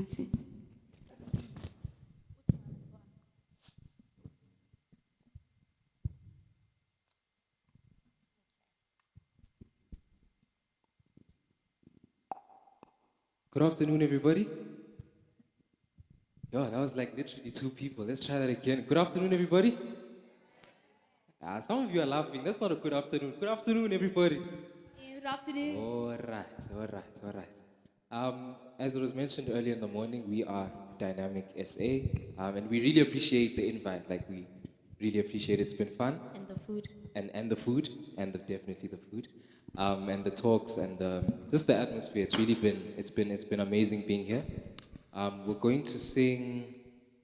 One, two. Good afternoon, everybody. Yo, that was like literally two people. Let's try that again. Good afternoon, everybody. Some of you are laughing. That's not a good afternoon. Good afternoon, everybody. Good afternoon. All right. As it was mentioned earlier in the morning, we are Dynamic SA, and we really appreciate the invite. Like, we really appreciate it. It's been fun. And the food. And the food, and definitely the food, and the talks, and just the atmosphere. It's been amazing being here. We're going to sing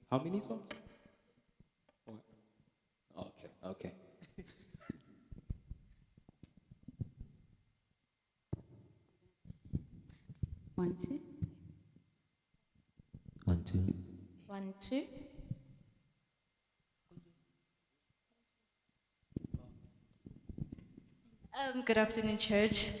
how many songs? Okay. One, two. 1, 2. 1, 2. Good afternoon, church.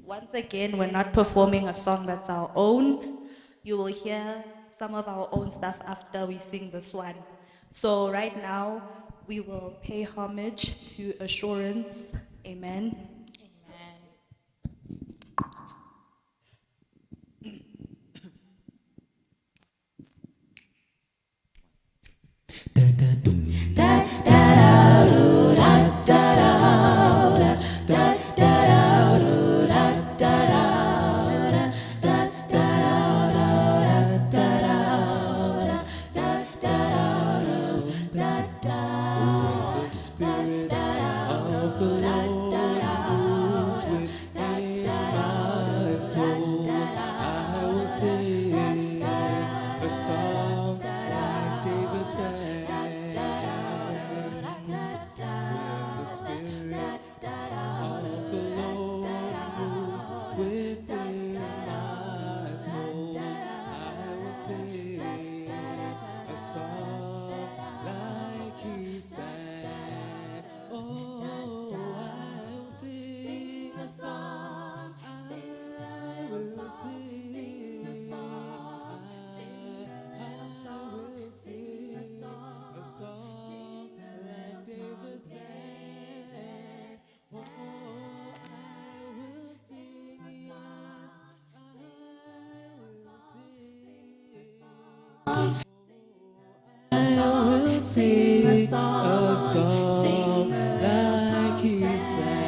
Once again, we're not performing a song that's our own. You will hear some of our own stuff after we sing this one. So right now, we will pay homage to Assurance. Amen. Sing a song like he sang.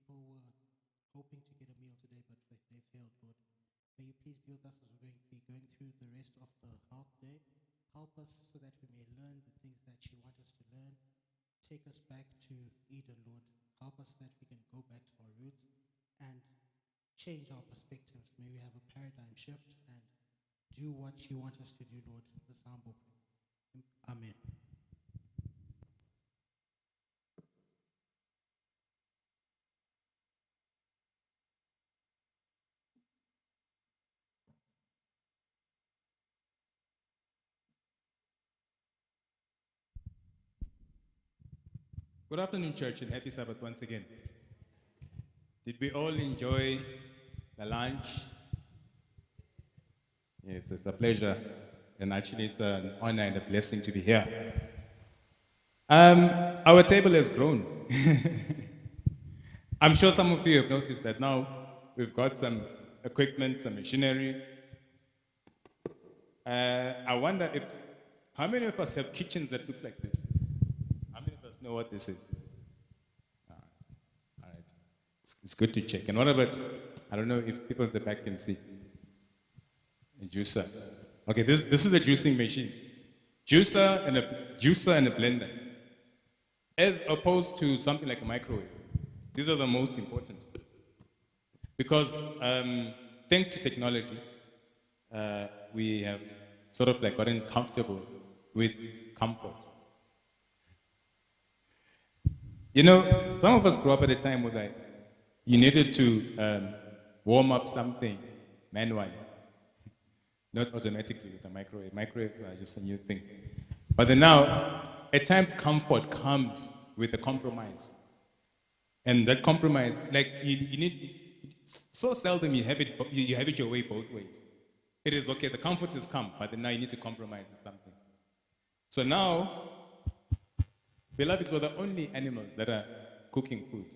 people were hoping to get a meal today, but they failed, Lord. May you please be with us as we're going to be going through the rest of the Help Day. Help us so that we may learn the things that you want us to learn. Take us back to Eden, Lord. Help us so that we can go back to our roots and change our perspectives. May we have a paradigm shift and do what you want us to do, Lord. This humble prayer. Amen. Good afternoon, church, and happy Sabbath once again. Did we all enjoy the lunch? Yes, it's a pleasure, and actually it's an honor and a blessing to be here. Our table has grown. I'm sure some of you have noticed that now we've got some equipment, some machinery. I wonder how many of us have kitchens that look like this? How many of us know what this is? All right. It's good to check. And what about, I don't know if people at the back can see. A juicer. Okay, this is a juicing machine. Juicer and a blender. As opposed to something like a microwave. These are the most important. Because thanks to technology, we have sort of like gotten comfortable with comfort. You know, some of us grew up at a time where you needed to warm up something manually, not automatically with a microwave. Microwaves are just a new thing. But then now, at times comfort comes with a compromise. And that compromise, like you need, so seldom you have it your way both ways. It is okay, the comfort has come, but then now you need to compromise with something. So now, beloveds, we're the only animals that are cooking food.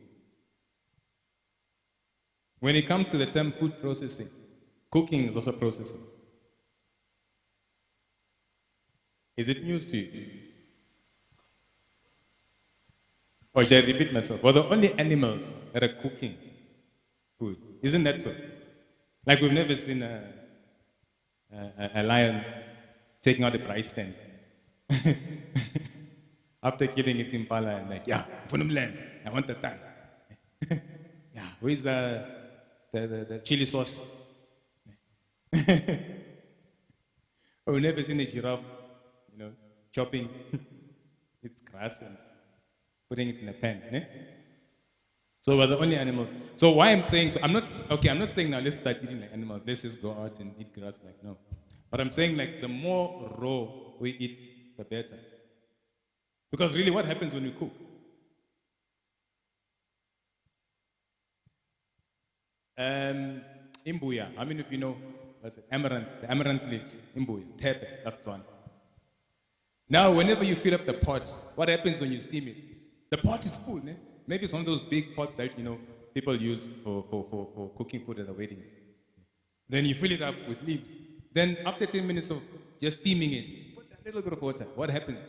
When it comes to the term food processing, cooking is also processing. Is it news to you? Or should I repeat myself? We're the only animals that are cooking food. Isn't that so? Like we've never seen a lion taking out a price stand. After killing its impala and like, yeah, for them land, I want the thigh. Yeah, where's the chili sauce? Oh, we've never seen a giraffe, chopping its grass and putting it in a pan. So we're the only animals. So why I'm saying, I'm not saying now let's start eating like animals, let's just go out and eat grass, like no. But I'm saying like the more raw we eat, the better. Because really what happens when we cook? Imbuya, how many of you know what's it? Amaranth, the amaranth leaves, imbuya, tepe, that's one. Now whenever you fill up the pot, what happens when you steam it? The pot is full, né? Maybe it's one of those big pots that people use for cooking food at the weddings. Then you fill it up with leaves. Then after 10 minutes of just steaming it, put a little bit of water. What happens?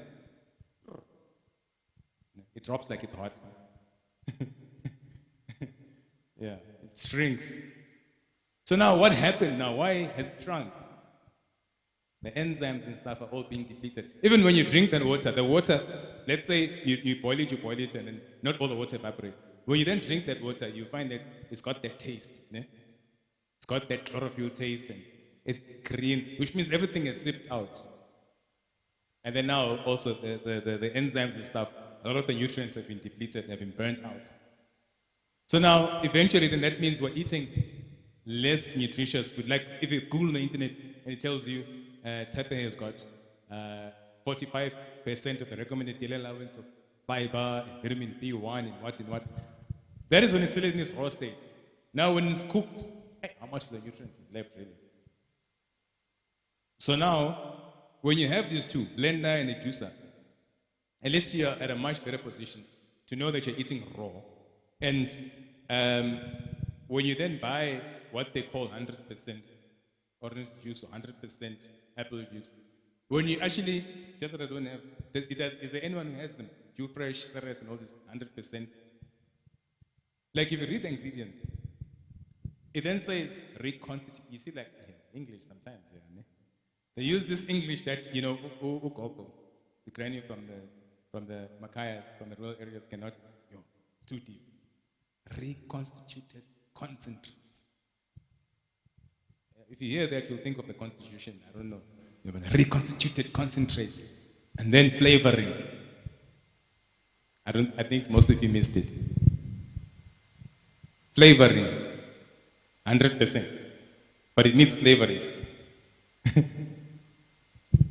It drops like it's hot. Yeah, it shrinks. So now what happened now? Why has it shrunk? The enzymes and stuff are all being depleted. Even when you drink that water, the water, let's say you boil it, and then not all the water evaporates. When you then drink that water, you find that it's got that taste. Né? It's got that chlorophyll taste, and it's green, which means everything is sipped out. And then now also the enzymes and stuff, a lot of the nutrients have been depleted, have been burnt out. So now, eventually, then that means we're eating less nutritious food. Like if you Google the internet and it tells you Tepe has got 45% of the recommended daily allowance of fiber, and vitamin B1, and what. That is when it's still in its raw state. Now when it's cooked, how much of the nutrients is left really? So now, when you have these two, blender and a juicer, at least you're at a much better position to know that you're eating raw. And when you then buy what they call 100% orange juice or 100% apple juice, when you actually, just that I don't have, is there anyone who has them? Juice Fresh, Ceres, and all this 100%? Like if you read the ingredients, it then says reconstitute. You see, like English sometimes, yeah, ne? They use this English that ukoko, the granny from the Makayas, from the rural areas cannot. It's too deep. Reconstituted concentrates. If you hear that, you'll think of the Constitution. I don't know. Reconstituted concentrates, and then flavoring. I think most of you missed it. Flavoring, 100%, but it needs flavoring.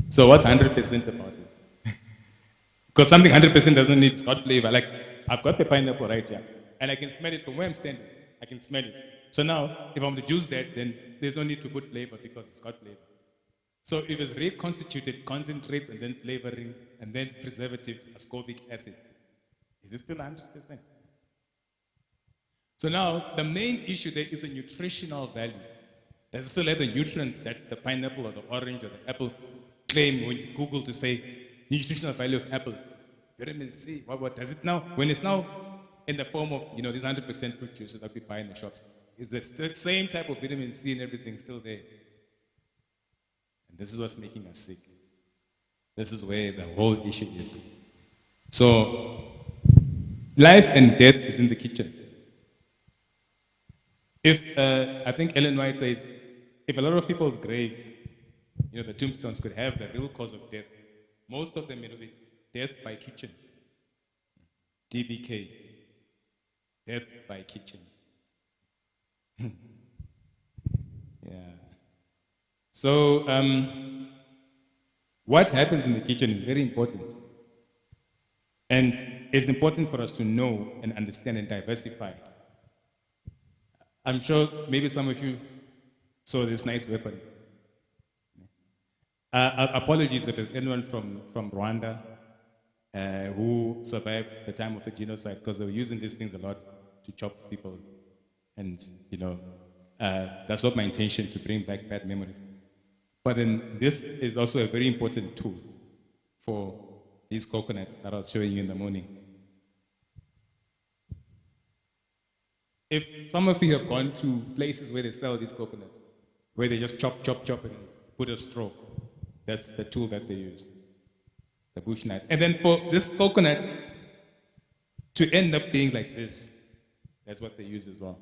So what's 100% about it? Because something 100% doesn't need, it's got flavor. Like, I've got the pineapple right here, and I can smell it from where I'm standing. I can smell it. So now, if I'm to juice that, then there's no need to put flavor because it's got flavor. So if it's reconstituted concentrates and then flavoring and then preservatives, ascorbic acid, is it still 100%? So now, the main issue there is the nutritional value. Does it still have the nutrients that the pineapple or the orange or the apple claim when you Google to say nutritional value of apple? Vitamin C, what does it now? When it's now in the form of, these 100% fruit juices that we buy in the shops, is the same type of vitamin C and everything still there? And this is what's making us sick. This is where the whole issue is. So, life and death is in the kitchen. If, I think Ellen White says, if a lot of people's graves, the tombstones could have the real cause of death, most of them will be death by kitchen. DBK, death by kitchen. Yeah. So, what happens in the kitchen is very important. And it's important for us to know and understand and diversify. I'm sure maybe some of you saw this nice weapon. Apologies if there's anyone from Rwanda who survived the time of the genocide, because they were using these things a lot to chop people. And, that's not my intention, to bring back bad memories. But then this is also a very important tool for these coconuts that I was showing you in the morning. If some of you have gone to places where they sell these coconuts, where they just chop, and put a straw, that's the tool that they use, the bush knife. And then for this coconut to end up being like this, that's what they use as well.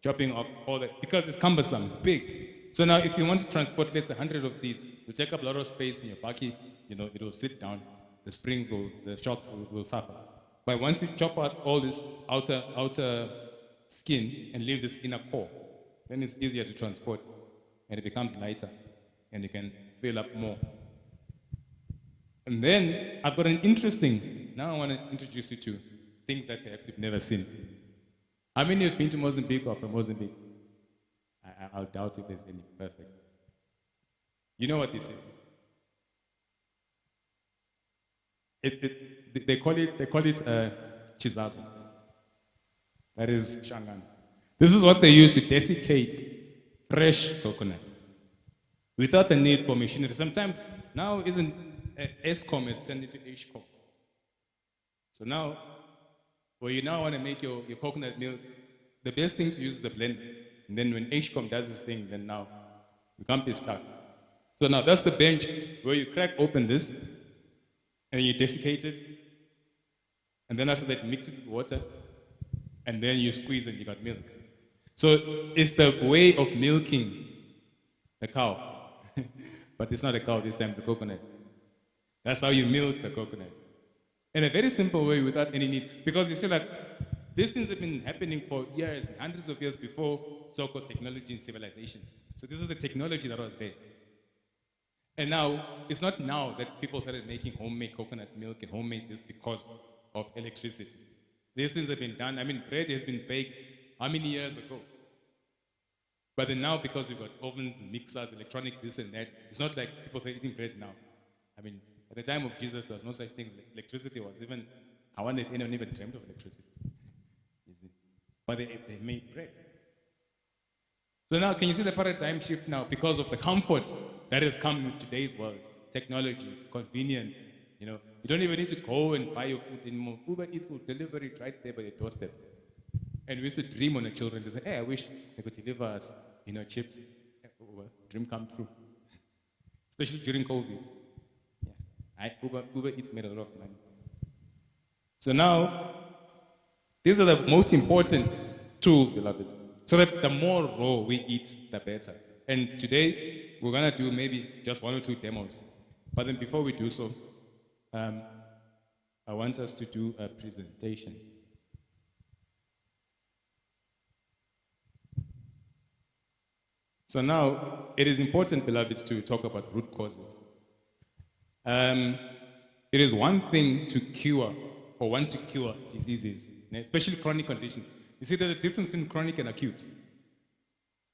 Chopping up all that, because it's cumbersome, it's big. So now if you want to transport, let's say 100 of these, you take up a lot of space in your bakkie, it will sit down, the shocks will suffer. But once you chop out all this outer skin and leave this inner core, then it's easier to transport and it becomes lighter and you can fill up more. And then I've got an interesting, now I want to introduce you to things that perhaps you've never seen. How many have been to Mozambique or from Mozambique? I'll doubt if there's any. Perfect. You know what this is? They call it chizazo. That is shangan. This is what they use to desiccate fresh coconut without the need for machinery. Sometimes now ESCOM has turned into HCOM. So now, where you now want to make your coconut milk, the best thing to use is the blender. And then when HCOM does this thing, then now you can't be stuck. So now that's the bench where you crack open this and you desiccate it. And then after that, mix it with water. And then you squeeze and you got milk. So it's the way of milking the cow. But it's not a cow this time, it's a coconut. That's how you milk the coconut. In a very simple way without any need. Because you see that these things have been happening for years, hundreds of years before so-called technology and civilization. So this is the technology that was there. And now, it's not now that people started making homemade coconut milk and homemade this because of electricity. These things have been done. I mean, bread has been baked how many years ago? But then now, because we've got ovens and mixers, electronic this and that, it's not like people are eating bread now. I mean, at the time of Jesus, there was no such thing. Electricity was even, I wonder if anyone even dreamt of electricity. But they made bread. So now, can you see the paradigm shift now because of the comfort that has come with today's world? Technology, convenience. You don't even need to go and buy your food anymore. Uber Eats will deliver it right there by your doorstep. And we used to dream on the children to say, hey, I wish they could deliver us, chips. Well, dream come true. Especially during COVID. Yeah. Uber Eats made a lot of money. So now, these are the most important tools, beloved. So that the more raw we eat, the better. And today, we're going to do maybe just 1 or 2 demos. But then before we do so, I want us to do a presentation. So now, it is important, beloveds, to talk about root causes. It is one thing to cure diseases, especially chronic conditions. You see, there's a difference between chronic and acute.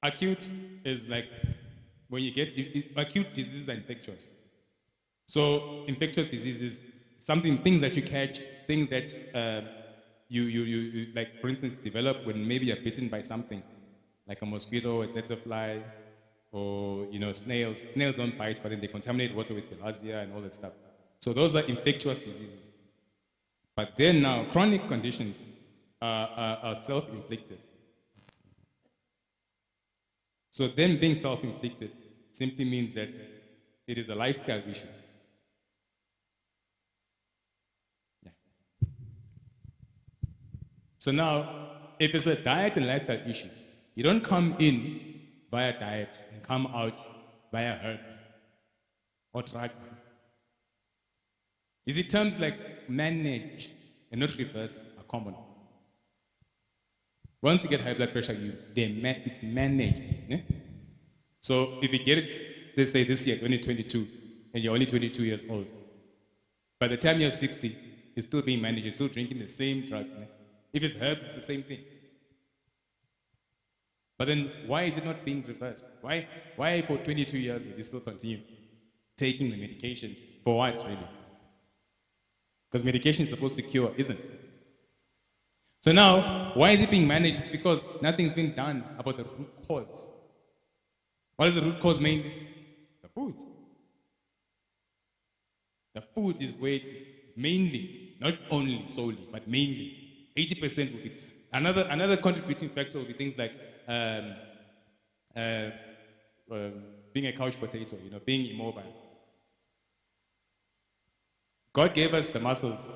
Acute is like when you get acute diseases are infectious. So infectious diseases, things that you catch, things that you like, for instance, develop when maybe you're bitten by something, like a mosquito, a tsetse fly, or snails. Snails don't bite, but then they contaminate water with bilharzia and all that stuff. So those are infectious diseases. But then now, chronic conditions are self-inflicted. So them being self-inflicted simply means that it is a lifestyle issue. Yeah. So now, if it's a diet and lifestyle issue, you don't come in via diet and come out via herbs or drugs. You see, terms like manage and not reverse are common. Once you get high blood pressure, it's managed. Yeah? So if you get it, let's say this year, 2022, and you're only 22 years old, by the time you're 60, it's still being managed, you're still drinking the same drug. Yeah? If it's herbs, it's the same thing. But then why is it not being reversed? Why for 22 years will you still continue taking the medication? For what, really? Because medication is supposed to cure, isn't it? So now, why is it being managed? It's because nothing's been done about the root cause. What is the root cause mainly? It's the food. The food is where mainly, not only solely, but mainly, 80% will be. Another contributing factor will be things like being a couch potato, being immobile. God gave us the muscles,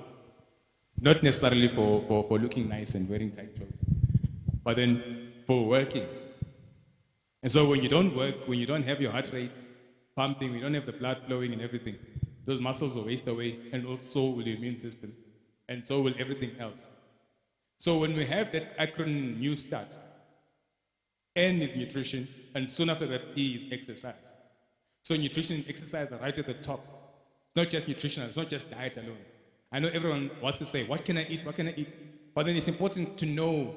not necessarily for looking nice and wearing tight clothes, but then for working. And so when you don't work, when you don't have your heart rate pumping, when you don't have the blood flowing and everything, those muscles will waste away, and also will your immune system, and so will everything else. So when we have that acronym New Start, N is nutrition, and soon after that, E is exercise. So nutrition and exercise are right at the top. It's not just nutrition, it's not just diet alone. I know everyone wants to say, what can I eat, what can I eat? But then it's important to know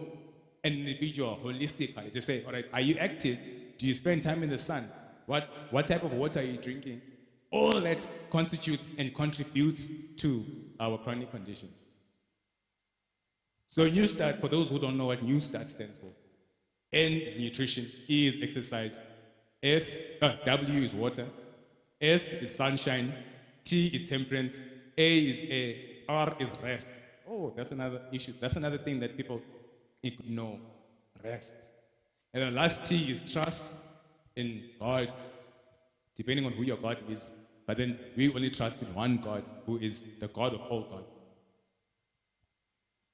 an individual holistically, to say, all right, are you active? Do you spend time in the sun? What type of water are you drinking? All that constitutes and contributes to our chronic conditions. So New Start, for those who don't know what New Start stands for, N is nutrition, E is exercise, W is water, S is sunshine, T is temperance, A is air, R is rest. Oh, that's another issue. That's another thing that people ignore, rest. And the last T is trust in God, depending on who your God is. But then we only trust in one God, who is the God of all gods.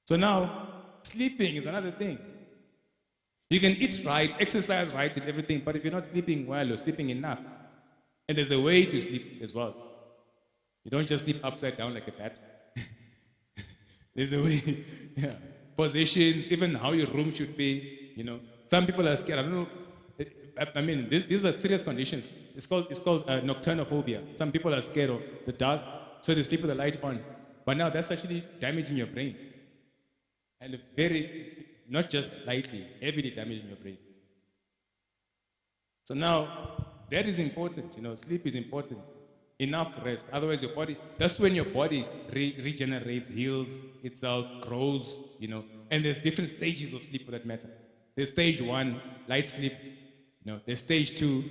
So now, sleeping is another thing. You can eat right, exercise right, and everything, but if you're not sleeping well or sleeping enough, and there's a way to sleep as well. You don't just sleep upside down like a bat. There's a way, yeah. Positions, even how your room should be, Some people are scared. I don't know. I mean, these are serious conditions. It's called nocturnophobia. Some people are scared of the dark, so they sleep with the light on. But now that's actually damaging your brain. And not just slightly, heavily damaging your brain. So now, that is important, sleep is important. Enough rest. Otherwise, that's when your body regenerates, heals itself, grows, And there's different stages of sleep for that matter. There's stage 1, light sleep. There's stage 2,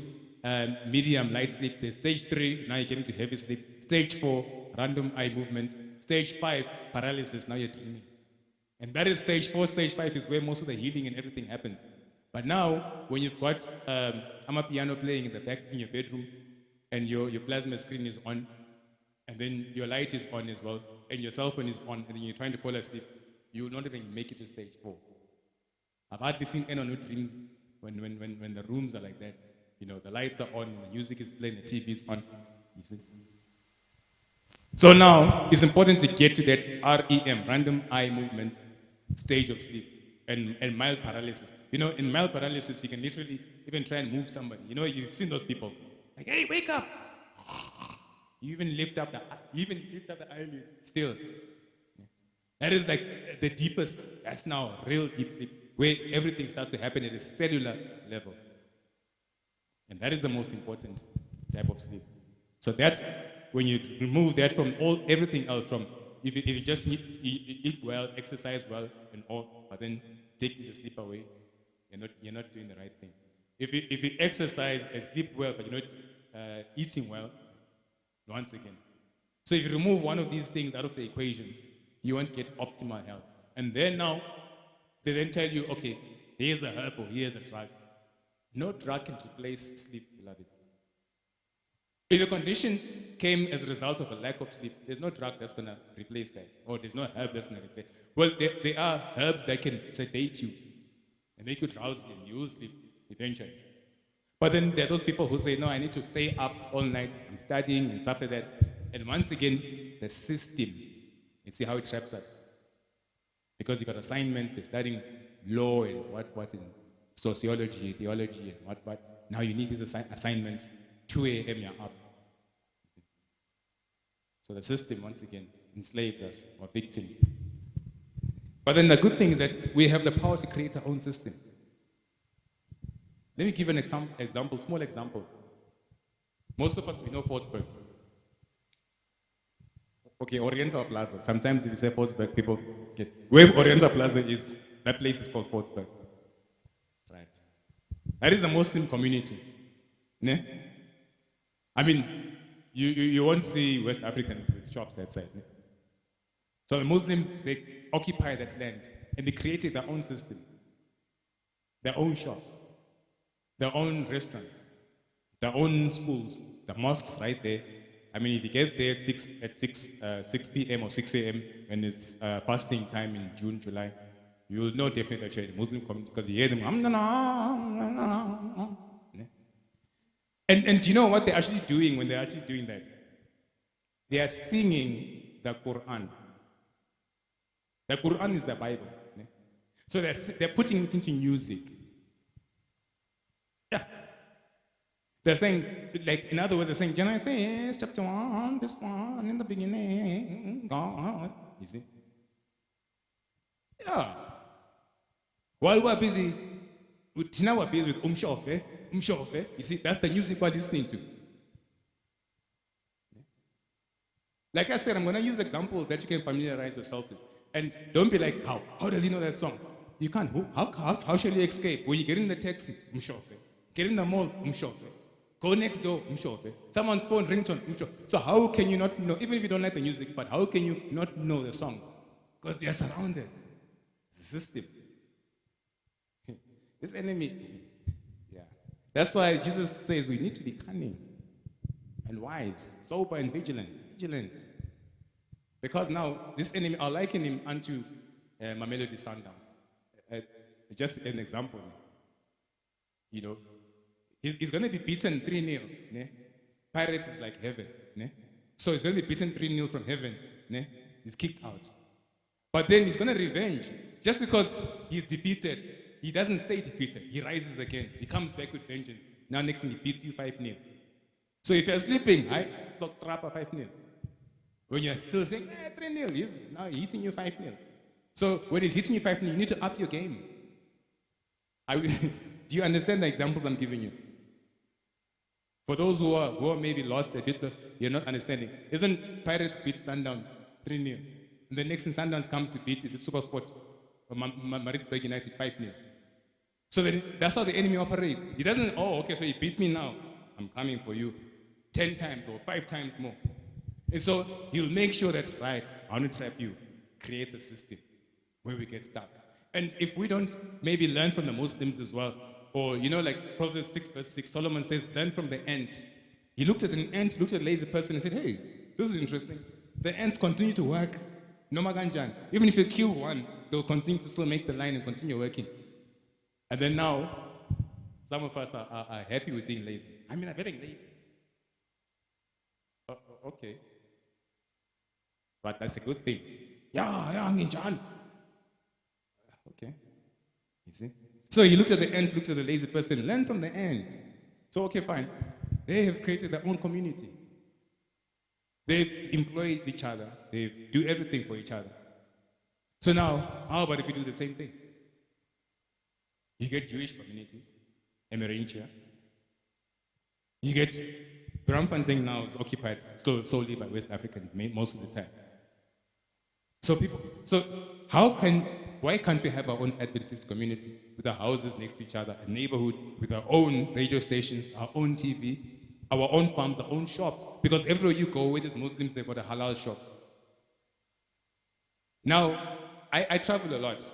medium light sleep. There's stage 3, now you're getting to heavy sleep. Stage 4, random eye movement. Stage 5, paralysis, now you're dreaming. And that is stage 4. Stage 5 is where most of the healing and everything happens. But now, when you've got piano playing in the back in your bedroom, and your plasma screen is on, and then your light is on as well, and your cell phone is on, and then you're trying to fall asleep, you will not even make it to stage 4. I've hardly seen anyone who dreams when the rooms are like that. You know, the lights are on, and the music is playing, the TV is on. You see? So now, it's important to get to that REM, random eye movement, stage of sleep, and mild paralysis. You know, in mild paralysis, you can literally even try and move somebody. You know, you've seen those people. Like, hey, wake up! You even lift up the eyelids still. That is like the deepest, that's now real deep sleep, where everything starts to happen at a cellular level. And that is the most important type of sleep. So that's when you remove that from everything else, from if you just eat well, exercise well, and all, but then take the sleep away, you're not doing the right thing. If you exercise and sleep well, but you're not eating well, once again. So if you remove one of these things out of the equation, you won't get optimal health. And then now, they then tell you, okay, here's a herb or here's a drug. No drug can replace sleep, beloved. If the condition came as a result of a lack of sleep, there's no drug that's going to replace that. Or there's no herb that's going to replace. Well, there are herbs that can sedate you and make you drowsy and you will sleep eventually. But then there are those people who say, no, I need to stay up all night, I'm studying and stuff like that. And once again, the system, you see how it traps us. Because you got assignments, you're studying law and what in sociology, theology and what. Now you need these assignments, 2 a.m. you're up. So the system, once again, enslaves us, or victims. But then the good thing is that we have the power to create our own system. Let me give an example, small example. Most of us, we know Fortsburg. Okay, Oriental Plaza. Sometimes if you say Fortsburg, people get... Where Oriental Plaza is, that place is called Fortsburg. Right. That is a Muslim community. Ne? I mean, you won't see West Africans with shops that side. Ne? So the Muslims, they occupy that land and they created their own system, their own shops, their own restaurants, their own schools, the mosques right there. I mean, if you get there at 6 p.m. or 6 a.m. when it's fasting time in June, July, you will know definitely that you're in the Muslim community because you hear them. And do you know what they're actually doing when they're actually doing that? They are singing the Quran. The Quran is the Bible. So they're putting it into music. Yeah. They're saying, like, in other words, they're saying, Genesis chapter 1, this one, in the beginning, God. You see? Yeah. While we're busy, we're busy with Umshofe. You see, that's the music we're listening to. Like I said, I'm going to use examples that you can familiarize yourself with. And don't be like, how? How does he know that song? You can't. How shall you escape? When you get in the taxi, Umshofe. Get in the mall, Umshofe. Go next door, Umshofe. Someone's phone ringtone, Umshofe. So how can you not know, even if you don't like the music, but how can you not know the song? Because they are surrounded. The system. This enemy, yeah. That's why Jesus says we need to be cunning and wise, sober and vigilant. Because now, this enemy, I'll liken him unto Mamelodi Sundowns. Just an example. You know, he's going to be beaten 3-0. Ne? Pirates is like heaven. Ne? So he's going to be beaten 3-0 from heaven. Ne? He's kicked out. But then he's going to revenge. Just because he's defeated, he doesn't stay defeated. He rises again. He comes back with vengeance. Now next thing, he beats you 5-0. So if you're sleeping, clock trapper 5-0. When you're still saying, 3-0, he's now hitting you 5-0. So when he's hitting you 5-0, you need to up your game. Do you understand the examples I'm giving you? For those who are maybe lost a bit, you're not understanding. Isn't Pirates beat Sundowns 3-0? And the next thing Sundowns comes to beat is it Super Sport or Maritzburg United 5-0. So then that's how the enemy operates. He doesn't, okay, so he beat me now. I'm coming for you 10 times or 5 times more. And so he'll make sure that, right, I want to trap you. Creates a system where we get stuck. And if we don't maybe learn from the Muslims as well, or like Proverbs 6 verse 6, Solomon says, learn from the ant. He looked at an ant, looked at a lazy person and said, hey, this is interesting. The ants continue to work, no maganjan. Even if you kill one, they'll continue to still make the line and continue working. And then now, some of us are happy with being lazy. I'm very lazy. Okay. But that's a good thing. Yeah, nginjani. Okay. You see? So he looked at the ant, looked at the lazy person, learn from the ant. So, okay, fine. They have created their own community. They've employed each other. They do everything for each other. So now, how about if we do the same thing? You get Jewish communities, Emeringia. You get Braamfontein now is occupied solely by West Africans most of the time. Why can't we have our own Adventist community with our houses next to each other, a neighborhood with our own radio stations, our own TV, our own farms, our own shops? Because everywhere you go, where there's Muslims, they've got a halal shop. Now, I travel a lot.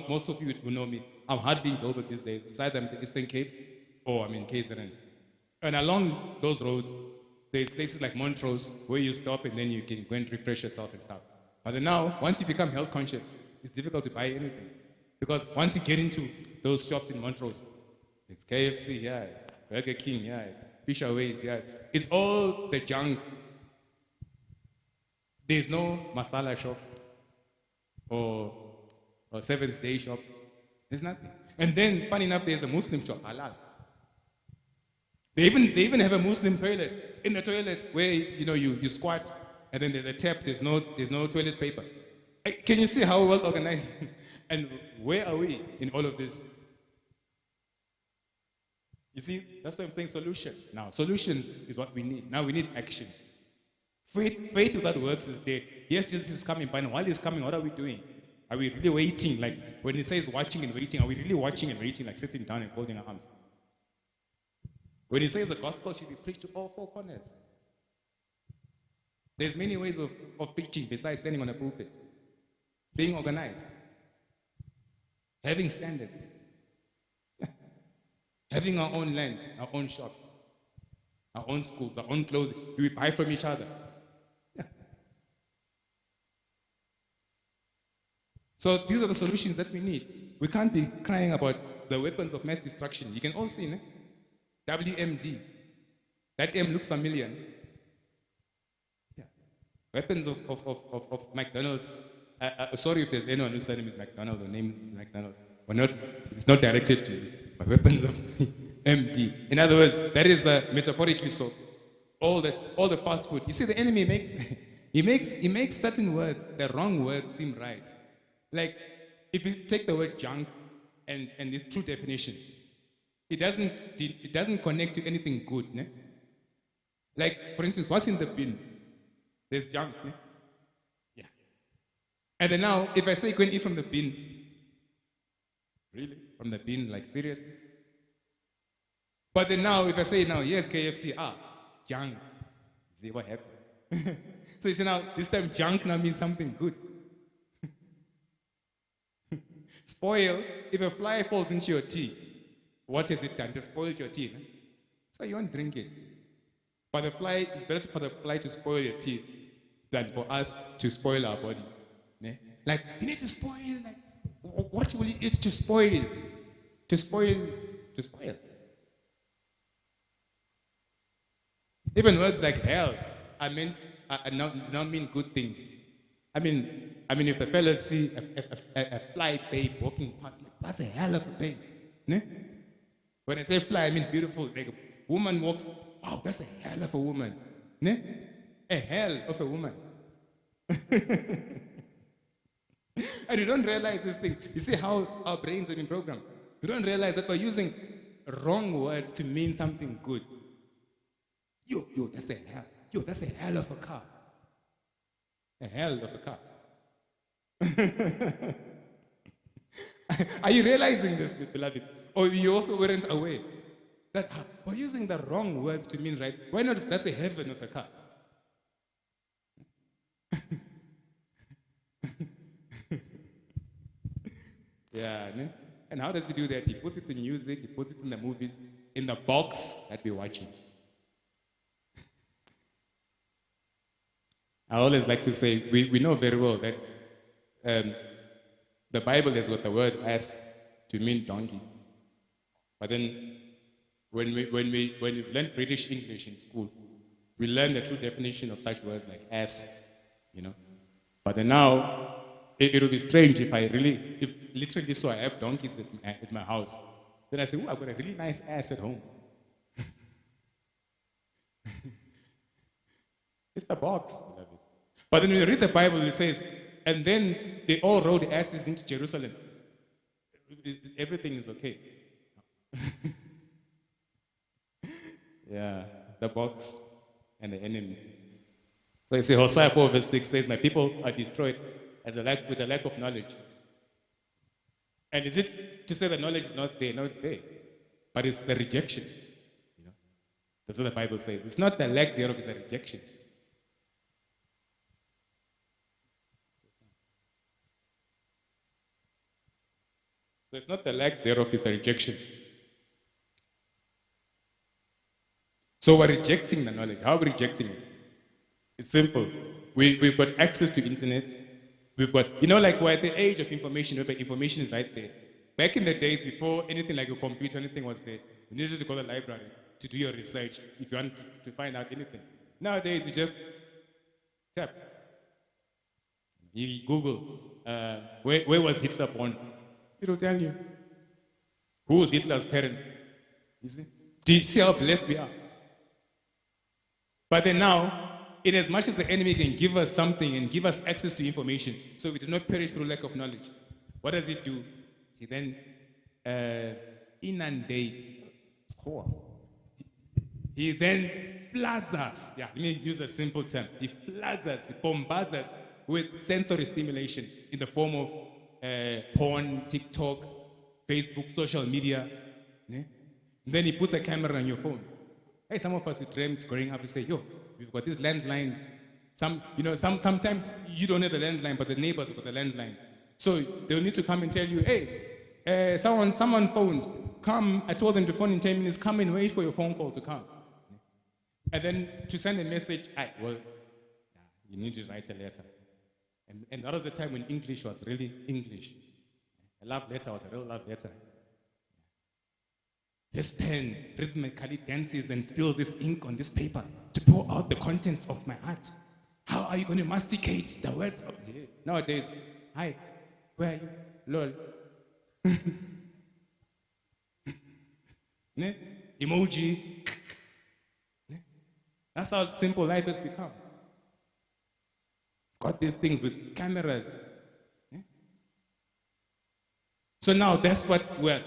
Most of you will know me. I'm hardly in Joburg these days. It's either I'm in the Eastern Cape or I'm in KZN. And along those roads, there's places like Montrose where you stop and then you can go and refresh yourself and stuff. But then now, once you become health conscious, it's difficult to buy anything. Because once you get into those shops in Montrose, it's KFC, yeah, it's Burger King, yeah, it's Fisherways, yeah. It's all the junk. There's no masala shop or Seventh Day shop. There's nothing. And then, funny enough, there's a Muslim shop, halal. They even have a Muslim toilet. In the toilet where you squat and then there's a tap, there's no toilet paper. Can you see how well organized? And where are we in all of this? You see, that's why I'm saying solutions. Now, solutions is what we need. Now we need action. Faith without works is dead. Yes, Jesus is coming, but while he's coming, what are we doing? Are we really waiting? Like when he says watching and waiting, are we really watching and waiting, like sitting down and holding our arms? When he says the gospel should be preached to all four corners. There's many ways of preaching besides standing on a pulpit. Being organized. Having standards. Having our own land, our own shops, our own schools, our own clothing. We buy from each other. Yeah. So these are the solutions that we need. We can't be crying about the weapons of mass destruction. You can all see, ne? WMD. That M looks familiar. Ne? Yeah. Weapons of McDonald's. Sorry if there's anyone whose name is McDonald or named McDonald. Or not, it's not directed to you. But weapons of MD. In other words, that is metaphorically so. All the fast food. You see, the enemy makes he makes certain words, the wrong words, seem right. Like if you take the word junk and its true definition, it doesn't connect to anything good. Ne? Like for instance, what's in the bin? There's junk. Ne? Yeah. And then now, if I say go and eat from the bin, really? From the bin, like seriously? But then now, if I say now, yes, KFC, junk. See what happened? So you see now, this time junk now means something good. Spoil, if a fly falls into your tea, what has it done? Just spoiled your tea. Ne? So you won't drink it. But it's better for the fly to spoil your tea than for us to spoil our bodies. Ne? Like, you need to spoil, like, what will you eat to spoil? To spoil. Even words like hell not mean good things. I mean, if the fellas see a fly babe walking past, like, that's a hell of a thing. Ne? When I say fly, I mean beautiful. Like a woman walks, wow, that's a hell of a woman. Ne? A hell of a woman. And you don't realize this thing. You see how our brains have been programmed. You don't realize that we're using wrong words to mean something good. Yo, that's a hell. Yo, that's a hell of a car. A hell of a car. Are you realizing this, beloved? Or you also weren't aware that we're using the wrong words to mean right? Why not that's a heaven of a car? Yeah. Ne? And how does he do that? He puts it in music, he puts it in the movies, in the box that we're watching. I always like to say, we know very well that the Bible has got the word ass to mean donkey. But then when we learn British English in school, we learn the true definition of such words like ass, you know. But then now, it will be strange if literally so I have donkeys at my house. Then I say, oh, I've got a really nice ass at home. It's the box, beloved. But then when you read the Bible, it says, and then they all rode asses into Jerusalem. Everything is okay. Yeah, the box and the enemy. So you see, Hosea 4 verse 6 says, my people are destroyed with a lack of knowledge. And is it to say that knowledge is not there? No, it's there. But it's the rejection. You know? That's what the Bible says. It's not the lack thereof, it's the rejection. So it's not the lack thereof, it's the rejection. So we're rejecting the knowledge. How are we rejecting it? It's simple. We've got access to internet. We've got, like we're at the age of information, where information is right there. Back in the days before anything like a computer, anything was there, you needed to go to the library to do your research if you want to find out anything. Nowadays, you just tap. You Google, where was Hitler born? It'll tell you. Who was Hitler's parents? You see? Do you see how blessed we are? But then now, in as much as the enemy can give us something and give us access to information, so we do not perish through lack of knowledge, what does he do? He then inundates. He then floods us. Yeah, let me use a simple term. He floods us, he bombards us with sensory stimulation in the form of porn, TikTok, Facebook, social media. And then he puts a camera on your phone. Hey, some of us who dreamt growing up, we say, yo, we've got these landlines. Sometimes you don't have the landline, but the neighbors have got the landline. So they'll need to come and tell you, hey, someone phoned. Come, I told them to phone in 10 minutes. Come and wait for your phone call to come. And then to send a message, you need to write a letter. And that was the time when English was really English. A love letter was a real love letter. This pen rhythmically dances and spills this ink on this paper to pour out the contents of my heart. How are you going to masticate the words of it? Nowadays, hi, where are you? Lol. Ne? Emoji. Ne? That's how simple life has become. Got these things with cameras. So now that's what we're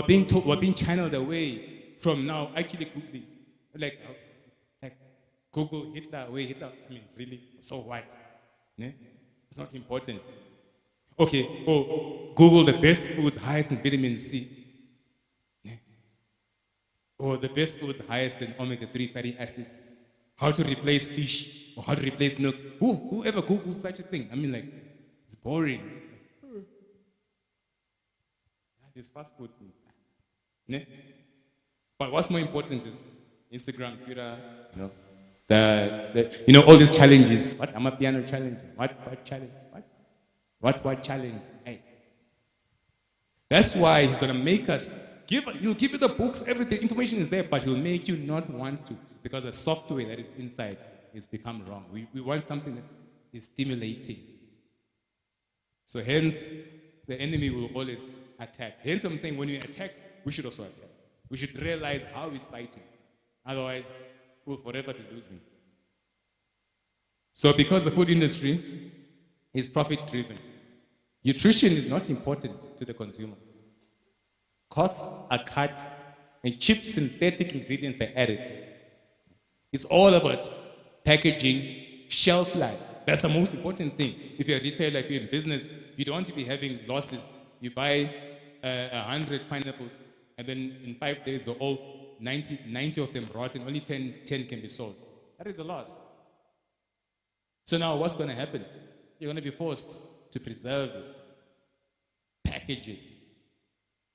being told, we're being channeled away from now actually Googling. Like Google Hitler, really, so what? It's not important. Okay, Google the best foods highest in vitamin C. Or the best foods highest in omega-3 fatty acids. How to replace fish or how to replace milk. Whoever Googles such a thing? It's boring. These fast food things. But what's more important is Instagram, Twitter, all these challenges. What? I'm a piano challenge. What challenge? What challenge? Hey. That's why he's gonna make us he'll give you the books, everything, information is there, but he'll make you not want to, because the software that is inside has become wrong. We want something that is stimulating. So hence, the enemy will always attack. Hence I'm saying when we attack, we should also attack. We should realize how it's fighting. Otherwise, we'll forever be losing. So because the food industry is profit-driven, nutrition is not important to the consumer. Costs are cut and cheap synthetic ingredients are added. It's all about packaging, shelf life. That's the most important thing. If you're a retailer, if you're in business, you don't want to be having losses. You buy 100 pineapples, and then in 5 days, they're all 90 of them rot, and only 10 can be sold. That is a loss. So now what's going to happen? You're going to be forced to preserve it, pack package it,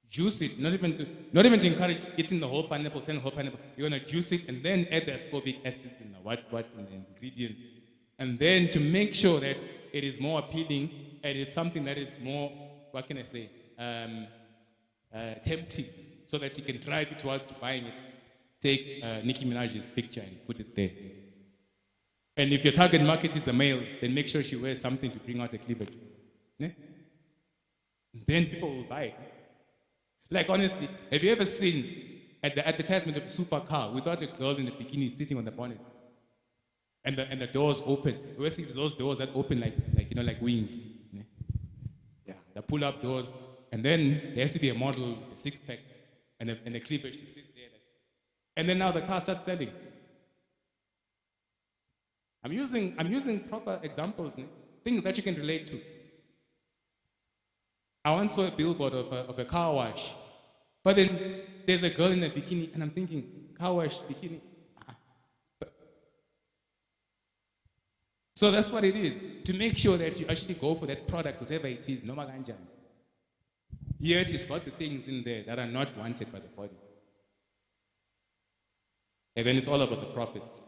juice it, not even to encourage eating the whole pineapple, send the whole pineapple. You're gonna juice it and then add the ascorbic acid in the what in the ingredients. And then to make sure that it is more appealing and it's something that is more, what can I say, tempting, so that you can drive you towards buying it. Take Nicki Minaj's picture and put it there. And if your target market is the males, then make sure she wears something to bring out her cleavage. Ne? Then people will buy it. Like honestly, have you ever seen at the advertisement of a supercar without a girl in a bikini sitting on the bonnet? And the doors open. You ever see those doors that open like wings? Ne? Yeah, the pull-up doors. And then there has to be a model, a six-pack, and a cleavage to sit there. And then now the car starts selling. I'm using proper examples, ne? Things that you can relate to. I once saw a billboard of a car wash, but then there's a girl in a bikini, and I'm thinking, car wash, bikini. So that's what it is, to make sure that you actually go for that product, whatever it is, no maganja. Yet it's got the things in there that are not wanted by the body. And then it's all about the profits.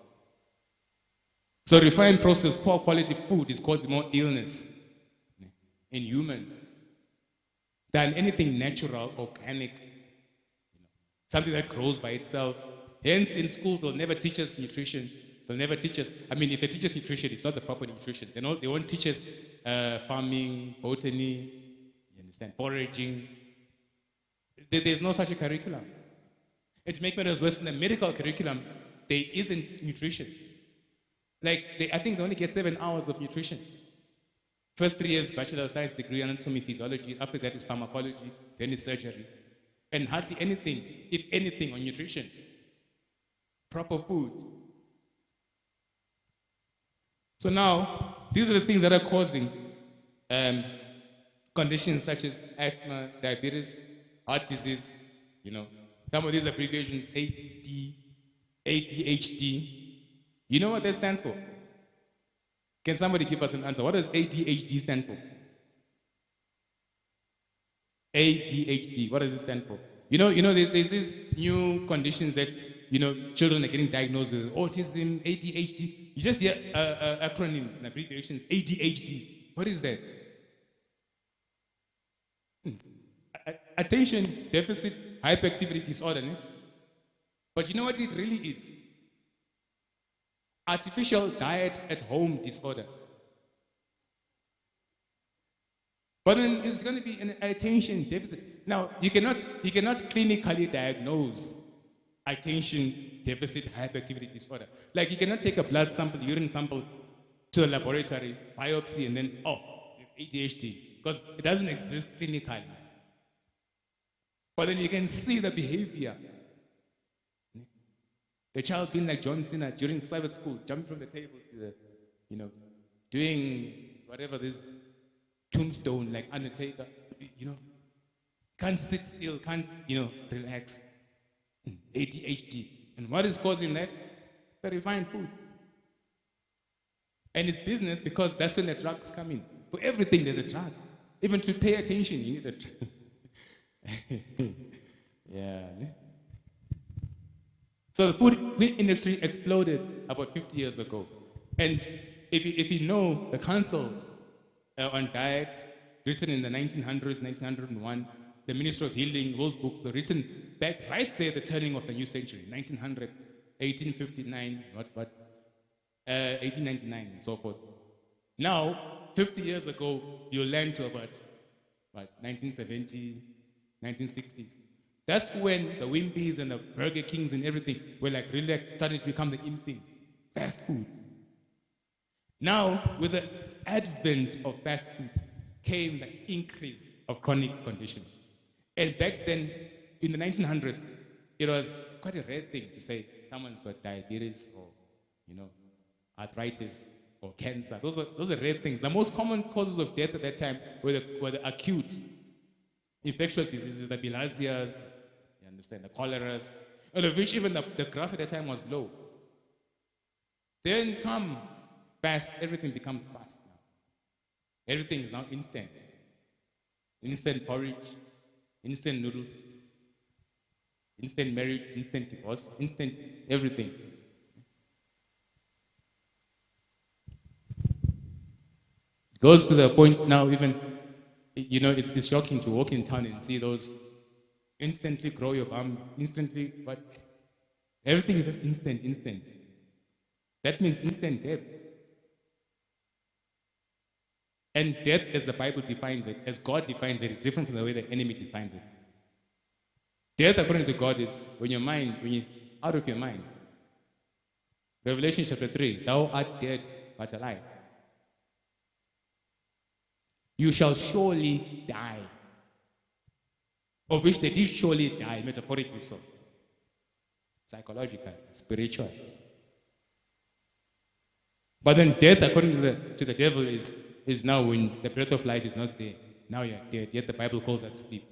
So refined, processed, poor quality food is causing more illness in humans than anything natural, organic, something that grows by itself. Hence, in schools, they'll never teach us nutrition. They'll never teach us, if they teach us nutrition, it's not the proper nutrition. They won't teach us farming, botany, you understand, foraging. There's no such a curriculum. And to make matters worse, in the medical curriculum, there isn't nutrition. I think they only get 7 hours of nutrition. First 3 years, Bachelor of Science degree, anatomy, physiology. After that is pharmacology, then is surgery. And hardly anything, if anything, on nutrition. Proper food. So now, these are the things that are causing conditions such as asthma, diabetes, heart disease, Some of these abbreviations, ADD, ADHD. You know what that stands for? Can somebody give us an answer? What does ADHD stand for? ADHD, what does it stand for? There's these new conditions that, children are getting diagnosed with: autism, ADHD. You just hear acronyms and abbreviations, ADHD. What is that? Attention deficit hyperactivity disorder. Ne? But you know what it really is? Artificial diet at home disorder. But then it's going to be an attention deficit. Now, you cannot clinically diagnose attention deficit hyperactivity disorder. Like, you cannot take a blood sample, urine sample to a laboratory, biopsy, and then, it's ADHD, because it doesn't exist clinically. But then you can see the behavior. The child being like John Cena during Sabbath school, jumping from the table to the, doing whatever this tombstone like Undertaker, can't sit still, can't, relax. ADHD. And what is causing that? The refined food. And it's business, because that's when the drugs come in. For everything, there's a drug. Even to pay attention, you need a drug. Yeah. So the food industry exploded about 50 years ago. And if you know the councils on diet, written in the 1900s, 1901, the Ministry of Healing, those books were written back right there at the turning of the new century, 1900, 1859, 1899, and so forth. Now, 50 years ago, you land to about 1970, 1960s. That's when the Wimpys and the Burger Kings and everything were really starting to become the in thing. Fast food. Now, with the advent of fast food, came the increase of chronic conditions. And back then, in the 1900s, it was quite a rare thing to say someone's got diabetes or, arthritis or cancer. Those are rare things. The most common causes of death at that time were the acute infectious diseases, the bilharzias, you understand, the choleras, and of which even the graph at that time was low. Then come fast, everything becomes fast now. Everything is now instant. instant porridge, instant noodles, instant marriage, instant divorce, instant everything. It goes to the point now, even, it's shocking to walk in town and see those instantly grow your bums, instantly, but everything is just instant. That means instant death. And death, as the Bible defines it, as God defines it, is different from the way the enemy defines it. Death, according to God, is when you're out of your mind. Revelation chapter 3, thou art dead, but alive. You shall surely die. Of which they did surely die, metaphorically so. Psychological, spiritual. But then death, according to the devil, is now when the breath of life is not there. Now you're dead, yet the Bible calls that sleep.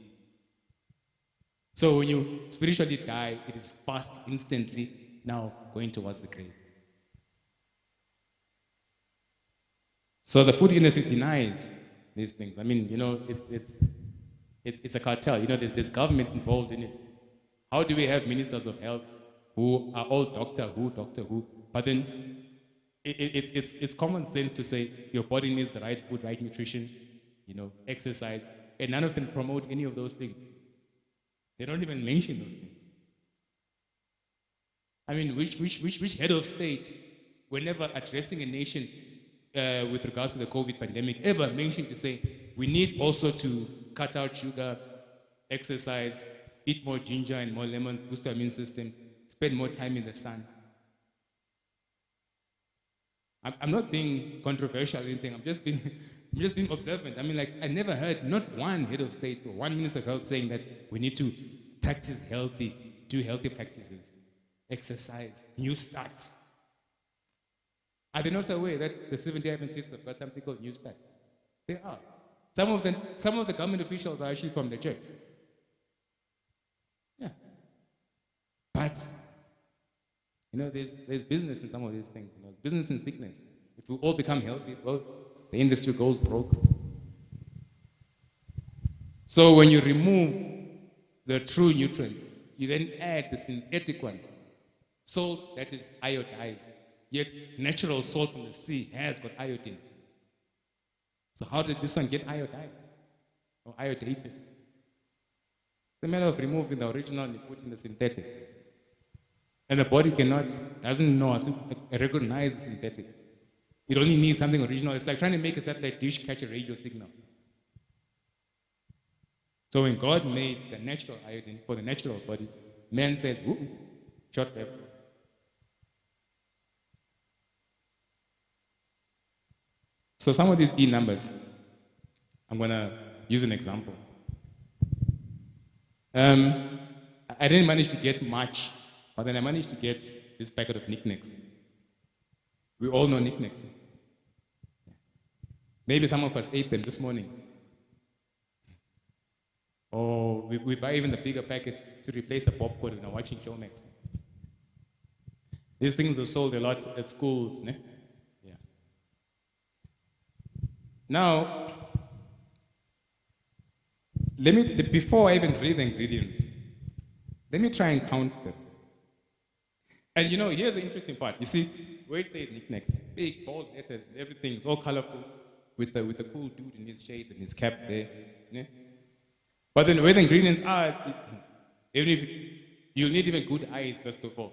So when you spiritually die, it is fast, instantly, now going towards the grave. So the food industry denies these things. I mean, it's a cartel. There's governments involved in it. How do we have ministers of health who are all doctor who, but then it's common sense to say your body needs the right food, right nutrition, exercise, and none of them promote any of those things. They don't even mention those things. I mean, which head of state, whenever addressing a nation with regards to the COVID pandemic, ever mentioned to say we need also to cut out sugar, exercise, eat more ginger and more lemons, boost our immune systems, spend more time in the sun? I'm not being controversial or anything. I'm just being observant. I mean, I never heard not one head of state or one minister of health saying that we need to practice healthy, do healthy practices, exercise, new starts. Are they not aware that the Seventh-day Adventists have got something called New Start? They are. Some of the government officials are actually from the church. Yeah. But there's business in some of these things. Business in sickness. If we all become healthy, well, the industry goes broke. So when you remove the true nutrients, you then add the synthetic ones. Salt that is iodized. Yet natural salt from the sea has got iodine. So how did this one get iodized or iodated? It's a matter of removing the original and putting the synthetic. And the body doesn't know how to recognize the synthetic. It only needs something original. It's like trying to make a satellite dish catch a radio signal. So when God made the natural iodine for the natural body, man says, ooh, short left. So some of these E numbers, I'm going to use an example. I didn't manage to get much, but then I managed to get this packet of knickknacks. We all know knickknacks. Maybe some of us ate them this morning. Or we buy even the bigger packet to replace the popcorn when we're watching Showmax. These things are sold a lot at schools. Ne? Yeah. Now, before I even read the ingredients, let me try and count them. And here's the interesting part. You see, where it says knickknacks, big, bold letters, everything, it's all colorful, with the cool dude in his shades and his cap there. Yeah? But then where the ingredients are, even if you need even good eyes, first of all,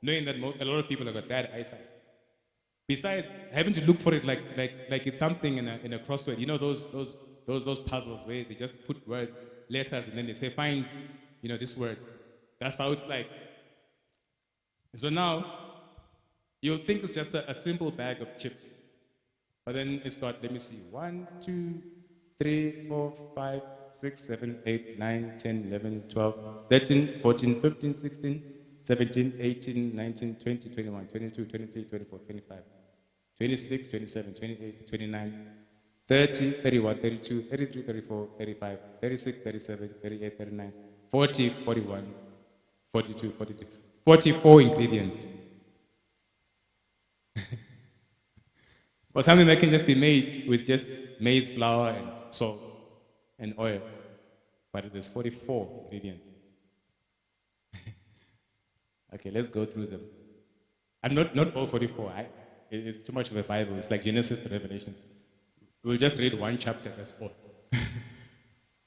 knowing that a lot of people have got bad eyesight. Besides having to look for it like it's something in a crossword, those puzzles where they just put letters and then they say find this word. That's how it's like. So now you'll think it's just a simple bag of chips, but then it's got, let me see, 1, 2, 3, 4, 5, 6, 7, 8, 9, 10, 11, 12, 13, 14, 15, 16, 17, 18, 19, 20, 21, 22, 23, 24, 25, 26, 27, 28, 29, 30, 31, 32, 33, 34, 35, 36, 37, 38, 39, 40, 41, 42, 43, 44 ingredients. Or something that can just be made with just maize flour and salt. and oil, but there's 44 ingredients. Okay, let's go through them. And not all 44. It's too much of a Bible. It's like Genesis to Revelation. We'll just read one chapter, that's all.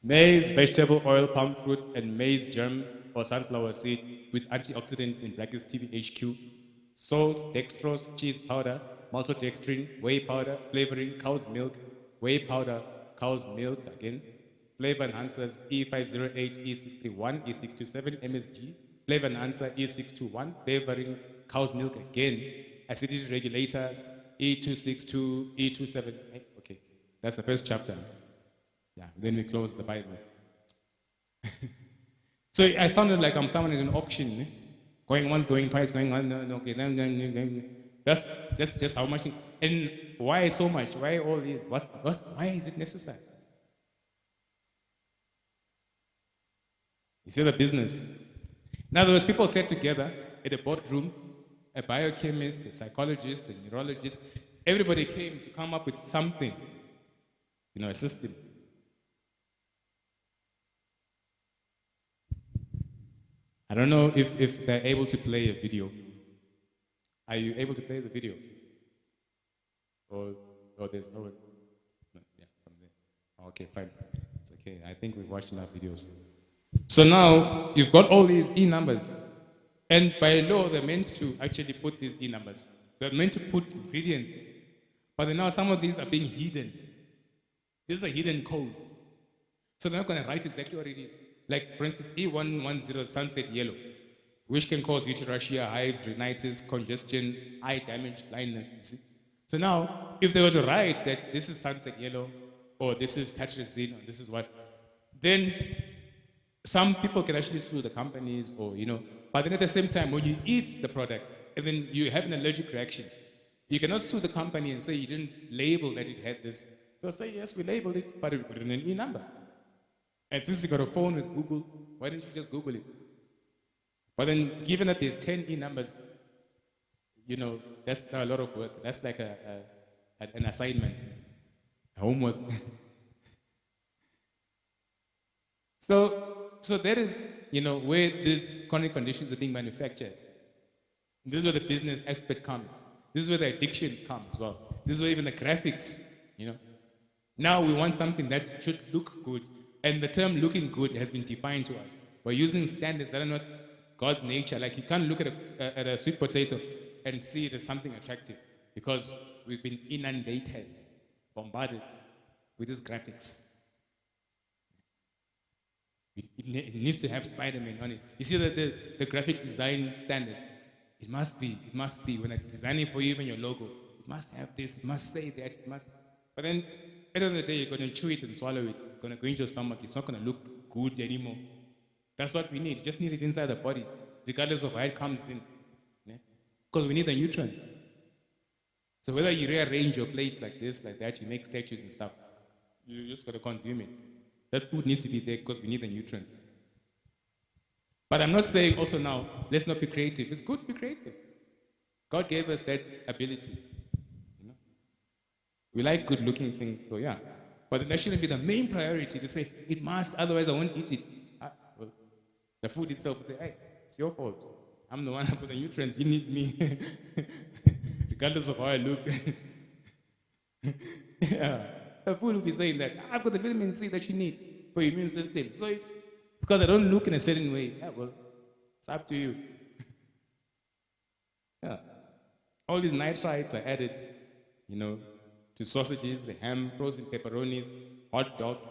Maize, vegetable oil, palm fruit, and maize germ or sunflower seed with antioxidant in brackets TBHQ, salt, dextrose, cheese powder, maltodextrin, whey powder, flavoring, cow's milk, whey powder, cow's milk again, flavor enhancers E508, E631, E627, MSG, flavor enhancer E621, flavorings, cow's milk again, acidity regulators E262, E27. Okay, that's the first chapter. Yeah, then we close the Bible. So I sounded like I'm someone in an auction, going once, going twice, going on. No, okay, that's just how much. And why so much? Why all this? Why is it necessary? You see the business. In other words, people sat together at a boardroom, a biochemist, a psychologist, a neurologist. Everybody came to come up with something, a system. I don't know if they're able to play a video. Are you able to play the video? Or there's no one? No, yeah, from there. Okay, fine. It's okay. I think we've watched enough videos. So now you've got all these E numbers. And by law, they're meant to actually put these E numbers. They're meant to put ingredients. But then now some of these are being hidden. These are hidden codes. So they're not going to write exactly what it is. Like, for instance, E110 sunset yellow, which can cause urticaria, hives, rhinitis, congestion, eye damage, blindness. You see? So now, if they were to write that this is sunset yellow, or this is tetrazine, or this is what, then some people can actually sue the companies, or, but then at the same time, when you eat the product, and then you have an allergic reaction, you cannot sue the company and say you didn't label that it had this. They'll say, yes, we labeled it, but it put in an E number. And since you got a phone with Google, why don't you just Google it? But then, given that there's 10 E numbers, that's not a lot of work. That's like an assignment, a homework. So that is, where these chronic conditions are being manufactured. This is where the business expert comes. This is where the addiction comes as well. This is where even the graphics, Now we want something that should look good. And the term looking good has been defined to us. We're using standards that are not God's nature. Like you can't look at a sweet potato and see it as something attractive because we've been inundated, bombarded with these graphics. It needs to have Spider-Man on it. You see the graphic design standards? It must be when I'm designing for you, even your logo. It must have this, it must say that, it must. But then at the end of the day, you're going to chew it and swallow it. It's going to go into your stomach. It's not going to look good anymore. That's what we need. You just need it inside the body, regardless of how it comes in. Because we need the nutrients. So whether you rearrange your plate like this, like that, you make statues and stuff, you just got to consume it. That food needs to be there because we need the nutrients. But I'm not saying also now, let's not be creative. It's good to be creative. God gave us that ability. We like good-looking things, so yeah. But that shouldn't be the main priority to say, it must, otherwise I won't eat it. Well, the food itself will say, hey, it's your fault. I'm the one with the nutrients. You need me. Regardless of how I look. Yeah. The food will be saying that, I've got the vitamin C that you need for your immune system. So because I don't look in a certain way, it's up to you. Yeah. All these nitrites are added, to sausages, ham, frozen pepperonis, hot dogs,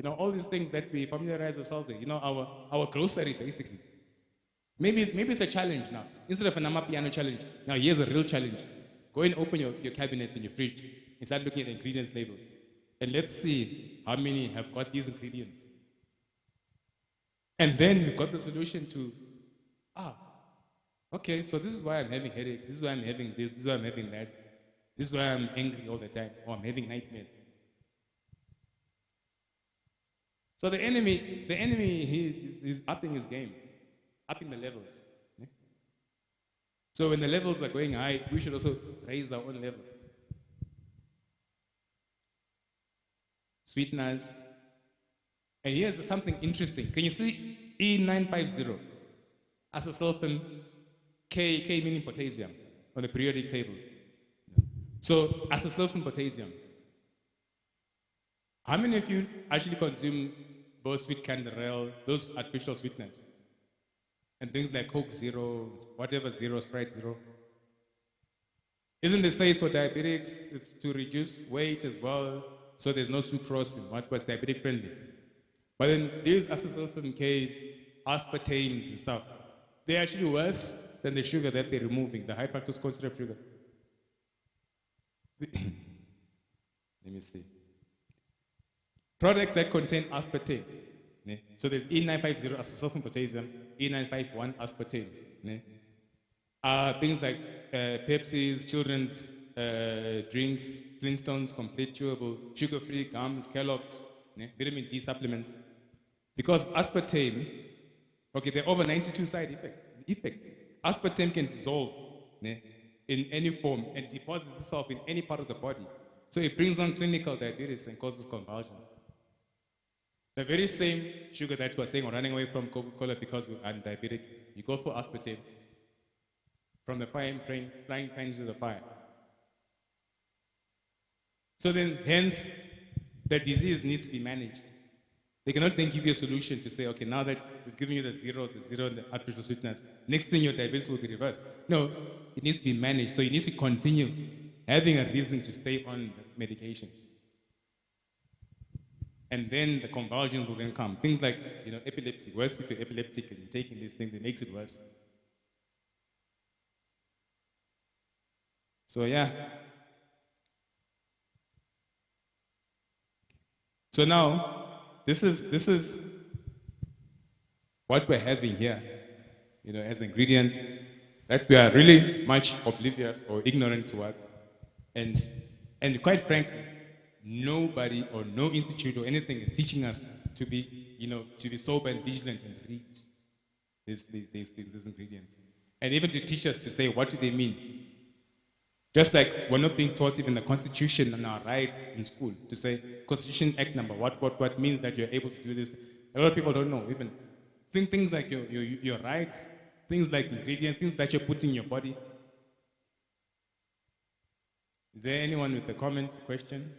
all these things that we familiarize ourselves with, our grocery basically. Maybe it's a challenge now. Instead of an Amapiano challenge, now here's a real challenge. Go and open your cabinet in your fridge and start looking at the ingredients labels. And let's see how many have got these ingredients. And then we've got the solution to, okay, so this is why I'm having headaches, this is why I'm having this is why I'm having that. This is why I'm angry all the time, or I'm having nightmares. So the enemy, he's upping his game, upping the levels. So when the levels are going high, we should also raise our own levels. Sweeteners, And here's something interesting. Can you see E950 as a sulfur, K meaning potassium on the periodic table? So as a sulfur potassium, how many of you actually consume those sweet canderel, those artificial sweeteners? And things like Coke Zero, whatever Zero, Sprite Zero. Isn't the say for diabetics it's to reduce weight as well, so there's no sucrose in what was diabetic friendly? But then these acesulfame Ks, aspartames and stuff, they're actually worse than the sugar that they're removing, the high fructose corn syrup sugar. Let me see. Products that contain aspartame. Ne? So there's E950 acesulfame potassium, E951 aspartame. Ne? Things like Pepsi's, children's drinks, Flintstones, complete chewable, sugar-free gums, Kellogg's, ne? Vitamin D supplements. Because aspartame, okay, there are over 92 side effects. Aspartame can dissolve ne, in any form and deposits itself in any part of the body. So it brings on clinical diabetes and causes convulsions. The very same sugar that we're saying, or running away from Coca-Cola because I'm diabetic, you go for aspartame. From the frying pan to the fire. So then, hence, the disease needs to be managed. They cannot then give you a solution to say, okay, now that we've given you the zero and the artificial sweetness, next thing your diabetes will be reversed. No, it needs to be managed. So you need to continue having a reason to stay on the medication. And then the convulsions will then come. Things like, epilepsy. Worse if you're epileptic and you're taking these things, it makes it worse. So yeah. So now, this is what we're having here, as ingredients that we are really much oblivious or ignorant towards. And quite frankly, nobody or no institute or anything is teaching us to be, to be sober and vigilant and read these ingredients. And even to teach us to say, what do they mean? Just like we're not being taught even the Constitution and our rights in school to say Constitution Act number, what means that you're able to do this. A lot of people don't know even. Things like your rights, things like ingredients, things that you're putting in your body. Is there anyone with a comment, question?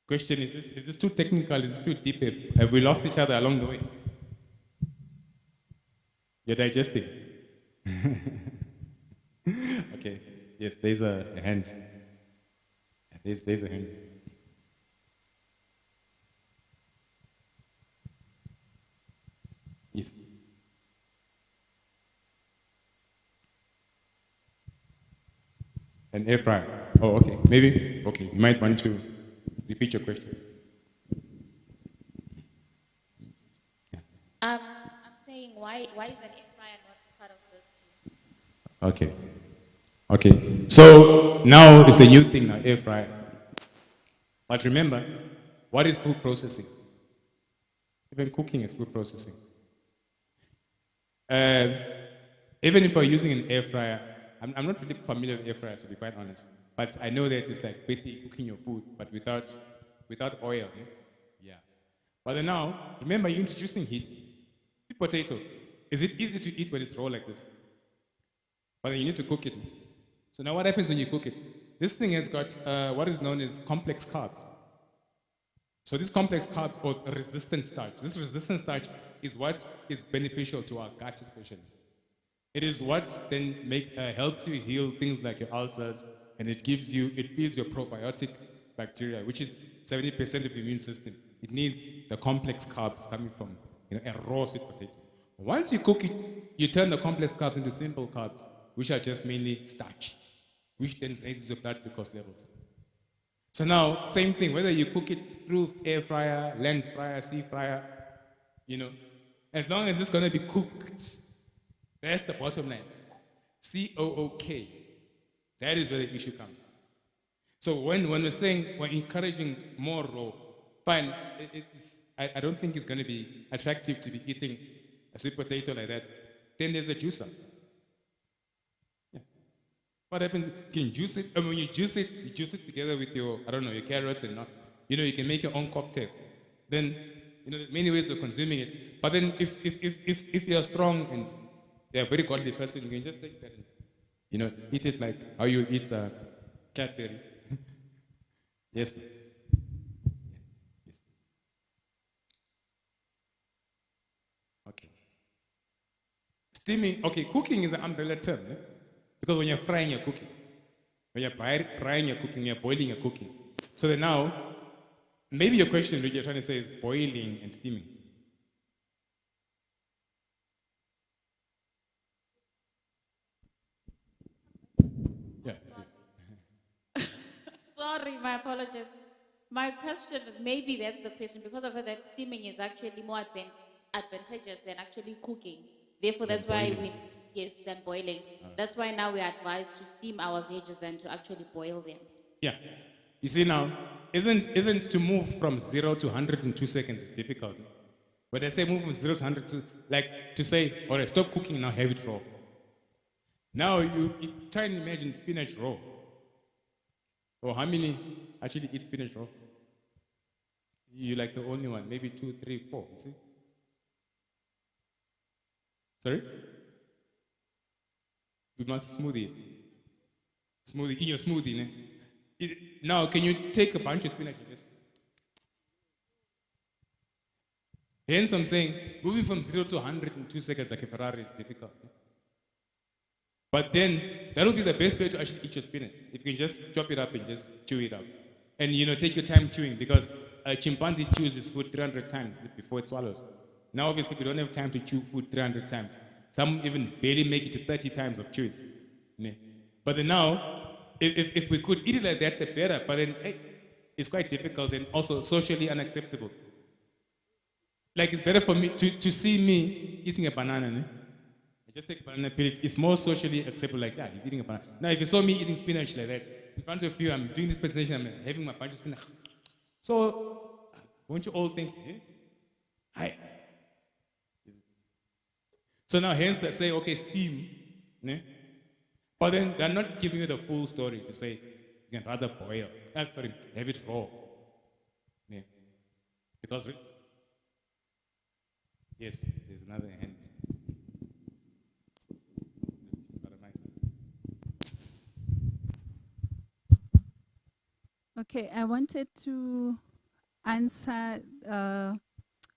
Question, is this too technical? Is this too deep? Have we lost each other along the way? You're digesting. Okay. Yes, there's a hand. There's a hand. Yes. An air fryer. Oh, okay. Maybe. Okay. You might want to repeat your question. I'm saying why is an air fryer not part of this? Okay. Okay. So now it's a new thing now, air fryer. But remember, what is food processing? Even cooking is food processing. Even if you're using an air fryer, I'm not really familiar with air fryers, to be quite honest. But I know that it's like basically cooking your food, but without oil. Yeah. But then now, remember, you're introducing heat. Sweet potato. Is it easy to eat when it's raw like this? But then you need to cook it. So now what happens when you cook it? This thing has got what is known as complex carbs. So this complex carbs or resistant starch. This resistant starch is what is beneficial to our gut especially. It is what then helps you heal things like your ulcers, and it feeds your probiotic bacteria, which is 70% of the immune system. It needs the complex carbs coming from a raw sweet potato. Once you cook it, you turn the complex carbs into simple carbs, which are just mainly starch, which then raises your blood glucose levels. So now, same thing, whether you cook it through air fryer, land fryer, sea fryer, as long as it's going to be cooked, that's the bottom line. C-O-O-K. That is where the issue comes. So when we're saying we're encouraging more raw, fine, I don't think it's going to be attractive to be eating a sweet potato like that. Then there's the juicer. Yeah. What happens? You can juice it. And when you juice it together with your, I don't know, your carrots and not, you can make your own cocktail. Then, there's many ways of consuming it. But then if you're strong and you're a very godly person, you can just take that and, eat it like how you eat a Cadbury. Yes. Yes. Okay. Steaming, okay, cooking is an umbrella term. Because when you're frying, you're cooking. When you're frying, you're cooking. When you're boiling, you're cooking. So then now, maybe your question, which you're trying to say, is boiling and steaming. Yeah. Sorry, my apologies. My question is maybe that's the question because I've heard that steaming is actually more advantageous than actually cooking. Therefore, that's why than boiling. That's why now we are advised to steam our veggies than to actually boil them. Yeah. You see now, isn't to move from 0 to 100 in 2 seconds is difficult. But I say move from 0 to 100 to, like, to say, all right, stop cooking now, have it raw. Now you try and imagine spinach raw. Or how many actually eat spinach raw? You like the only one, maybe 2, 3, 4, you see? Sorry? We must smoothie it. Smoothie, in your smoothie, ne? Now, can you take a bunch of spinach and just... Hence, I'm saying, moving from 0 to 100 in 2 seconds like a Ferrari is difficult. But then, that'll be the best way to actually eat your spinach. If you can just chop it up and just chew it up. And, take your time chewing because a chimpanzee chews his food 300 times before it swallows. Now, obviously, we don't have time to chew food 300 times. Some even barely make it to 30 times of chewing. But then now, if we could eat it like that, the better. But then it's quite difficult and also socially unacceptable. Like it's better for me to see me eating a banana. I just take a banana peel. It's more socially acceptable. Like, yeah, he's eating a banana. Now, if you saw me eating spinach like that, in front of you, I'm doing this presentation, I'm having my bunch of spinach. So, won't you all think, hi. So now, hence, they say, okay, steam. But then they're not giving you the full story to say you can rather boil. Sorry, have it raw. Because, yes, there's another hand. Okay, I wanted to answer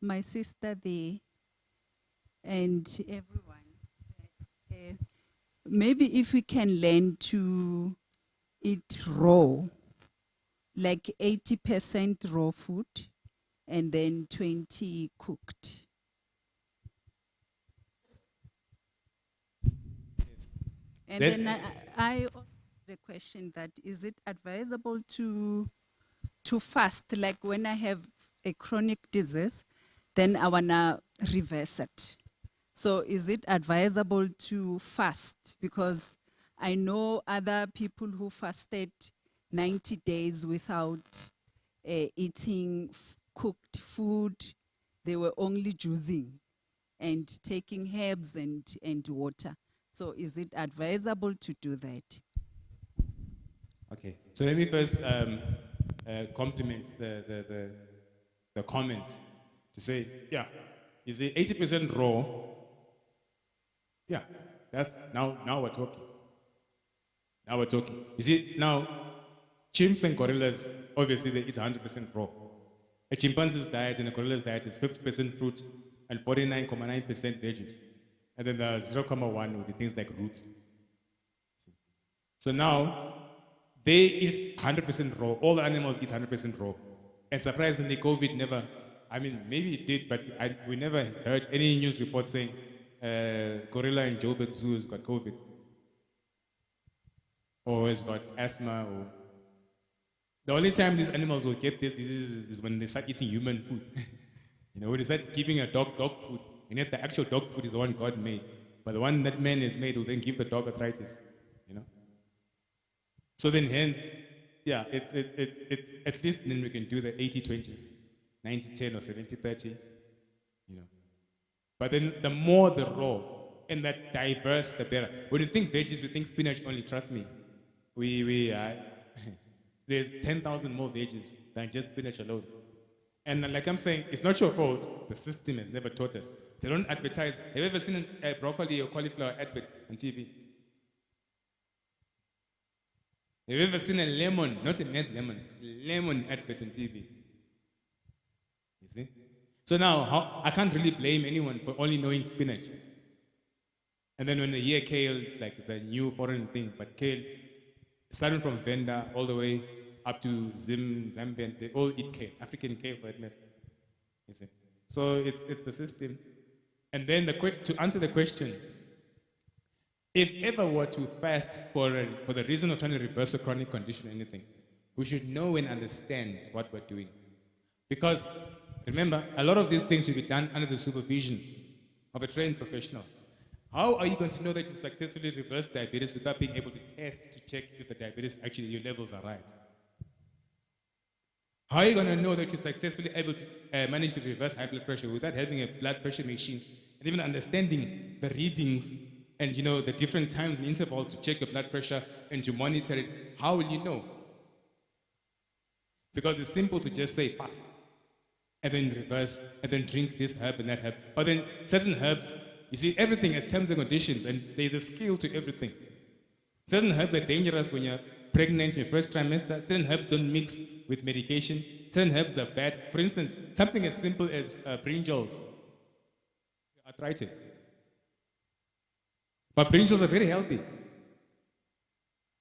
my sister there and everyone. Maybe if we can learn to eat raw, like 80% raw food and then 20 cooked. Yes. And then I the question that is it advisable to fast, like when I have a chronic disease, then I wanna reverse it. So is it advisable to fast? Because I know other people who fasted 90 days without eating cooked food. They were only juicing and taking herbs and water. So is it advisable to do that? Okay, so let me first compliment the comments to say, yeah, is the 80% raw? Yeah, that's now we're talking. Now we're talking. You see, now chimps and gorillas, obviously they eat 100% raw. A chimpanzee's diet and a gorilla's diet is 50% fruit and 49.9% veggies. And then the 0.1 would be things like roots. So now, they eat 100% raw. All the animals eat 100% raw. And surprisingly, COVID never, maybe it did, but we never heard any news report saying gorilla in Joburg Zoo has got COVID. Or has got asthma. Or the only time these animals will get this disease is when they start eating human food. When they start giving a dog food, and yet the actual dog food is the one God made. But the one that man has made will then give the dog arthritis. So then hence, yeah, it's at least then we can do the 80-20, 90-10 or 70-30, But then the more the raw and that diverse, the better. When you think veggies, you think spinach only, trust me. there's 10,000 more veggies than just spinach alone. And like I'm saying, it's not your fault. The system has never taught us. They don't advertise. Have you ever seen a broccoli or cauliflower advert on TV? Have you ever seen a lemon, not a mint lemon, lemon advert on TV? You see? So now, I can't really blame anyone for only knowing spinach. And then when they hear kale, it's a new foreign thing. But kale, starting from Venda all the way up to Zambian, they all eat kale, African kale for that matter. You see? So it's the system. And then to answer the question, if ever were to fast for the reason of trying to reverse a chronic condition or anything, we should know and understand what we're doing. Because remember, a lot of these things should be done under the supervision of a trained professional. How are you going to know that you've successfully reversed diabetes without being able to test to check if the diabetes actually your levels are right? How are you going to know that you're successfully able to manage to reverse high blood pressure without having a blood pressure machine and even understanding the readings and the different times and intervals to check your blood pressure and to monitor it? How will you know? Because it's simple to just say fast and then reverse and then drink this herb and that herb. But then certain herbs, you see, everything has terms and conditions, and there's a skill to everything. Certain herbs are dangerous when you're pregnant in your first trimester. Certain herbs don't mix with medication. Certain herbs are bad. For instance, something as simple as brinjals, arthritis. But brinjals are very healthy.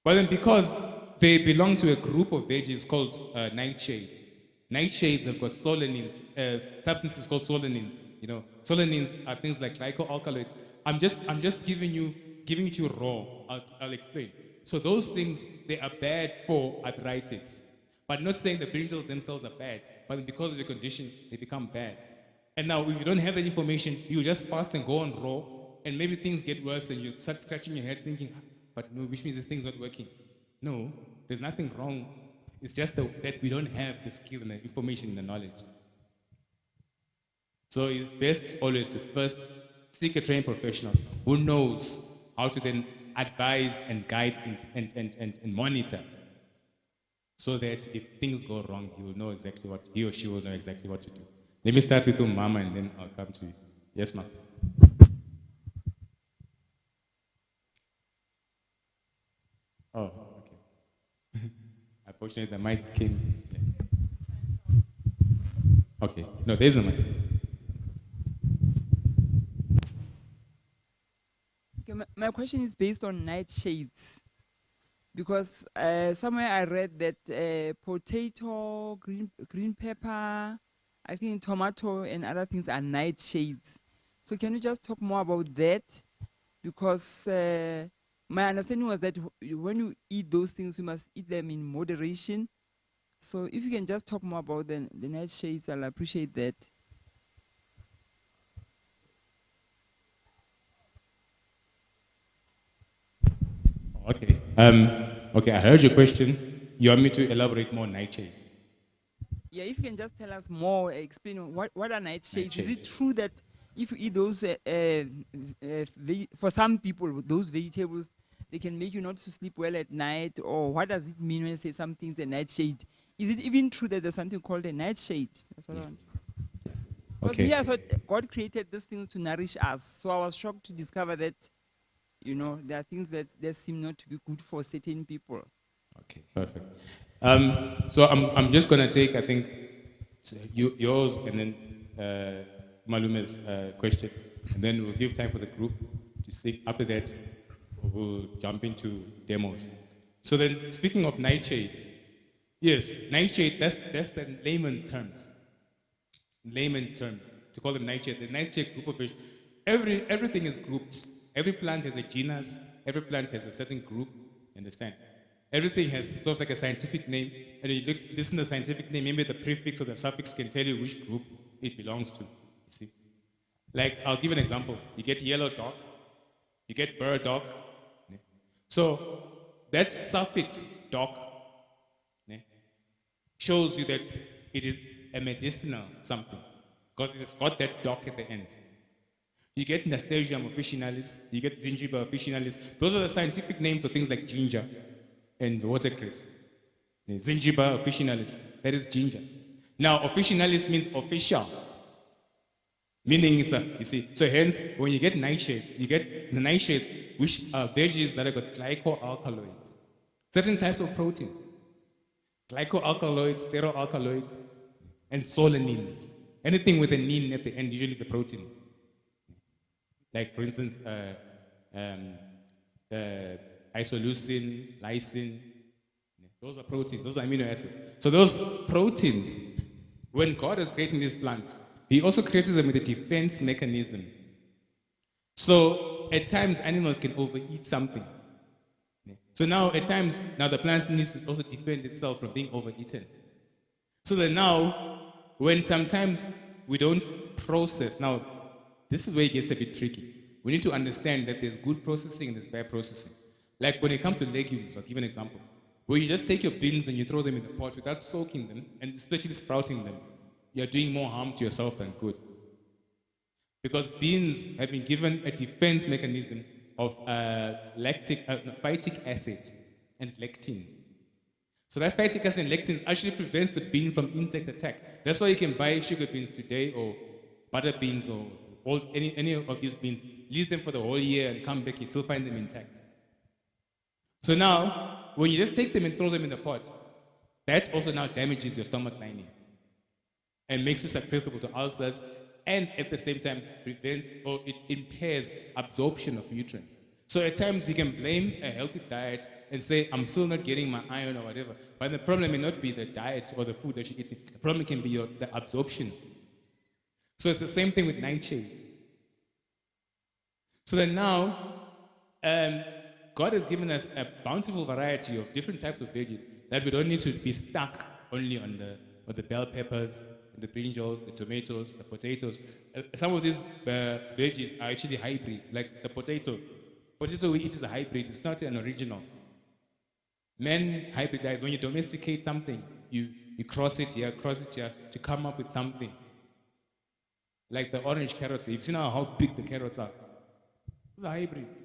But then because they belong to a group of veggies called nightshades. Nightshades have got solanines, substances called solanines. Solanines are things like glycoalkaloids. I'm just giving it to you raw. I'll explain. So those things, they are bad for arthritis. But not saying the brinjals themselves are bad, but because of the condition, they become bad. And now, if you don't have that information, you just fast and go on raw, and maybe things get worse, and you start scratching your head thinking, but no, which means this thing's not working. No, there's nothing wrong. It's just that we don't have the skill and the information and the knowledge. So it's best always to first seek a trained professional who knows how to then advise and guide and monitor, so that if things go wrong, he or she will know exactly what to do. Let me start with Mama and then I'll come to you. Yes, ma'am. Oh, okay. Unfortunately, the mic came. Okay, no, there's no mic. Okay, my question is based on nightshades. Because somewhere I read that potato, green pepper, I think tomato and other things are nightshades. So can you just talk more about that? Because my understanding was that when you eat those things, you must eat them in moderation. So if you can just talk more about the nightshades, I'll appreciate that. Okay. Okay, I heard your question. You want me to elaborate more on nightshades? Yeah, if you can just tell us more, explain what are nightshades. Is it Nightshades. true that if you eat those, for some people, those vegetables, they can make you not to sleep well at night? Or what does it mean when you say something's a nightshade? Is it even true that there's something called a nightshade? That's what I want. Because Okay. me, I thought God created these things to nourish us. So I was shocked to discover that, there are things that seem not to be good for certain people. Okay, perfect. So I'm just going to take, I think, yours and then Malume's question, and then we'll give time for the group to see. After that, we'll jump into demos. So then, speaking of nightshade, yes, nightshade, that's the layman's terms. Layman's term, to call them nightshade. The nightshade group of fish, everything is grouped. Every plant has a genus, every plant has a certain group, understand? Everything has sort of like a scientific name, and you listen to the scientific name, maybe the prefix or the suffix can tell you which group it belongs to, you see? Like, I'll give an example. You get yellow dog, you get burdock. So, that suffix, dog, shows you that it is a medicinal something, because it's got that dog at the end. You get Nasturtium officinalis, you get Zingiber officinalis. Those are the scientific names for things like ginger. and watercress. Zingiber officinalis, that is ginger. Now, officinalis means official. Meaning, you see, so hence, when you get nightshades, you get the nightshades, which are veggies that have got glycoalkaloids. Certain types of proteins. Glycoalkaloids, steroalkaloids, and solanines. Anything with a nin at the end usually is a protein. Like, for instance, isoleucine, lysine. Those are proteins, those are amino acids. So those proteins, when God is creating these plants, He also created them with a defense mechanism. So at times animals can overeat something. So now at times, now the plant needs to also defend itself from being overeaten. So that now, when sometimes we don't process, now this is where it gets a bit tricky. We need to understand that there's good processing and there's bad processing. Like when it comes to legumes, I'll give an example. Where you just take your beans and you throw them in the pot without soaking them and especially sprouting them, you're doing more harm to yourself than good. Because beans have been given a defense mechanism of phytic acid and lectins. So that phytic acid and lectins actually prevents the bean from insect attack. That's why you can buy sugar beans today or butter beans or any of these beans, leave them for the whole year and come back, you still find them intact. So now, when you just take them and throw them in the pot, that also now damages your stomach lining and makes you susceptible to ulcers, and at the same time prevents or it impairs absorption of nutrients. So at times you can blame a healthy diet and say, I'm still not getting my iron or whatever, but the problem may not be the diet or the food that you're eating. The problem can be the absorption. So it's the same thing with nightshades. So then now, God has given us a bountiful variety of different types of veggies that we don't need to be stuck only on the bell peppers, the brinjals, the tomatoes, the potatoes. Some of these veggies are actually hybrids, like the potato. Potato we eat is a hybrid, it's not an original. Men hybridize. When you domesticate something, you cross it here to come up with something. Like the orange carrots, you've seen how big the carrots are. Those are hybrids.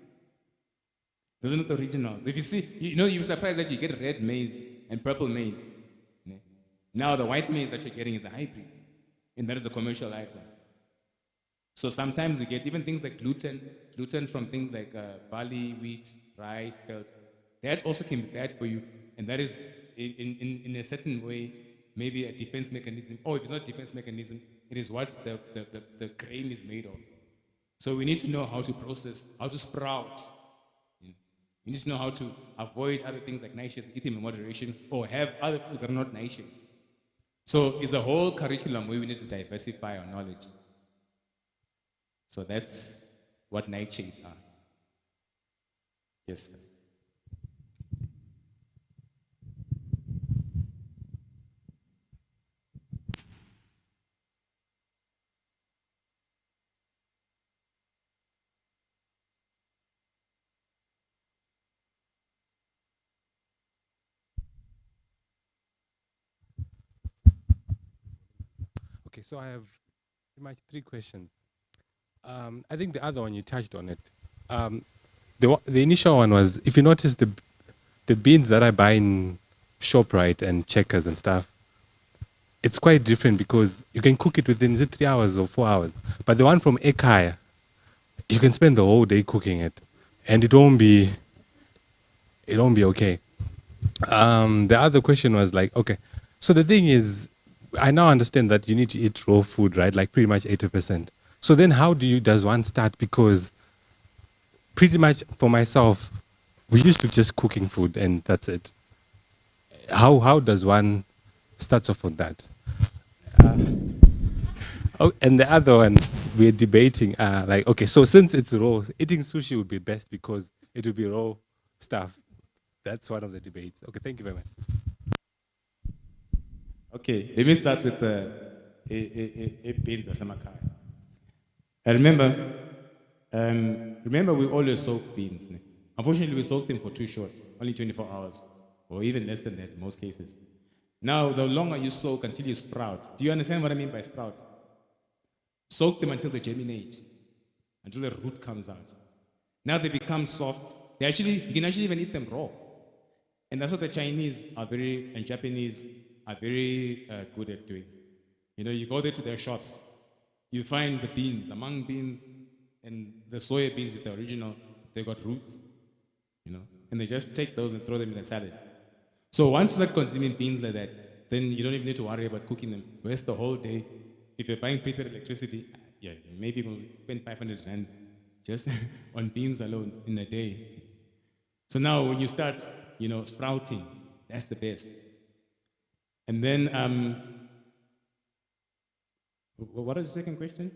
Those are not the originals. If you see, you're surprised that you get red maize and purple maize. Now the white maize that you're getting is a hybrid, and that is a commercial item. So sometimes we get even things like gluten from things like barley, wheat, rice, spelt. That also can be bad for you, and that is in a certain way maybe a defense mechanism. Or if it's not a defense mechanism, it is what the grain is made of. So we need to know how to process, how to sprout. You need to know how to avoid other things like nightshades, eat them in moderation, or have other foods that are not nightshades. So it's a whole curriculum where we need to diversify our knowledge. So that's what nightshades are. Yes, sir. Okay, so I have pretty much 3 questions. I think the other one you touched on it. The initial one was, if you notice the beans that I buy in ShopRite and Checkers and stuff, it's quite different because you can cook it within 3 hours or 4 hours. But the one from Ekaya, you can spend the whole day cooking it, and it won't be okay. The other question was like, okay, so the thing is, I now understand that you need to eat raw food, right? Like pretty much 80%. So then how does one start? Because pretty much for myself, we used to just cooking food and that's it. How does one start off on that? And the other one, we're debating, like, okay, so since it's raw, eating sushi would be best because it would be raw stuff. That's one of the debates. Okay, thank you very much. Okay, let me start with beans zasemakhaya. Remember we always soak beans. Unfortunately, we soak them for too short, only 24 hours, or even less than that in most cases. Now, the longer you soak until you sprout, do you understand what I mean by sprout? Soak them until they germinate, until the root comes out. Now they become soft. You can actually even eat them raw. And that's what the Chinese and Japanese are very good at doing. You know, you go there to their shops, you find the beans, the mung beans and the soya beans with the original, they got roots, you know, and they just take those and throw them in a salad. So once you start consuming beans like that, then you don't even need to worry about cooking them. Waste the whole day. If you're buying prepared electricity, yeah, maybe you'll spend 500 rand just on beans alone in a day. So now when you start, you know, sprouting, that's the best. And then, what is the second question?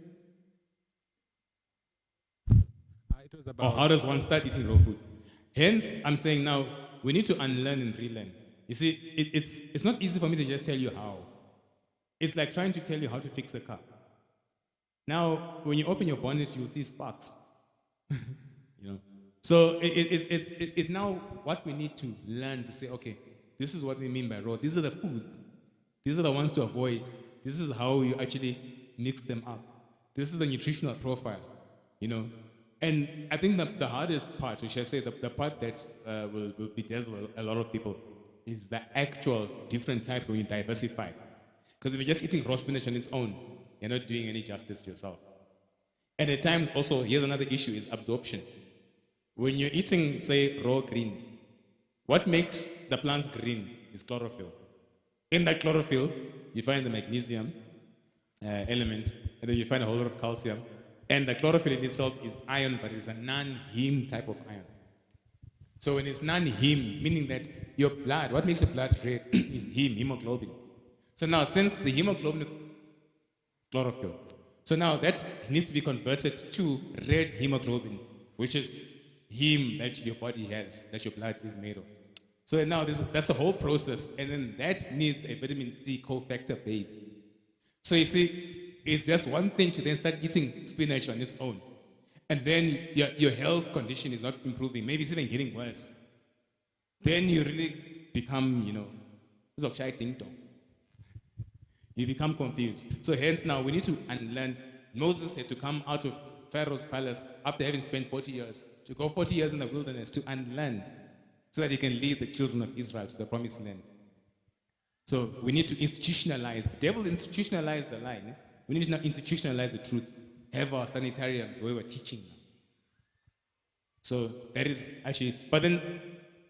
It was about. How does one start eating raw food? Hence, I'm saying now, we need to unlearn and relearn. You see, it's not easy for me to just tell you how. It's like trying to tell you how to fix a car. Now, when you open your bonnet, you'll see sparks. You know, so it's now what we need to learn to say, okay, this is what we mean by raw. These are the foods. These are the ones to avoid. This is how you actually mix them up. This is the nutritional profile, you know. And I think the hardest part, or should I say, the part that will bedazzle a lot of people is the actual different type when you diversify. Because if you're just eating raw spinach on its own, you're not doing any justice to yourself. And at times also, here's another issue, is absorption. When you're eating, say, raw greens, what makes the plants green is chlorophyll. In that chlorophyll, you find the magnesium element, and then you find a whole lot of calcium. And the chlorophyll in itself is iron, but it's a non-heme type of iron. So when it's non-heme, meaning that your blood, what makes your blood red is hemoglobin. So now, since the hemoglobin is chlorophyll, so now that needs to be converted to red hemoglobin, which is heme that your body has, that your blood is made of. So now that's a whole process, and then that needs a vitamin C cofactor base. So you see, it's just one thing to then start eating spinach on its own. And then your health condition is not improving. Maybe it's even getting worse. Then you really become, you know, you become confused. So hence now we need to unlearn. Moses had to come out of Pharaoh's palace after having spent 40 years, to go 40 years in the wilderness to unlearn so that he can lead the children of Israel to the promised land. So we need to institutionalize. The devil institutionalized the lie. We need to now institutionalize the truth. Have our sanitariums where we're teaching. So that is actually, but then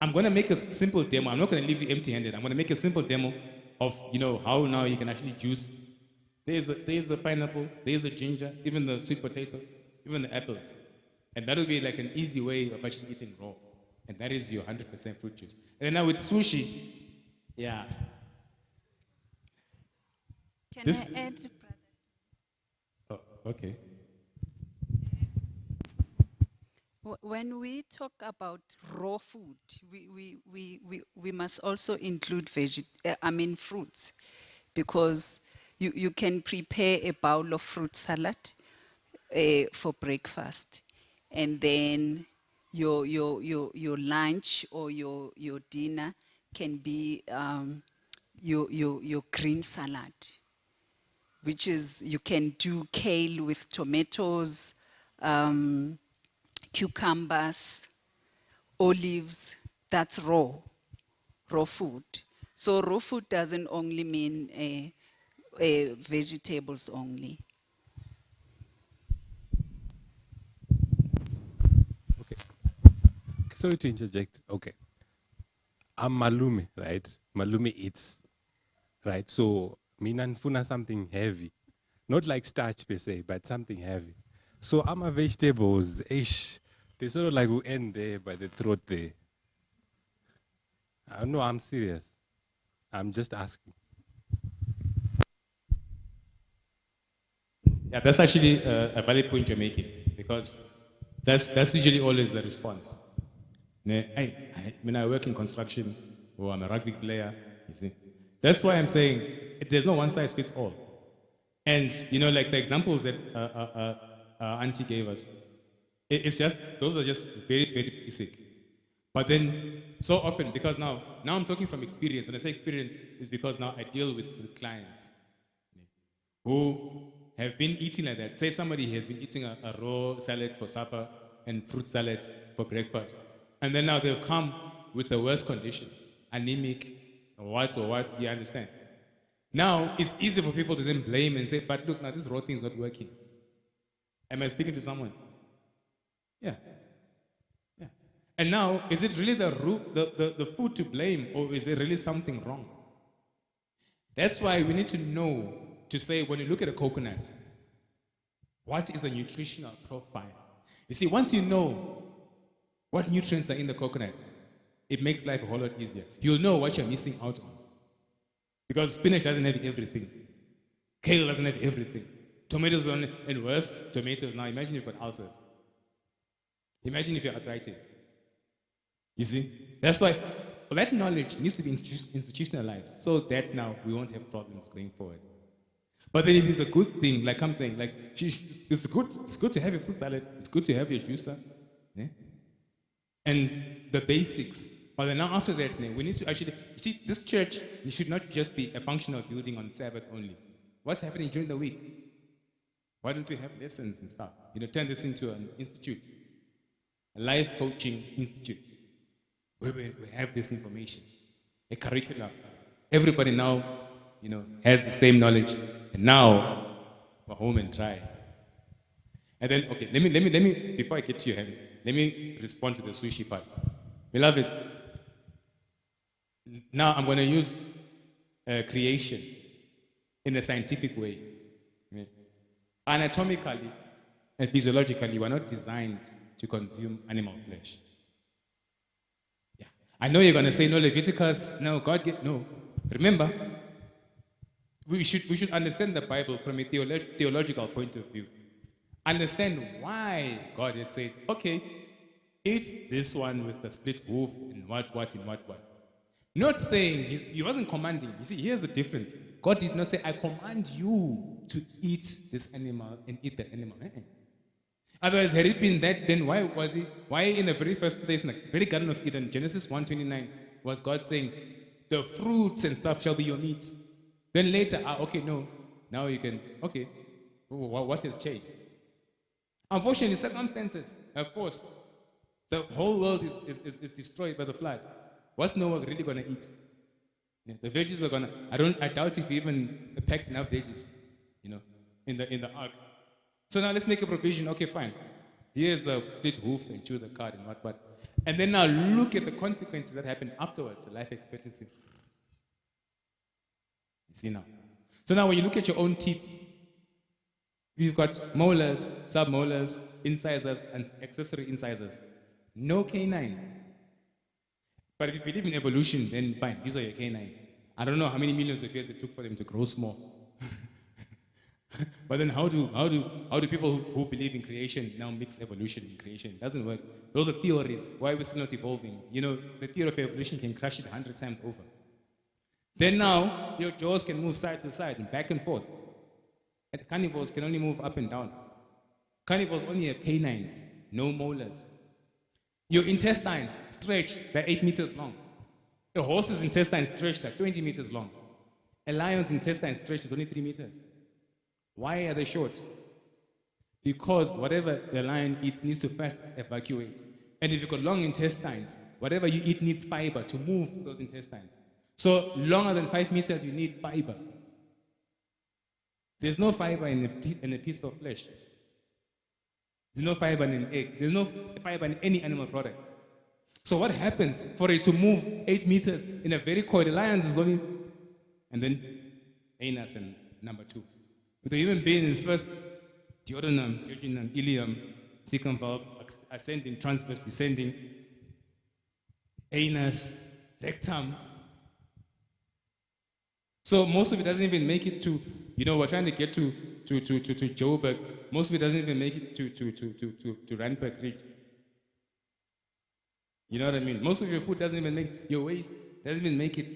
I'm going to make a simple demo. I'm not going to leave you empty-handed. I'm going to make a simple demo of, you know, how now you can actually juice. There's the pineapple, there's the ginger, even the sweet potato, even the apples. And that will be like an easy way of actually eating raw. And that is your 100% fruit juice. And then now with sushi, yeah. Can I add, brother? Oh, okay. When we talk about raw food, we must also include fruits, because you can prepare a bowl of fruit salad for breakfast, and then your lunch or your dinner can be your green salad, which is, you can do kale with tomatoes, cucumbers, olives. That's raw food. So raw food doesn't only mean vegetables only. Okay. Sorry to interject. Okay. I'm Malume, right? Malume eats, right? So, mina nfuna something heavy. Not like starch per se, but something heavy. So, I'm a vegetables, they sort of like will end there by the throat there. I know, I'm serious. I'm just asking. Yeah, that's actually a valid point you're making, because that's usually always the response. When I work in construction, or I'm a rugby player, you see. That's why I'm saying there's no one size fits all. And, you know, like the examples that Auntie gave us, it's just, those are just very, very basic. But then, so often, because now I'm talking from experience. When I say experience, it's because now I deal with clients who have been eating like that. Say somebody has been eating a raw salad for supper and fruit salad for breakfast. And then now they've come with the worst condition. anemic, or what, you understand? Now, it's easy for people to then blame and say, but look, now this raw thing is not working. Am I speaking to someone? Yeah. Yeah. And now, is it really the food to blame, or is there really something wrong? That's why we need to know to say, when you look at a coconut, what is the nutritional profile? You see, once you know what nutrients are in the coconut, it makes life a whole lot easier. You'll know what you're missing out on. Because spinach doesn't have everything. Kale doesn't have everything. Tomatoes don't, and worse, tomatoes. Now imagine you've got ulcers. Imagine if you're arthritic. You see? That's why that knowledge needs to be institutionalized so that now we won't have problems going forward. But then it is a good thing, like I'm saying, like it's good to have your fruit salad, it's good to have your juicer. Yeah? And the basics. But then now after that, we need to actually, see, this church, it should not just be a functional building on Sabbath only. What's happening during the week? Why don't we have lessons and stuff? Turn this into an institute, a life coaching institute, where we have this information, a curriculum. Everybody now, has the same knowledge. And now, go home and try. And then, okay, let me, before I get to your hands, let me respond to the sushi part. Beloved, now I'm going to use creation in a scientific way. Anatomically and physiologically, we're not designed to consume animal flesh. Yeah. I know you're going to say, no, Leviticus, no, no. Remember, we should understand the Bible from a theological point of view. Understand why God had said, okay, eat this one with the split hoof and what. Not saying, he wasn't commanding. You see, here's the difference. God did not say, I command you to eat this animal and eat that animal. Otherwise, had it been that, then why in the very first place, in the very Garden of Eden, Genesis 1:29, was God saying, the fruits and stuff shall be your meat. Then later, okay, no, now you can, okay, what has changed? Unfortunately, circumstances have forced. The whole world is destroyed by the flood. What's Noah really going to eat? Yeah, the veggies are going to, I doubt if he even packed enough veggies, in the ark. So now let's make a provision. Okay, fine. Here's the split hoof and chew the cud and what. And then now look at the consequences that happen afterwards, the life expectancy. You see now. So now when you look at your own teeth, we've got molars, submolars, incisors, and accessory incisors. No canines. But if you believe in evolution, then fine, these are your canines. I don't know how many millions of years it took for them to grow small. But then how do people who believe in creation now mix evolution and creation? It doesn't work. Those are theories. Why are we still not evolving? The theory of evolution can crush it 100 times over. Then now, your jaws can move side to side and back and forth. And carnivores can only move up and down. Carnivores only have canines, no molars. Your intestines stretched, they're 8 meters long. A horse's intestines stretched are 20 meters long. A lion's intestines stretched is only 3 meters. Why are they short? Because whatever the lion eats needs to first evacuate. And if you've got long intestines, whatever you eat needs fiber to move those intestines. So longer than 5 meters, you need fiber. There's no fiber in a piece of flesh. There's no fiber in an egg. There's no fiber in any animal product. So what happens for it to move 8 meters in a very cold? The lions is only, and then anus and number 2. With the human being is first duodenum, jejunum, ileum, cecum valve, ascending, transverse, descending, anus, rectum. So most of it doesn't even make it to, we're trying to get to Joburg. Most of it doesn't even make it to Randburg Ridge. You know what I mean? Most of your food doesn't even make, your waste doesn't even make it.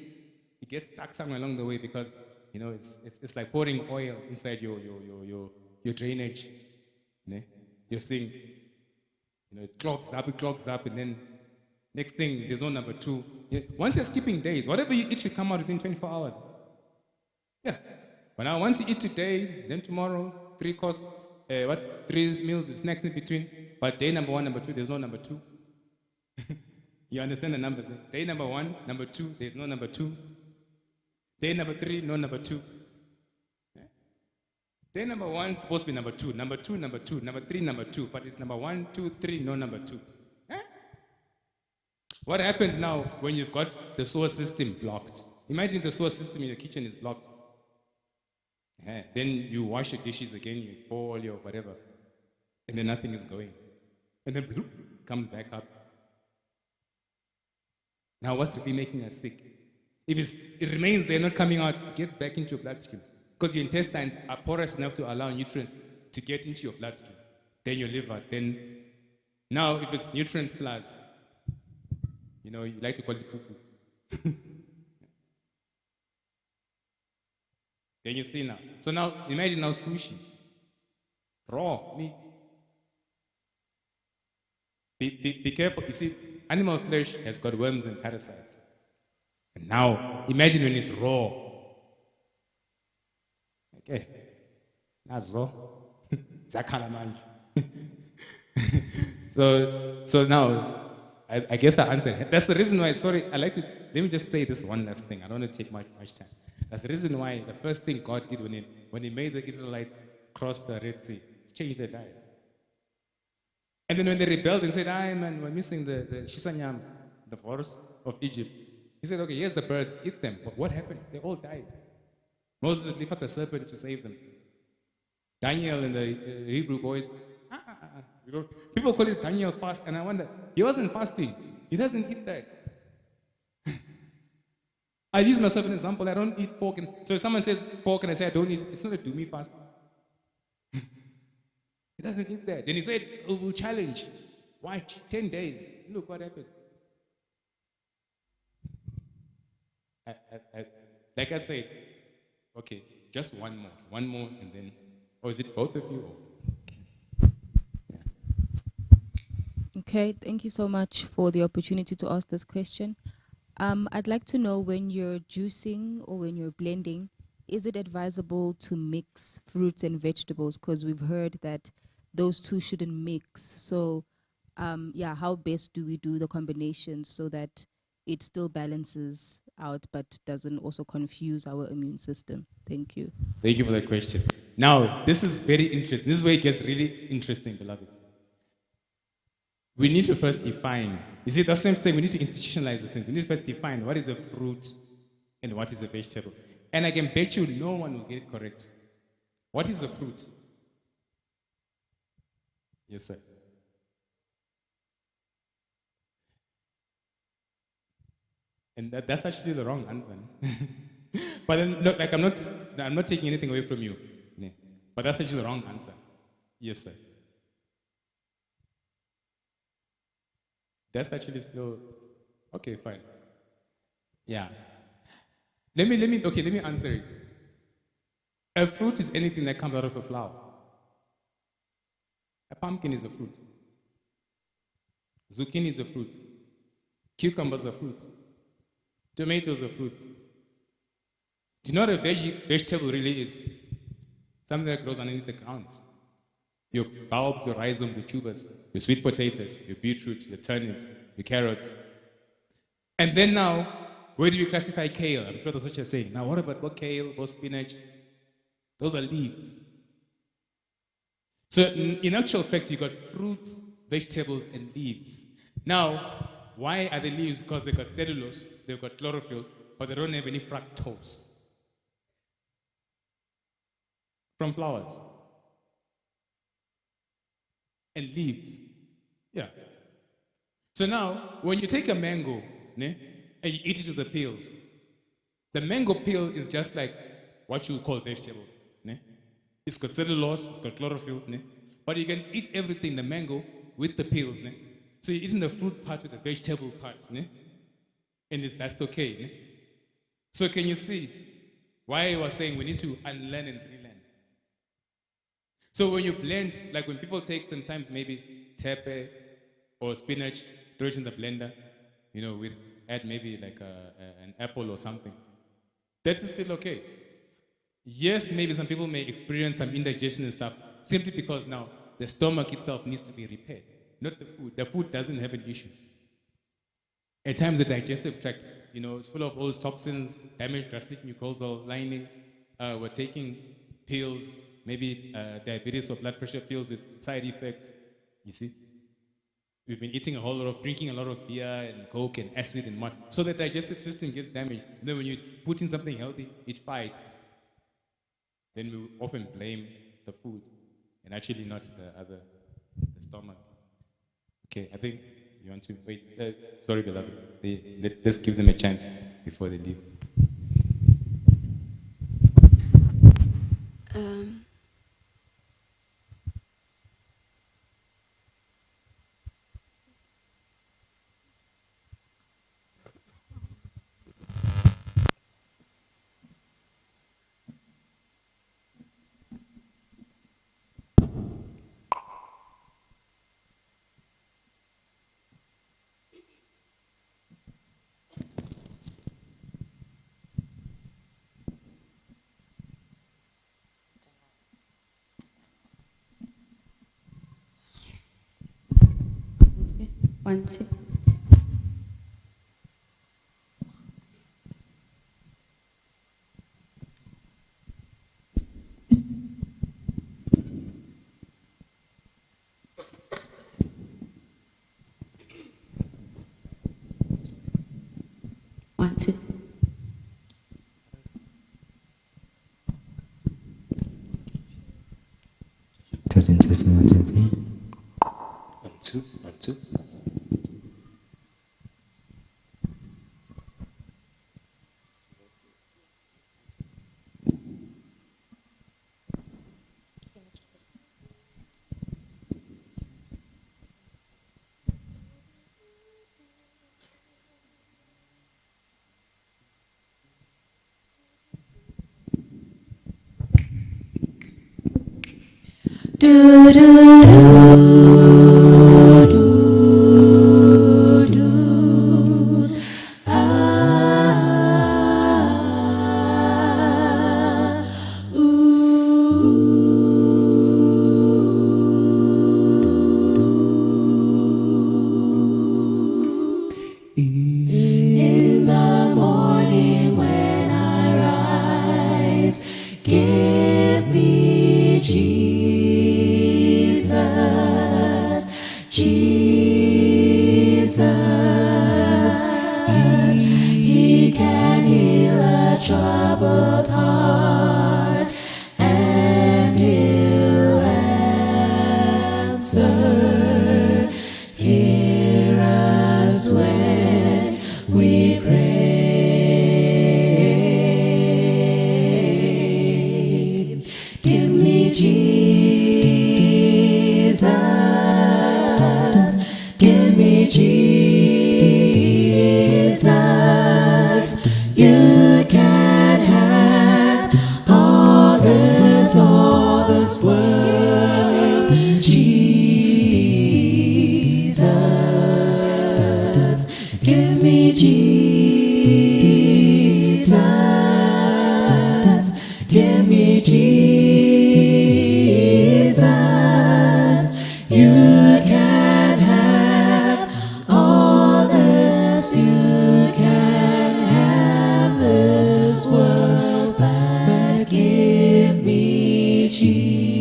It gets stuck somewhere along the way because, it's like pouring oil inside your drainage, your sink. It clogs up, and then next thing, there's no number 2. Once you're skipping days, whatever you eat should come out within 24 hours. Yeah. But now once you eat today, then tomorrow, 3 course, 3 meals, the snacks in between. But day number 1, number 2, there's no number 2. You understand the numbers? Day number 1, number 2, there's no number 2. Day number 3, no number 2. Day number 1 is supposed to be number 2, number 2, number 2, number 3, number 2, but it's number 1, 2, 3, no number 2. What happens now when you've got the sewer system blocked? Imagine the sewer system in your kitchen is blocked. Then you wash your dishes again, you pour all your whatever, and then nothing is going. And then bloop, comes back up. Now what's really making us sick? If it remains there, not coming out, it gets back into your bloodstream. Because your intestines are porous enough to allow nutrients to get into your bloodstream. Then your liver, then... Now if it's nutrients plus, you like to call it poo-poo. Then you see now. So now, imagine now sushi. Raw meat. Be careful. You see, animal flesh has got worms and parasites. And now, imagine when it's raw. Okay. That's raw. Zakala So now, I guess I answered. That's the reason why, sorry, let me just say this one last thing. I don't want to take much time. That's the reason why the first thing God did when he made the Israelites cross the Red Sea, he changed their diet. And then when they rebelled and said, man, we're missing the shisanyam, the forest of Egypt. He said, okay, here's the birds, eat them. But what happened? They all died. Moses would lift up the serpent to save them. Daniel and the Hebrew boys, people call it Daniel fast, and I wonder, he wasn't fasting. He doesn't eat that. I use myself as an example. I don't eat pork. So if someone says pork and I say I don't eat, it's not a do me fast. He doesn't eat that. And he said, we'll challenge. Why? 10 days. Look what happened. Like I said, okay, just one more, and then, or is it both of you? Okay, thank you so much for the opportunity to ask this question. I'd like to know, when you're juicing or when you're blending, is it advisable to mix fruits and vegetables? Because we've heard that those two shouldn't mix. So, how best do we do the combinations so that it still balances out but doesn't also confuse our immune system? Thank you. Thank you for that question. Now, this is very interesting. This is where it gets really interesting, beloved. We need to first define. You see, that's what I'm saying. We need to institutionalize the things. We need to first define what is a fruit and what is a vegetable. And I can bet you no one will get it correct. What is a fruit? Yes, sir. And that's actually the wrong answer. But then, look, like I'm not taking anything away from you. But that's actually the wrong answer. Yes, sir. That's actually still okay. Fine. Yeah. Let me answer it. A fruit is anything that comes out of a flower. A pumpkin is a fruit. Zucchini is a fruit. Cucumbers are fruit. Tomatoes are fruit. Do you know what a vegetable really is? Something that grows underneath the ground. Your bulbs, your rhizomes, your tubers, your sweet potatoes, your beetroots, your turnips, your carrots. And then now, where do you classify kale? I'm sure that's what you're saying. Now, what about kale, what spinach? Those are leaves. So in actual fact, you got fruits, vegetables, and leaves. Now, why are they leaves? Because they've got cellulose, they've got chlorophyll, but they don't have any fructose from flowers. And leaves. Yeah. So now, when you take a mango, and you eat it with the peels, the mango peel is just like what you call vegetables. It's got cellulose, it's got chlorophyll, but you can eat everything, the mango, with the peels. So you're eating the fruit part with the vegetable part, and that's okay. So can you see why I was saying we need to unlearn and relearn? So when you blend, like when people take sometimes maybe tepe or spinach, throw it in the blender, with add maybe like an apple or something, that's still okay. Yes, maybe some people may experience some indigestion and stuff simply because now the stomach itself needs to be repaired, not the food. The food doesn't have an issue. At times, the digestive tract, it's full of all those toxins, damaged gastric mucosal lining. We're taking pills, maybe diabetes or blood pressure pills with side effects. You see, we've been drinking a lot of beer and coke and acid and mud. So the digestive system gets damaged. And then when you put in something healthy, it fights. Then we often blame the food, and actually not the stomach. Okay, I think you want to wait. Sorry, beloved. Let's give them a chance before they leave. One, two. One, two. Testing, 1, 2, 3. 1, 2, 1, 2. In the morning when I rise, give me Jesus, Jesus. He can heal a troubled heart, and He'll answer. Hear us when we pray. Give me Jesus, give me Jesus. You can have all this world, Jesus. Give me Jesus, give me Jesus. You can have all this, you can have this world, but give me Jesus.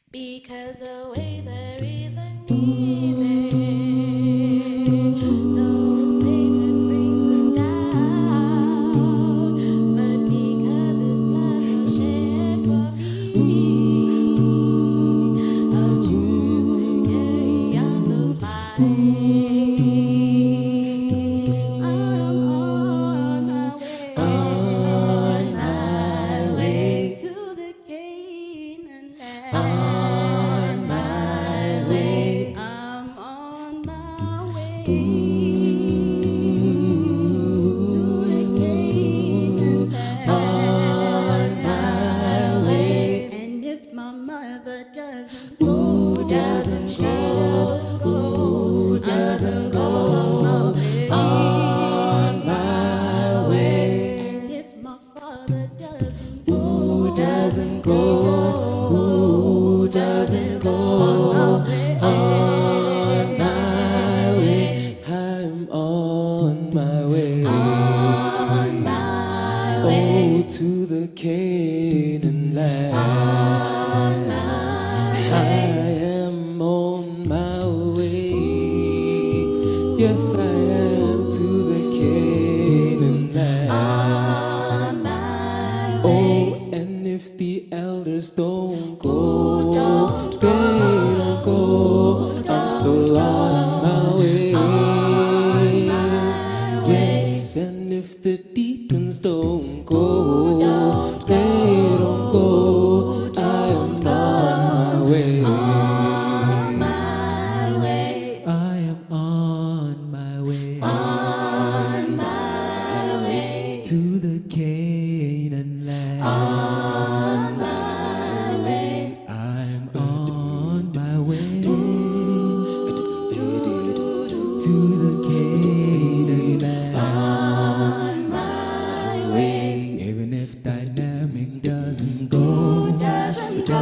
Because the way there isn't easy, though Satan brings us down, but because His blood was shed for me, I'll choose to carry on the fight. On my way to the Canaan land. On my way Who doesn't go? Who doesn't go on my way? And if my father doesn't Who doesn't go? Who doesn't go on my way? I'm on my way. on my way, Oh, to the Canaan land. on my I am on my way. Yes, I am to the Canaan land. on my Oh, way, and if the elders don't go, don't they don't go. I'm still on my way. on my way, Yes, and if the deacons don't go, they don't go. I am on my way. on my way, I am on my way on my way, to the Canaan land. on my way, I'm on my way to the Canaan land. on my way, Even if dynamic doesn't go, doesn't go,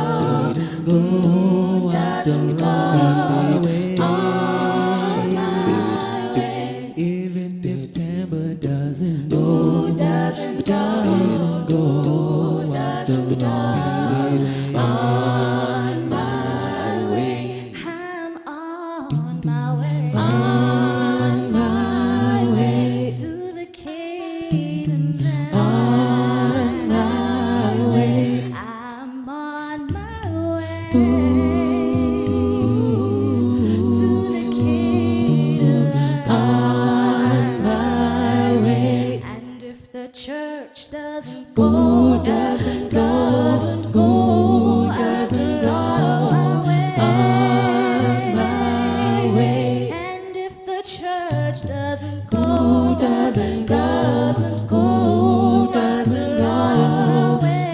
I'm still on my way. on my way, Even if timber doesn't go, doesn't go, I'm still on my way. on my way, I'm on my way, on my way to the Canaan land. On my way, I'm on my way to the Canaan land. On my way, and if the church doesn't go, doesn't go, doesn't go, doesn't go on my way, and if the church doesn't go, doesn't go, doesn't go, doesn't go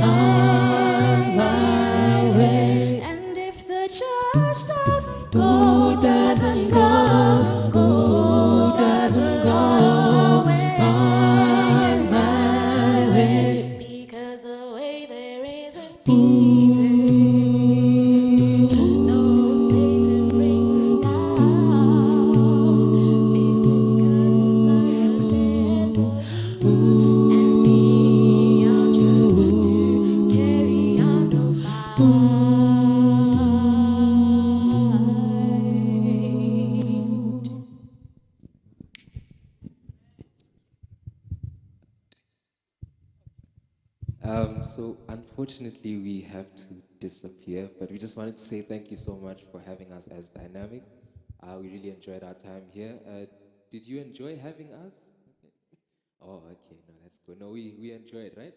on my way, and if the church doesn't go, doesn't go, doesn't go on my way, because the way there isn't easy. No, Satan brings us down because his blood was shed for you and me. I'm just to carry on the fight. So unfortunately, we have to disappear, but we just wanted to say thank you so much for having us as Dynamic. We really enjoyed our time here. Did you enjoy having us? Oh, okay. No, that's good. No, we enjoyed, right?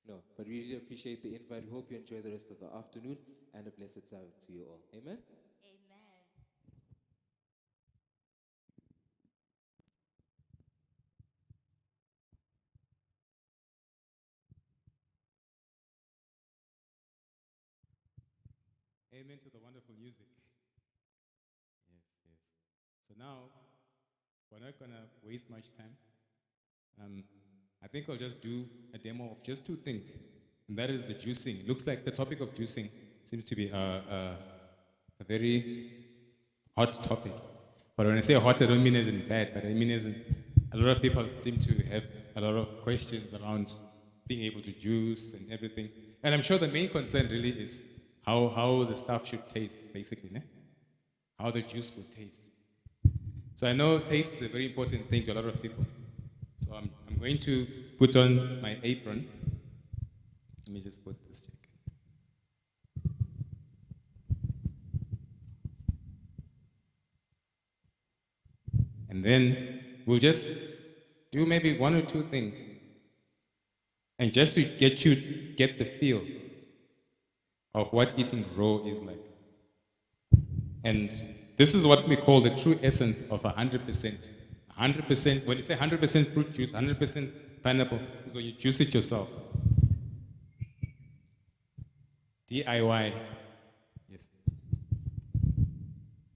No, but we really appreciate the invite. We hope you enjoy the rest of the afternoon and a blessed Sabbath to you all. Amen? Amen to the wonderful music. Yes, yes. So now, we're not going to waste much time. I think I'll just do a demo of just two things, and that is the juicing. It looks like the topic of juicing seems to be a very hot topic. But when I say hot, I don't mean as in bad, but I mean as in a lot of people seem to have a lot of questions around being able to juice and everything. And I'm sure the main concern really is how the stuff should taste, basically, né? How the juice will taste. So I know taste is a very important thing to a lot of people. So I'm going to put on my apron. Let me just put this check. And then we'll just do maybe one or two things. And just to get the feel of what eating raw is like. And this is what we call the true essence of 100%. 100%, when you say 100% fruit juice, 100% pineapple, is when you juice it yourself. DIY,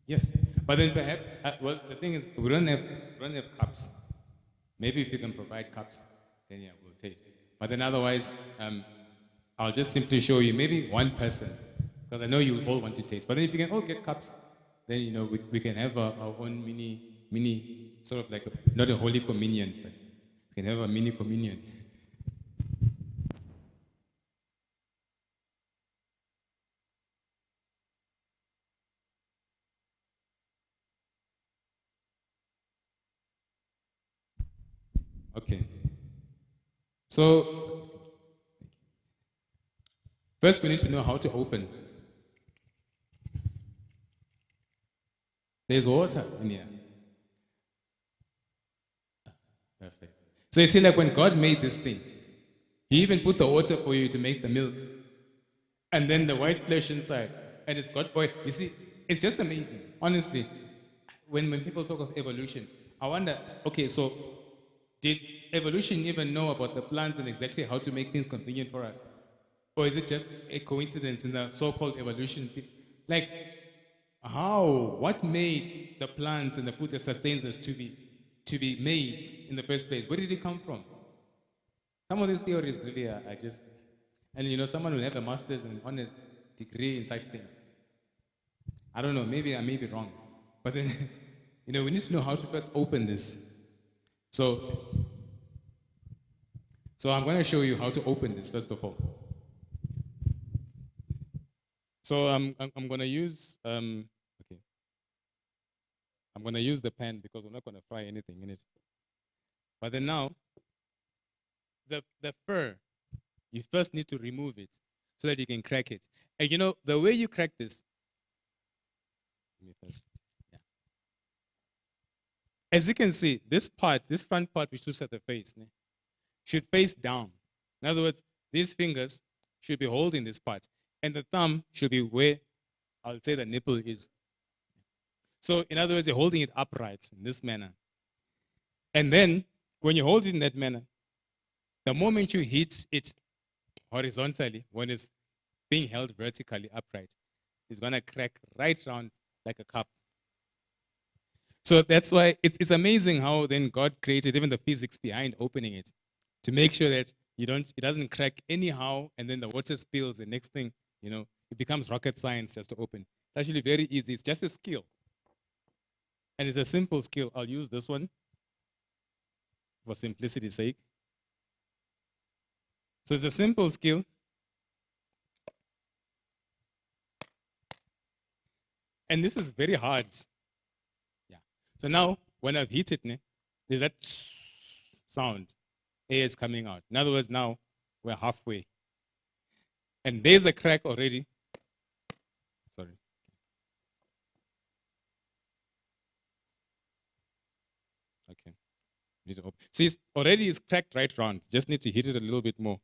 Yes, but then perhaps, well, the thing is, we don't have cups. Maybe if you can provide cups, then yeah, we'll taste. But then otherwise, I'll just simply show you maybe one person, because I know you all want to taste. But then if you can all get cups, then we can have our own mini sort of like not a holy communion, but we can have a mini communion. Okay. So first we need to know how to open. There's water in here. Perfect. So you see, like when God made this thing, He even put the water for you to make the milk. And then the white flesh inside. And it's got oil. You see, it's just amazing. Honestly, when people talk of evolution, I wonder, okay, so did evolution even know about the plants and exactly how to make things convenient for us? Or is it just a coincidence in the so-called evolution? Like, how? What made the plants and the food that sustains us to be made in the first place? Where did it come from? Some of these theories really are just, and someone will have a master's and honors degree in such things. I don't know, maybe I may be wrong. But then, we need to know how to first open this. So I'm going to show you how to open this, first of all. So I'm going to use, okay. I'm going to use the pan because we're not going to fry anything in it. But then now, the fur, you first need to remove it so that you can crack it. And the way you crack this, let me first, yeah. As you can see, this front part which looks at the face, should face down. In other words, these fingers should be holding this part, and the thumb should be where I'll say the nipple is. So in other words, you're holding it upright in this manner. And then when you hold it in that manner, the moment you hit it horizontally, when it's being held vertically upright, it's going to crack right round like a cup. So that's why it's amazing how then God created even the physics behind opening it to make sure that it doesn't crack anyhow, and then the water spills. The next thing, it becomes rocket science just to open. It's actually very easy. It's just a skill. And it's a simple skill. I'll use this one for simplicity's sake. So it's a simple skill. And this is very hard. Yeah. So now, when I've hit it, there's that sound. Air is coming out. In other words, now we're halfway. And there's a crack already. Sorry. Okay. Need to open. See, it's cracked right round. Just need to hit it a little bit more.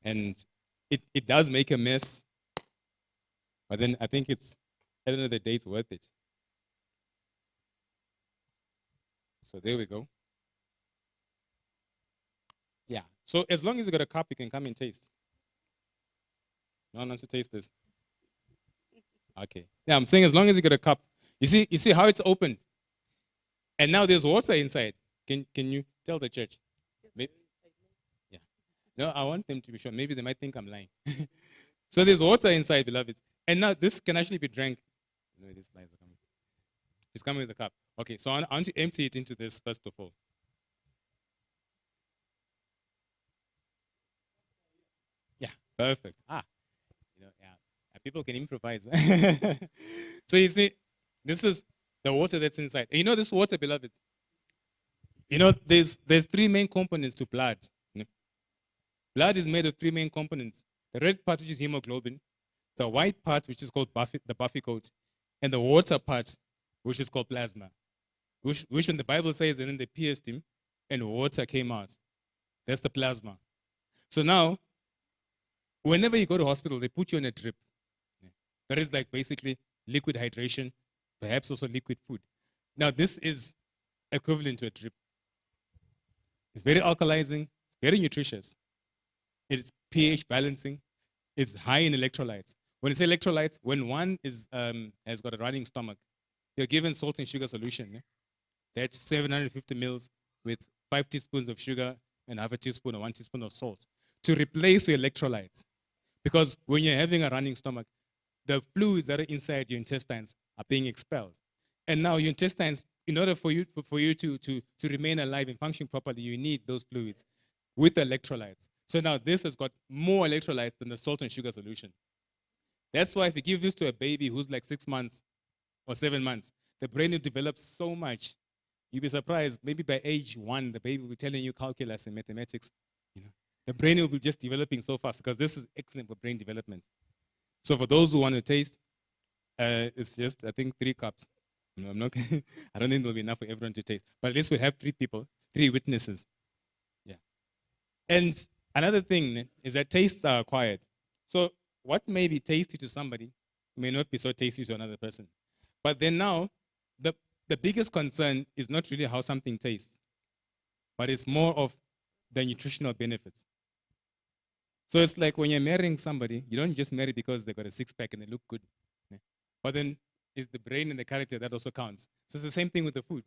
And it does make a mess. But then I think at the end of the day, it's worth it. So there we go. Yeah. So as long as you got a cup, you can come and taste. No one wants to taste this. Okay. Yeah, I'm saying as long as you got a cup. You see how it's opened? And now there's water inside. Can you tell the church? Maybe, yeah. No, I want them to be sure. Maybe they might think I'm lying. So there's water inside, beloveds. And now this can actually be drank. No, these flies are coming. It's coming with the cup. Okay, so I want to empty it into this first of all. Yeah, perfect. People can improvise. So you see, this is the water that's inside. And this water, beloveds, there's three main components to blood. Blood is made of three main components. The red part, which is hemoglobin, the white part, which is called the buffy coat, and the water part, which is called plasma, which when the Bible says, and then they pierced him, and water came out. That's the plasma. So now, whenever you go to hospital, they put you on a drip. That is like basically liquid hydration, perhaps also liquid food. Now, this is equivalent to a drip. It's very alkalizing, it's very nutritious. It's pH balancing, it's high in electrolytes. When you say electrolytes, when one has got a running stomach, you're given salt and sugar solution. That's 750 mils with 5 teaspoons of sugar and half a teaspoon or 1 teaspoon of salt to replace your electrolytes. Because when you're having a running stomach, the fluids that are inside your intestines are being expelled. And now your intestines, in order for you to remain alive and function properly, you need those fluids with electrolytes. So now this has got more electrolytes than the salt and sugar solution. That's why if you give this to a baby who's like 6 months or 7 months, the brain will develop so much. You'll be surprised, maybe by age 1, the baby will be telling you calculus and mathematics. The brain will be just developing so fast because this is excellent for brain development. So for those who want to taste, it's just, I think, 3 cups. I'm not, I don't think there'll be enough for everyone to taste. But at least we have 3 people, 3 witnesses. Yeah. And another thing is that tastes are acquired. So what may be tasty to somebody may not be so tasty to another person. But then now, the biggest concern is not really how something tastes, but it's more of the nutritional benefits. So it's like when you're marrying somebody, you don't just marry because they got a 6-pack and they look good. But then it's the brain and the character that also counts. So it's the same thing with the food.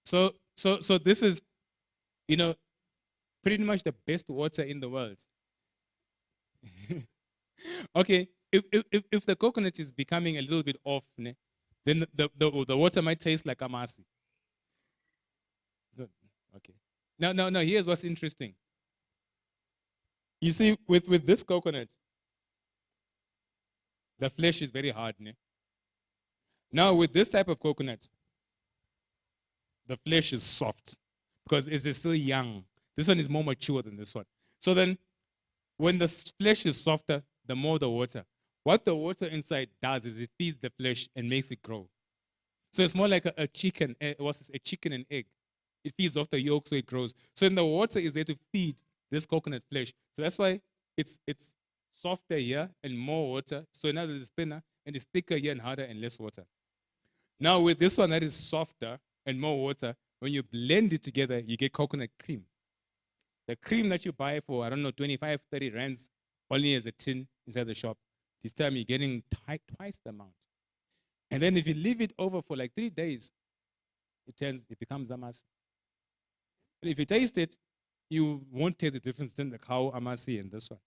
So this is, pretty much the best water in the world. Okay, if the coconut is becoming a little bit off, then the water might taste like amasi. Okay. Now, here's what's interesting. You see, with this coconut, the flesh is very hard. Now, with this type of coconut, the flesh is soft because it's still young. This one is more mature than this one. So then, when the flesh is softer, the more the water. What the water inside does is it feeds the flesh and makes it grow. So it's more like a chicken, a chicken and egg. It feeds off the yolk so it grows. So then the water is there to feed this coconut flesh. So that's why it's softer here and more water. So now it's thinner and it's thicker here and harder and less water. Now with this one that is softer and more water, when you blend it together, you get coconut cream. The cream that you buy for, 25, 30 rands, only as a tin inside the shop. This time you're getting twice the amount. And then if you leave it over for like 3 days, it becomes amasi. But if you taste it, you won't taste the difference between the cow amasi and this one.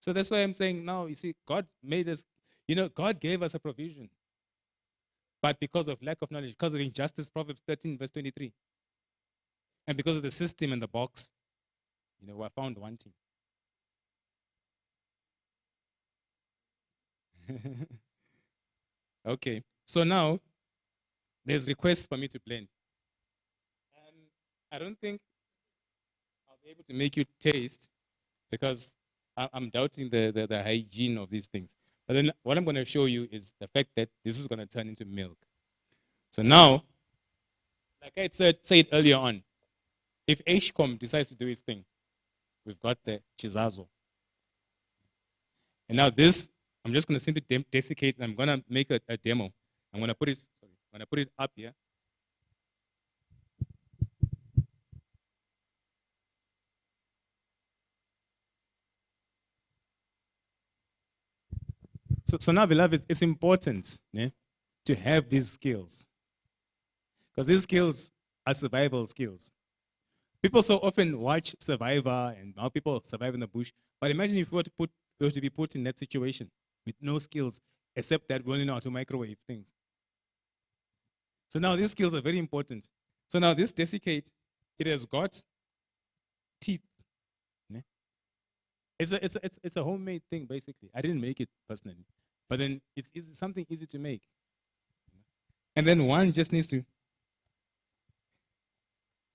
So that's why I'm saying now, you see, God made us, God gave us a provision. But because of lack of knowledge, because of injustice, Proverbs 13, verse 23. And because of the system and the box, we're found wanting. Okay, so now there's requests for me to blend. I don't think I'll be able to make you taste because I'm doubting the hygiene of these things. But then what I'm going to show you is the fact that this is going to turn into milk. So now, like I said earlier on, if HCOM decides to do its thing, we've got the chizazo. And now this, I'm just going to simply desiccate, and I'm going to make a demo. I'm going to put it up here. So now, beloved, it's important to have these skills. Because these skills are survival skills. People so often watch Survivor and how people survive in the bush. But imagine if you were to be put in that situation with no skills, except that we only know how to microwave things. So now these skills are very important. So now this desiccate, it has got teeth. It's a homemade thing, basically. I didn't make it personally. But then it's something easy to make. And then one just needs to,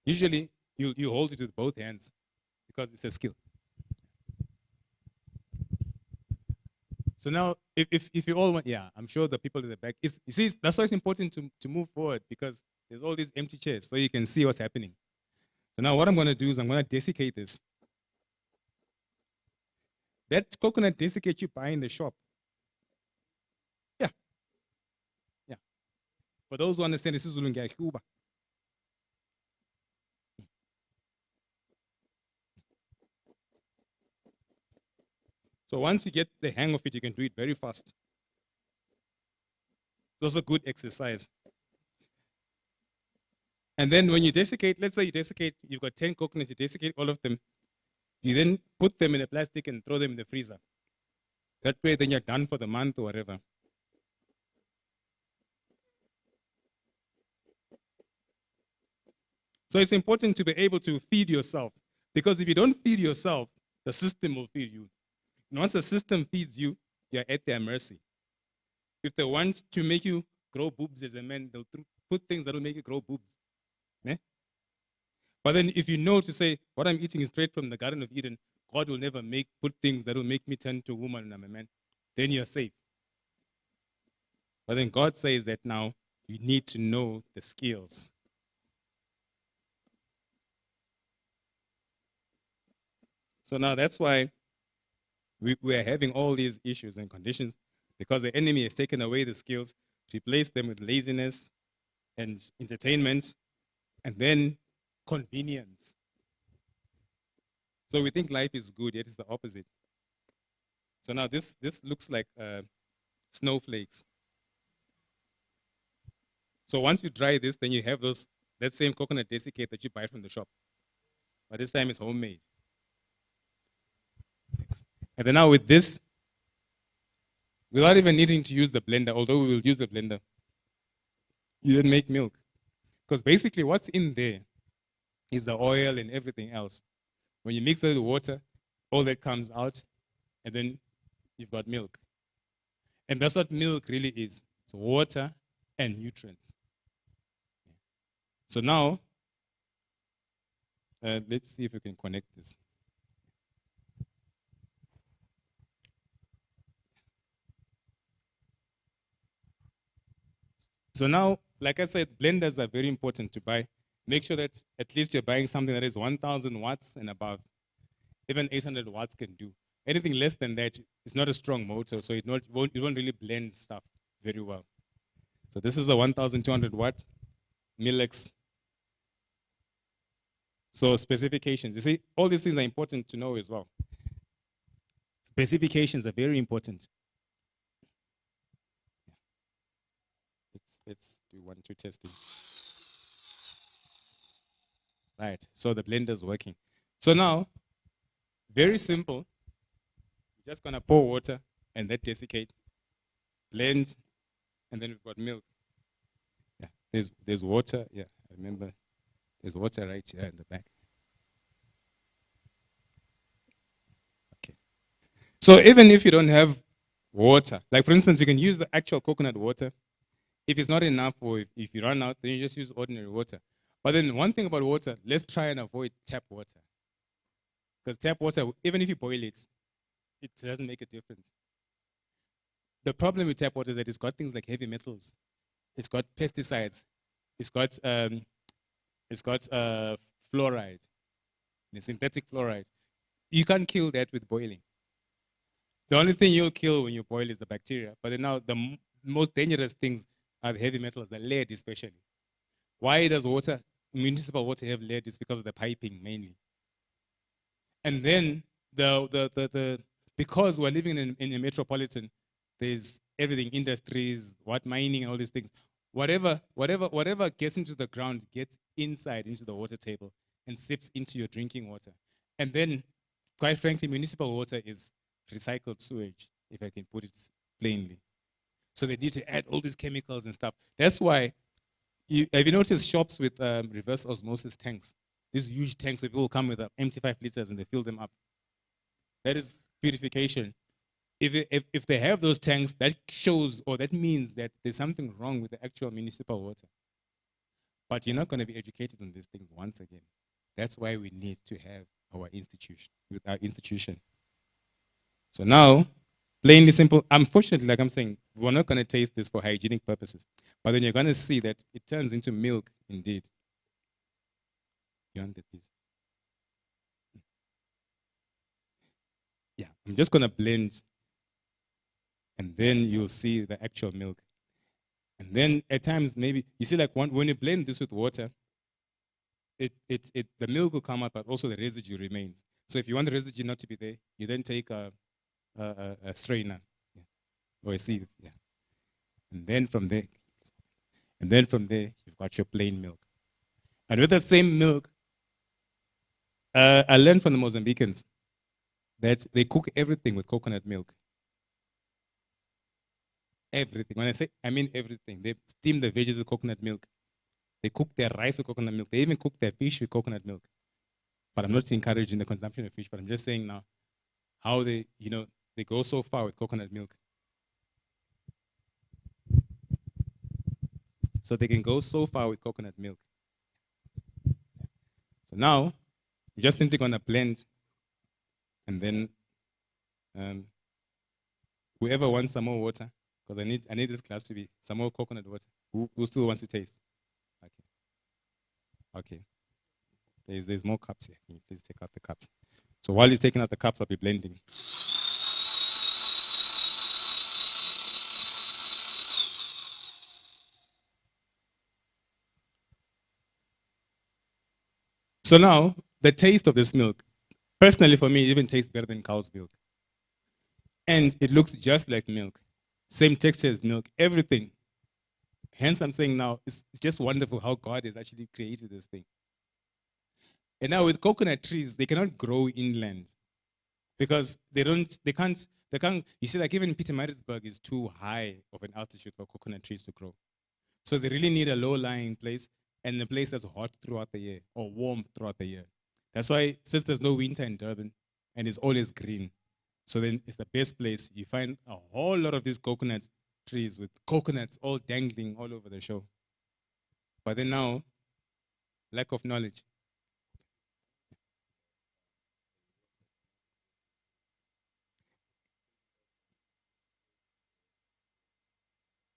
usually you hold it with both hands because it's a skill. So now, if you all want, I'm sure the people in the back, you see, that's why it's important to move forward because there's all these empty chairs so you can see what's happening. So now what I'm going to do is I'm going to desiccate this. That coconut desiccate you buy in the shop. Yeah. For those who understand, this is ngiyahluba. So once you get the hang of it, you can do it very fast. It's also good exercise. And then when you desiccate, let's say you desiccate, you've got 10 coconuts, you desiccate all of them. You then put them in a plastic and throw them in the freezer. That way, then you're done for the month or whatever. So it's important to be able to feed yourself, because if you don't feed yourself, the system will feed you. And once the system feeds you, you're at their mercy. If they want to make you grow boobs as a man, they'll put things that will make you grow boobs. Eh? But then if you know to say, what I'm eating is straight from the Garden of Eden, God will never put things that will make me turn to a woman and I'm a man. Then you're safe. But then God says that now you need to know the skills. So now that's why we are having all these issues and conditions, because the enemy has taken away the skills, replaced them with laziness and entertainment, and then convenience. So we think life is good, yet it's the opposite. So now this looks like snowflakes. So once you dry this, then you have that same coconut desiccate that you buy from the shop. But this time it's homemade. And then now with this, without even needing to use the blender, although we will use the blender, you then make milk. Because basically what's in there is the oil and everything else. When you mix it with water, all that comes out, and then you've got milk. And that's what milk really is. It's water and nutrients. So now, let's see if we can connect this. So now, like I said, blenders are very important to buy. Make sure that at least you're buying something that is 1,000 watts and above. Even 800 watts can do. Anything less than that is not a strong motor, so it won't really blend stuff very well. So this is a 1,200 watt Milex. So specifications. You see, all these things are important to know as well. Specifications are very important. Let's do 1, 2 testing. Right, so the blender's working. So now, very simple. You're just gonna pour water and that desiccate, blend, and then we've got milk. Yeah, there's water. Yeah, I remember. There's water right here in the back. Okay. So even if you don't have water, like for instance, you can use the actual coconut water. If it's not enough, or if you run out, then you just use ordinary water. But then one thing about water, let's try and avoid tap water. Because tap water, even if you boil it, it doesn't make a difference. The problem with tap water is that it's got things like heavy metals. It's got pesticides. It's got fluoride, the synthetic fluoride. You can't kill that with boiling. The only thing you'll kill when you boil is the bacteria. But then now the most dangerous things are the heavy metals, the lead especially. Why does municipal water have lead? It's because of the piping mainly. And then because we're living in a metropolitan, there's everything, industries, mining and all these things. Whatever gets into the ground gets inside into the water table and seeps into your drinking water. And then, quite frankly, municipal water is recycled sewage, if I can put it plainly. So they need to add all these chemicals and stuff. That's why, have you noticed shops with reverse osmosis tanks? These huge tanks where people come with empty 5 liters and they fill them up. That is purification. If they have those tanks, that shows, or that means that there's something wrong with the actual municipal water. But you're not going to be educated on these things once again. That's why we need to have our institution. So now, plainly simple, unfortunately, like I'm saying, we're not going to taste this for hygienic purposes. But then you're going to see that it turns into milk indeed. You want the piece? Yeah, I'm just going to blend, and then you'll see the actual milk. And then at times, maybe, you see, like when you blend this with water, the milk will come out, but also the residue remains. So if you want the residue not to be there, you then take a strainer, yeah, or a sieve, yeah. And then from there, you've got your plain milk. And with that same milk, I learned from the Mozambicans that they cook everything with coconut milk. Everything. When I say, I mean everything. They steam the veggies with coconut milk. They cook their rice with coconut milk. They even cook their fish with coconut milk. But I'm not encouraging the consumption of fish, but I'm just saying now how they go so far with coconut milk. So they can go so far with coconut milk. So now, you're just simply going to blend, and then whoever wants some more water, because I need this glass to be some more coconut water. Who still wants to taste? Okay. There's more cups here. Can you please take out the cups? So while you're taking out the cups, I'll be blending. So now, the taste of this milk, personally for me, it even tastes better than cow's milk. And it looks just like milk. Same texture as milk, everything. Hence, I'm saying now, it's just wonderful how God has actually created this thing. And now with coconut trees, they cannot grow inland because they can't, you see, like even Pietermaritzburg is too high of an altitude for coconut trees to grow. So they really need a low-lying place and a place that's hot throughout the year or warm throughout the year. That's why, since there's no winter in Durban and it's always green, so then it's the best place. You find a whole lot of these coconut trees with coconuts all dangling all over the show. But then now, lack of knowledge.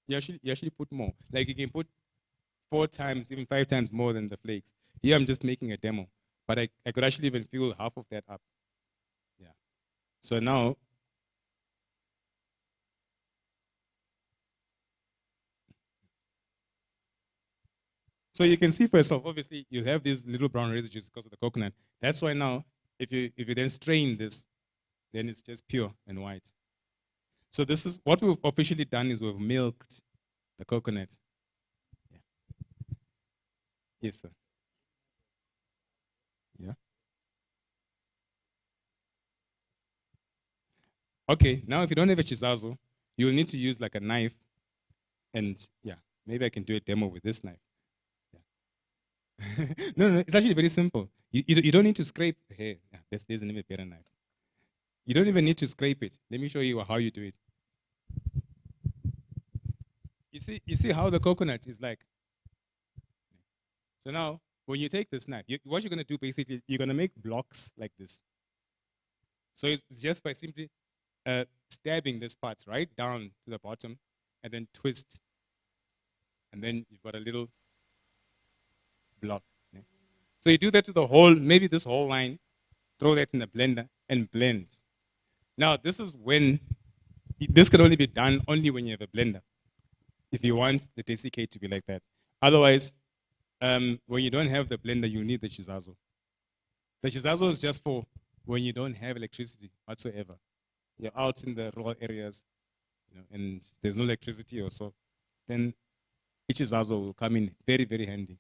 You actually put more. Like you can put 4 times, even 5 times more than the flakes. Here I'm just making a demo. But I could actually even fill half of that up. Yeah. So now, so you can see for yourself, obviously you have these little brown residues because of the coconut. That's why now, if you then strain this, then it's just pure and white. So this is what we've officially done is we've milked the coconut. Yeah. Yes, sir. Yeah. Okay, now if you don't have a chisazo, you'll need to use like a knife. And yeah, maybe I can do a demo with this knife. Yeah. No, it's actually very simple. You don't need to scrape the hair. Yeah, there's an even better knife. You don't even need to scrape it. Let me show you how you do it. You see how the coconut is like. So now, when you take this knife, what you're going to do basically, you're going to make blocks like this. So it's just by simply stabbing this part right down to the bottom and then twist. And then you've got a little block. Yeah. So you do that to the whole, maybe this whole line, throw that in the blender and blend. Now, this is when, this can only be done only when you have a blender. If you want the desiccate to be like that. Otherwise, when you don't have the blender, you need the chisazo. The chisazo is just for when you don't have electricity whatsoever. You're out in the rural areas, and there's no electricity or so, then each chisazo will come in very, very handy.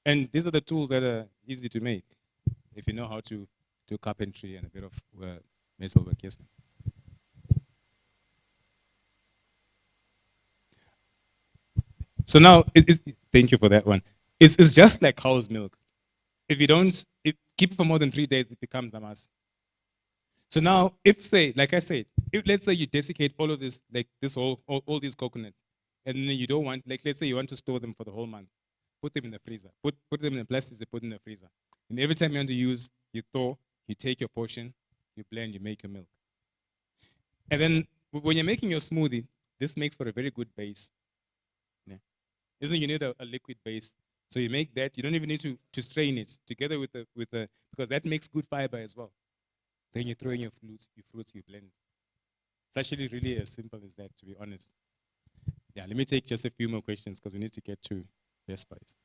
And these are the tools that are easy to make if you know how to do carpentry and a bit of metalwork. Yes, ma'am. So now, thank you for that one. It's just like cow's milk. If you don't keep it for more than 3 days, it becomes amas. So now, if say, like I said, if let's say you desiccate all of this, like this all these coconuts, and then you don't want, like let's say you want to store them for the whole month, put them in the freezer. Put them in the plastic, they put in the freezer. And every time you want to use, you thaw, you take your portion, you blend, you make your milk. And then when you're making your smoothie, this makes for a very good base. Yeah. Isn't you need a liquid base. So you make that, you don't even need to strain it together with the because that makes good fiber as well. Then you throw in your fruits, you blend. It's actually really as simple as that, to be honest. Yeah, let me take just a few more questions because we need to get to Best Buys.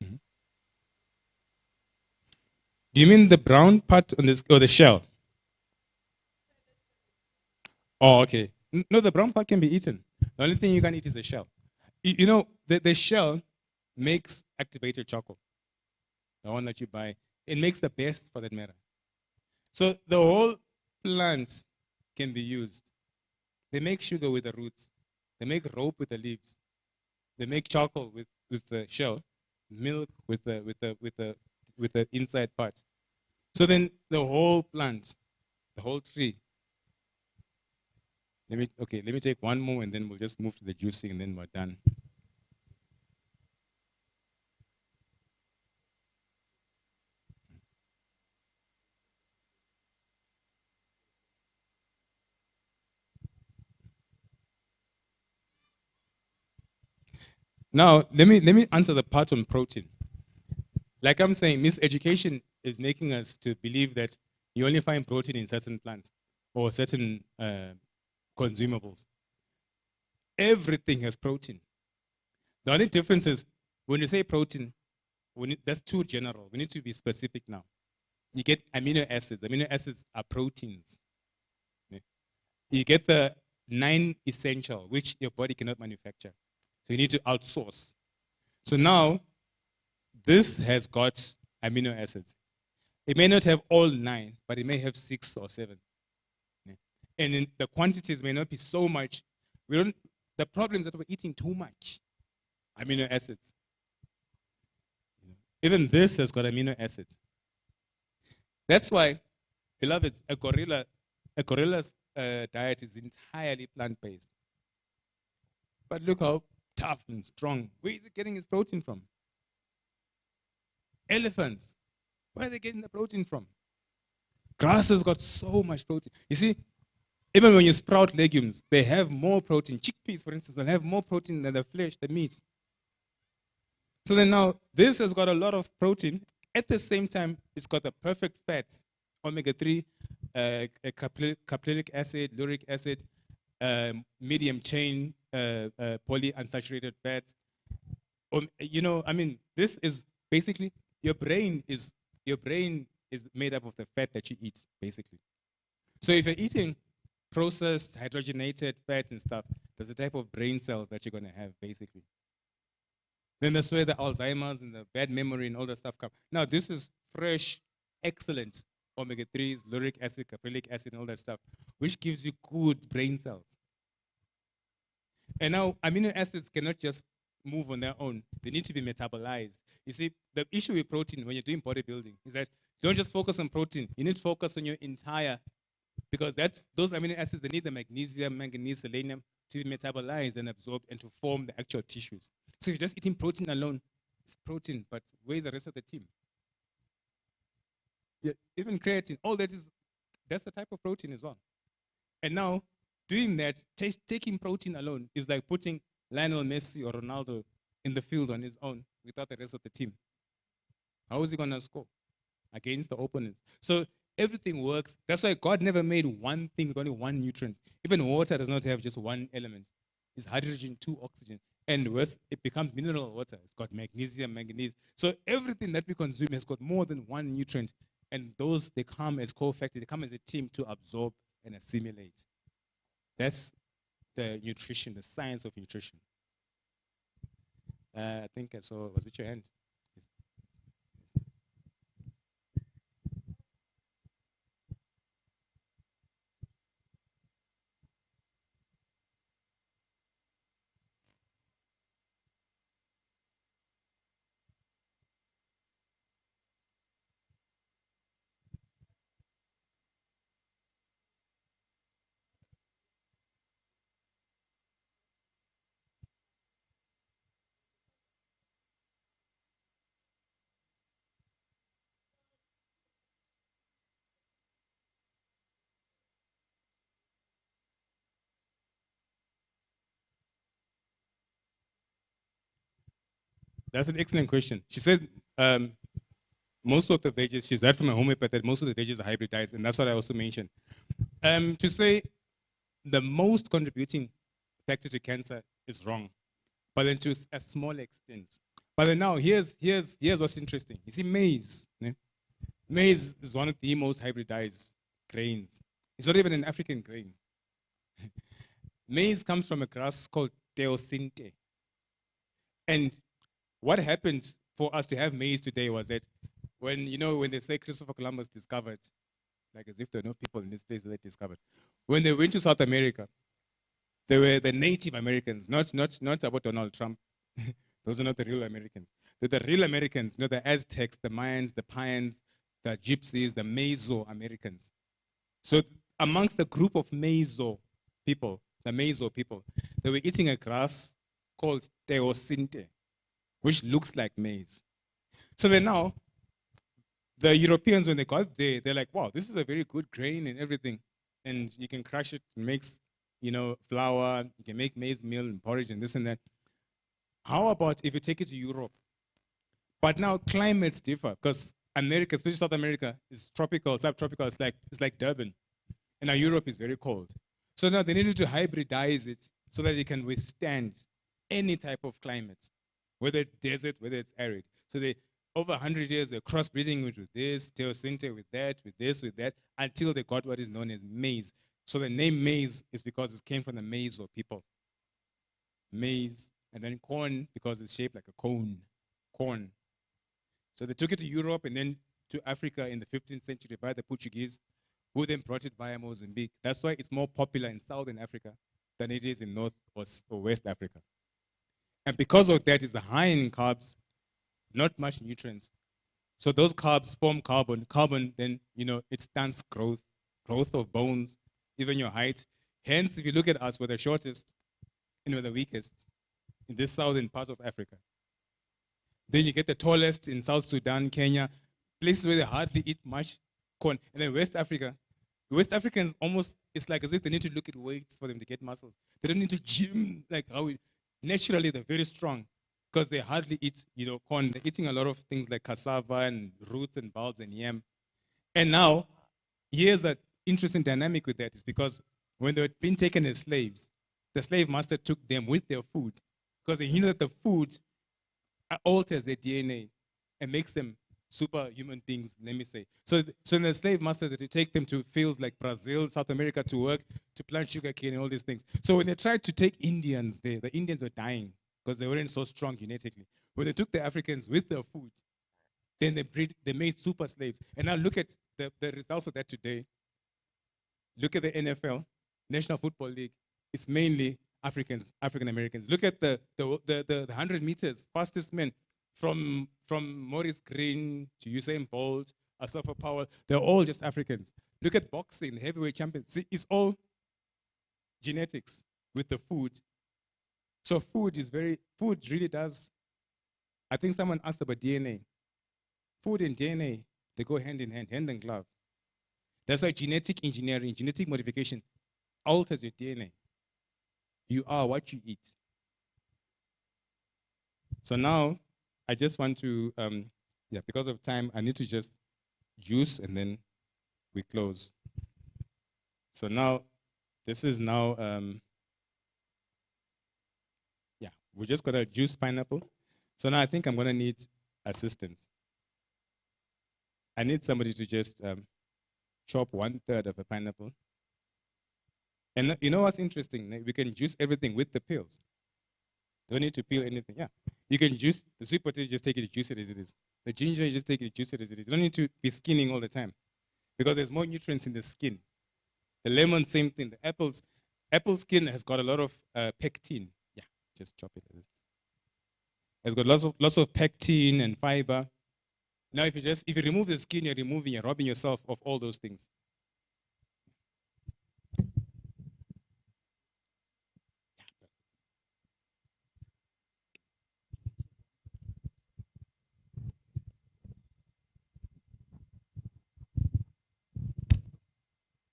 Mhm. Do you mean the brown part on this or the shell? Oh, okay. No, the brown part can be eaten. The only thing you can eat is the shell. You know, the shell makes activated chocolate, the one that you buy. It makes the best for that matter. So the whole plant can be used. They make sugar with the roots. They make rope with the leaves. They make chocolate with the shell, milk with the inside part. So then the whole plant, the whole tree. Let me take one more and then we'll just move to the juicing and then we're done. Now let me answer the part on protein. Like I'm saying, miseducation is making us to believe that you only find protein in certain plants or certain consumables. Everything has protein. The only difference is when you say protein, that's too general. We need to be specific now. You get amino acids. Amino acids are proteins. Yeah. You get the 9 essential, which your body cannot manufacture. So you need to outsource. So now, this has got amino acids. It may not have all 9, but it may have 6 or 7. Yeah. And the quantities may not be so much. The problem is that we're eating too much amino acids. Even this has got amino acids. That's why, beloveds, a gorilla's diet is entirely plant-based. But look how tough and strong. Where is it getting its protein from? Elephants. Where are they getting the protein from? Grass has got so much protein. You see, even when you sprout legumes, they have more protein. Chickpeas, for instance, will have more protein than the flesh, the meat. So then now, this has got a lot of protein. At the same time, it's got the perfect fats, omega-3, caprylic acid, lauric acid, medium chain, polyunsaturated fats. I mean, this is basically your brain is made up of the fat that you eat, basically. So if you're eating processed, hydrogenated fats and stuff, there's a type of brain cells that you're going to have, basically. Then that's where the Alzheimer's and the bad memory and all that stuff come. Now, this is fresh, excellent omega-3s, lauric acid, caprylic acid, and all that stuff, which gives you good brain cells. And now, amino acids cannot just move on their own. They need to be metabolized. You see, the issue with protein when you're doing bodybuilding is that don't just focus on protein. You need to focus on your entire, because those amino acids, they need the magnesium, manganese, selenium to be metabolized and absorbed and to form the actual tissues. So if you're just eating protein alone, it's protein, but where's the rest of the team? Yeah, even creatine, all that's a type of protein as well. And now, doing that, taking protein alone is like putting Lionel Messi or Ronaldo in the field on his own without the rest of the team. How is he going to score against the opponents? So everything works. That's why God never made one thing with only one nutrient. Even water does not have just one element. It's hydrogen, 2 oxygen. And worse, it becomes mineral water. It's got magnesium, manganese. So everything that we consume has got more than one nutrient. And those, they come as cofactors. They come as a team to absorb and assimilate. That's the nutrition, the science of nutrition. I think I saw, was it your hand? That's an excellent question. She says, most of the veggies, she's that from a homeopath, that most of the veggies are hybridized, and that's what I also mentioned. To say the most contributing factor to cancer is wrong, but then to a small extent. But then now, here's what's interesting. You see, maize. Maize is one of the most hybridized grains. It's not even an African grain. Maize comes from a grass called teosinte. And what happened for us to have maize today was that when they say Christopher Columbus discovered, like as if there are no people in this place that discovered, when they went to South America, they were the Native Americans, not about Donald Trump. Those are not the real Americans. They're the real Americans, the Aztecs, the Mayans, the Payans, the Gypsies, the Mesoamericans. So amongst the group of the Meso people, they were eating a grass called teosinte, which looks like maize. So then now, the Europeans, when they got there, they're like, wow, this is a very good grain and everything. And you can crush it, it makes, flour, you can make maize meal and porridge and this and that. How about if you take it to Europe? But now climates differ, because America, especially South America, is tropical, subtropical, it's like Durban. And now Europe is very cold. So now they needed to hybridize it so that it can withstand any type of climate, whether it's desert, whether it's arid. So they, over 100 years, they're crossbreeding with this, teosinte with that, with this, with that, until they got what is known as maize. So the name maize is because it came from the Meso people. Maize, and then corn because it's shaped like a cone, corn. So they took it to Europe and then to Africa in the 15th century by the Portuguese, who then brought it via Mozambique. That's why it's more popular in Southern Africa than it is in North or West Africa. And because of that, it's high in carbs, not much nutrients. So those carbs form carbon. Carbon then, it stunts growth of bones, even your height. Hence, if you look at us, we're the shortest and we're the weakest in this southern part of Africa. Then you get the tallest in South Sudan, Kenya, places where they hardly eat much corn. And then West Africa, West Africans almost, it's like as if they need to look at weights for them to get muscles. They don't need to gym like how naturally they're very strong because they hardly eat, corn. They're eating a lot of things like cassava and roots and bulbs and yam. And now, here's the interesting dynamic with that is because when they were being taken as slaves, the slave master took them with their food because they knew that the food alters their DNA and makes them superhuman beings, let me say. So in the slave masters, they take them to fields like Brazil, South America to work, to plant sugarcane and all these things. So when they tried to take Indians there, the Indians were dying because they weren't so strong genetically. When they took the Africans with their food, then they made super slaves. And now look at the results of that today. Look at the NFL, National Football League. It's mainly African Americans. Look at the 100 meters, fastest men from Maurice Green to Usain Bolt, Asafa Powell. They're all just Africans. Look at boxing, heavyweight champions. See, it's all genetics with the food. So food really does. I think someone asked about DNA. Food and DNA, they go hand in hand in glove. That's why genetic engineering, genetic modification alters your DNA. You are what you eat. So now, I just want to, because of time, I need to just juice and then we close. So now, this is now, we're just gonna juice pineapple. So now I think I'm gonna need assistance. I need somebody to just chop 1/3 of a pineapple. And you know what's interesting? We can juice everything with the peels. Don't need to peel anything. Yeah. You can juice the sweet potato, just take it, juice it as it is. The ginger, you just take it, juice it as it is. You don't need to be skinning all the time because there's more nutrients in the skin. The lemon, same thing. The apple skin has got a lot of pectin. Yeah, just chop it as it is. It's got lots of pectin and fiber. Now, if you remove the skin, you're robbing yourself of all those things.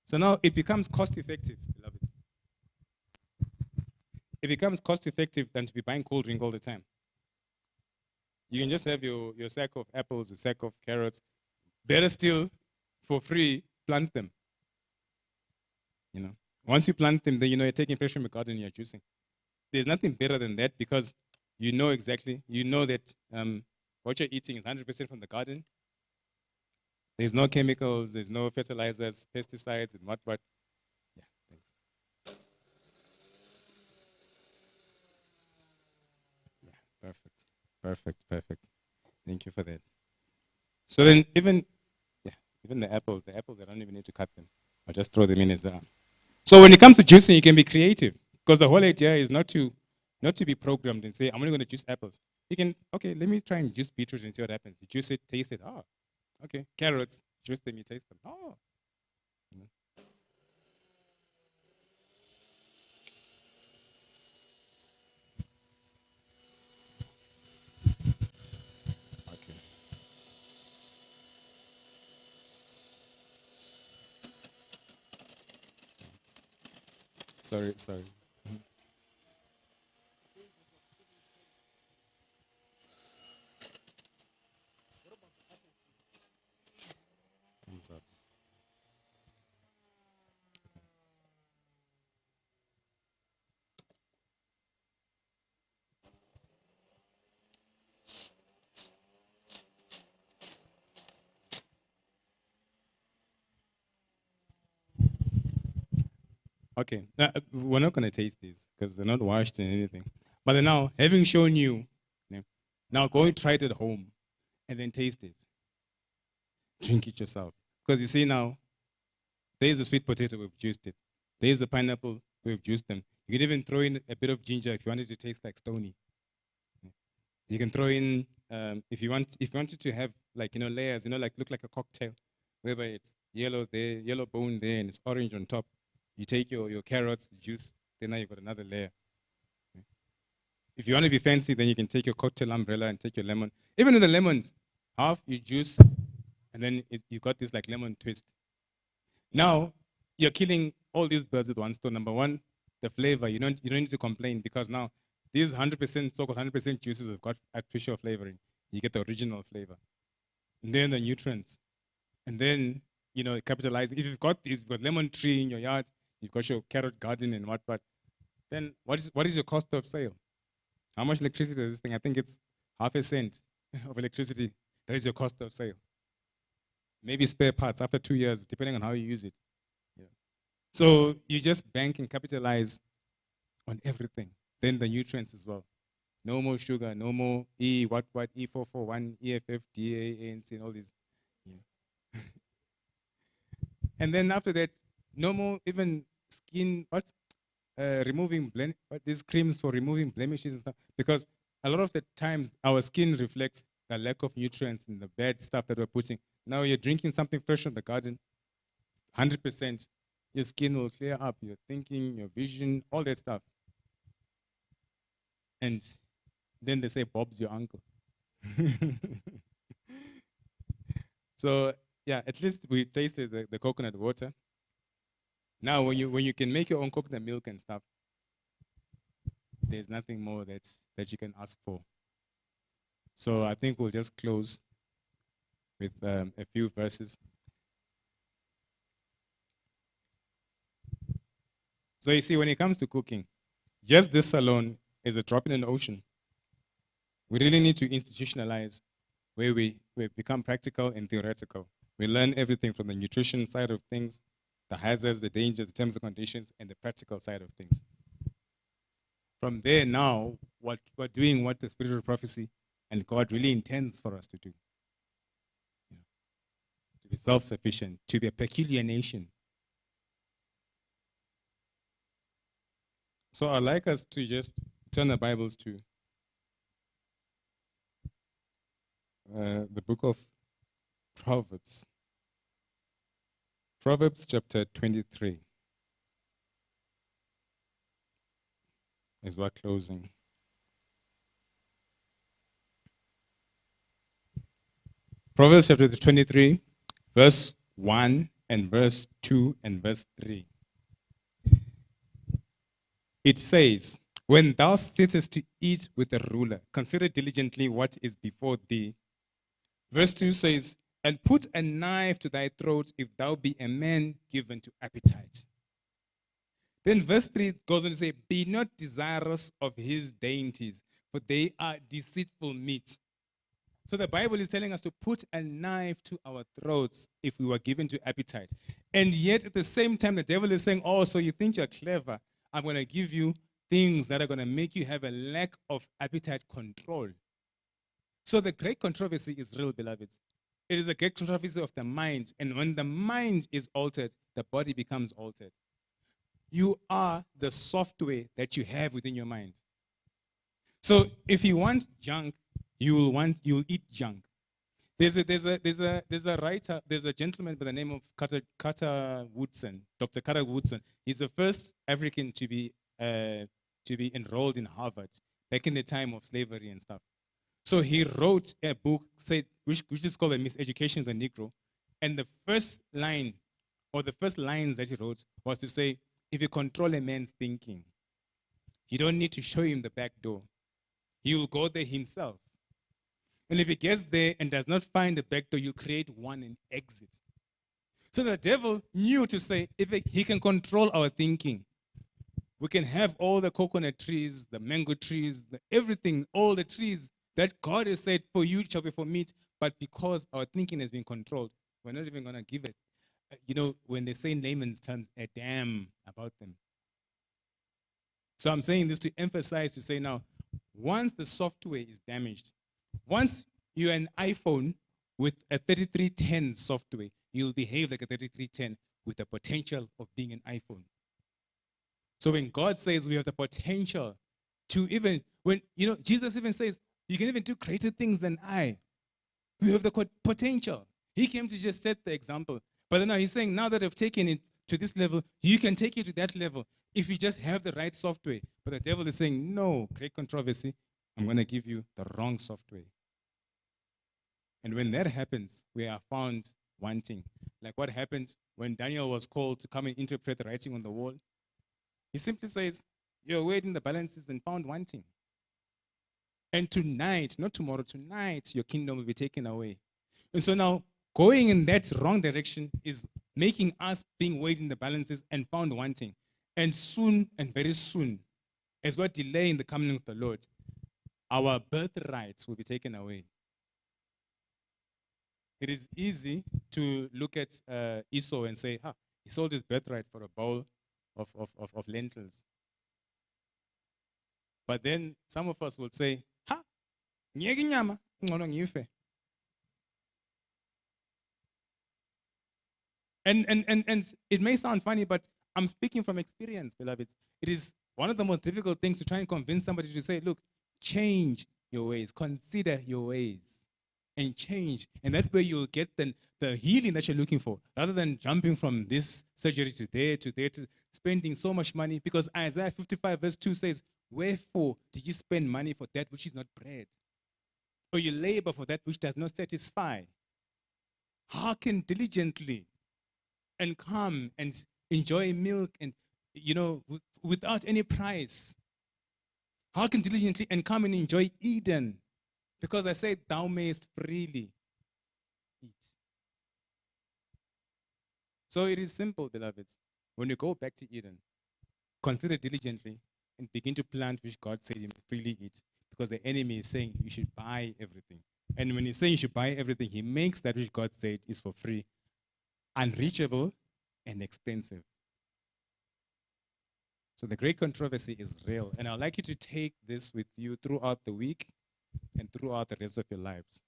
So now it becomes cost effective, beloved. It becomes cost effective than to be buying cold drink all the time. You can just have your sack of apples, your sack of carrots. Better still, for free, plant them. You know, once you plant them, then you're taking pressure from the garden and you're juicing. There's nothing better than that because you know that what you're eating is 100% from the garden. There's no chemicals, there's no fertilizers, pesticides, and what. Yeah, thanks. Yeah, perfect. Thank you for that. So then even the apples, I don't even need to cut them. I'll just throw them in as they are. So when it comes to juicing, you can be creative because the whole idea is not to be programmed and say, I'm only going to juice apples. You can, okay, let me try and juice beetroot and see what happens. You juice it, taste it. Oh, okay. Carrots, juice them, you taste them. Oh. You know. Okay. Sorry. Thumbs up. Okay, now, we're not going to taste these because they're not washed in anything. But then now, having shown you, now go and try it at home and then taste it. Drink it yourself. Because you see now, there's the sweet potato, we've juiced it. There's the pineapple, we've juiced them. You can even throw in a bit of ginger if you want it to taste like stony. You can throw in, if you want it to have like, layers, like look like a cocktail, whereby it's yellow there, yellow bone there, and it's orange on top. You take your carrots, juice, then now you've got another layer. If you want to be fancy, then you can take your cocktail umbrella and take your lemon. Even with the lemons, half you juice, and then you got this like lemon twist. Now, you're killing all these birds with one stone. Number one, the flavor. You don't need to complain because now these 100%, so-called 100% juices have got artificial flavoring. You get the original flavor. And then the nutrients. And then, capitalizing. If you've got lemon tree in your yard, you've got your carrot garden and what, then what is your cost of sale? How much electricity is this thing? I think it's 0.5 cent of electricity. That is your cost of sale. Maybe spare parts after 2 years, depending on how you use it. Yeah. So you just bank and capitalize on everything. Then the nutrients as well. No more sugar, no more E441, EFF, DA, ANC, and all these. Yeah. And then after that, no more even skin, removing these creams for removing blemishes and stuff. Because a lot of the times our skin reflects the lack of nutrients and the bad stuff that we're putting. Now you're drinking something fresh from the garden, 100%, your skin will clear up, your thinking, your vision, all that stuff. And then they say, Bob's your uncle. So, yeah, at least we tasted the coconut water. Now, when you can make your own coconut milk and stuff, there's nothing more that you can ask for. So I think we'll just close with a few verses. So you see, when it comes to cooking, just this alone is a drop in an ocean. We really need to institutionalize where we become practical and theoretical. We learn everything from the nutrition side of things, the hazards, the dangers, the terms and conditions, and the practical side of things. From there now, we're doing what the spiritual prophecy and God really intends for us to do. To be self-sufficient, to be a peculiar nation. So I'd like us to just turn the Bibles to the book of Proverbs. Proverbs chapter 23. As we're closing. Proverbs chapter 23, verse 1 and verse 2 and verse 3. It says, When thou sittest to eat with the ruler, consider diligently what is before thee. Verse 2 says, and put a knife to thy throat if thou be a man given to appetite. Then verse 3 goes on to say, be not desirous of his dainties, for they are deceitful meat. So the Bible is telling us to put a knife to our throats if we were given to appetite. And yet at the same time, the devil is saying, oh, so you think you're clever. I'm going to give you things that are going to make you have a lack of appetite control. So the great controversy is real, beloved. It is a great controversy of the mind. And when the mind is altered, the body becomes altered. You are the software that you have within your mind. So if you want junk, you'll eat junk. There's a writer, there's a gentleman by the name of Carter Woodson, Dr. Carter Woodson. He's the first African to be enrolled in Harvard back in the time of slavery and stuff. So he wrote a book which is called The Miseducation of the Negro. And the first line, or the first lines that he wrote was to say, if you control a man's thinking, you don't need to show him the back door. He will go there himself. And if he gets there and does not find the back door, you create one and exit. So the devil knew to say, if he can control our thinking, we can have all the coconut trees, the mango trees, everything, all the trees that God has said, for you shall be for meat, but because our thinking has been controlled, we're not even going to give it. When they say in layman's terms, a damn about them. So I'm saying this to emphasize, to say now, once the software is damaged, once you're an iPhone with a 3310 software, you'll behave like a 3310 with the potential of being an iPhone. So when God says we have the potential to even, Jesus even says, you can even do greater things than I. We have the potential. He came to just set the example. But now he's saying, now that I've taken it to this level, you can take it to that level if you just have the right software. But the devil is saying, no, great controversy. I'm going to give you the wrong software. And when that happens, we are found wanting. Like what happened when Daniel was called to come and interpret the writing on the wall. He simply says, you're weighed in the balances and found wanting. And tonight, not tomorrow, tonight, your kingdom will be taken away. And so now, going in that wrong direction is making us being weighed in the balances and found wanting. And soon, and very soon, as we're delaying the coming of the Lord, our birthrights will be taken away. It is easy to look at Esau and say, he sold his birthright for a bowl of lentils. But then some of us will say, ngiyeke inyama, ngcono ngife. And it may sound funny, but I'm speaking from experience, beloveds. It is one of the most difficult things to try and convince somebody to say, look, change your ways, consider your ways, and change. And that way you'll get the healing that you're looking for, rather than jumping from this surgery to there, to spending so much money. Because Isaiah 55 verse 2 says, wherefore do you spend money for that which is not bread? Or you labor for that which does not satisfy? Hearken diligently and come and enjoy milk and, without any price. Hearken diligently and come and enjoy Eden. Because I said, thou mayest freely eat. So it is simple, beloveds. When you go back to Eden, consider diligently and begin to plant which God said you may freely eat. Because the enemy is saying you should buy everything. And when he's saying you should buy everything, he makes that which God said is for free unreachable and expensive. So the great controversy is real. And I'd like you to take this with you throughout the week and throughout the rest of your lives.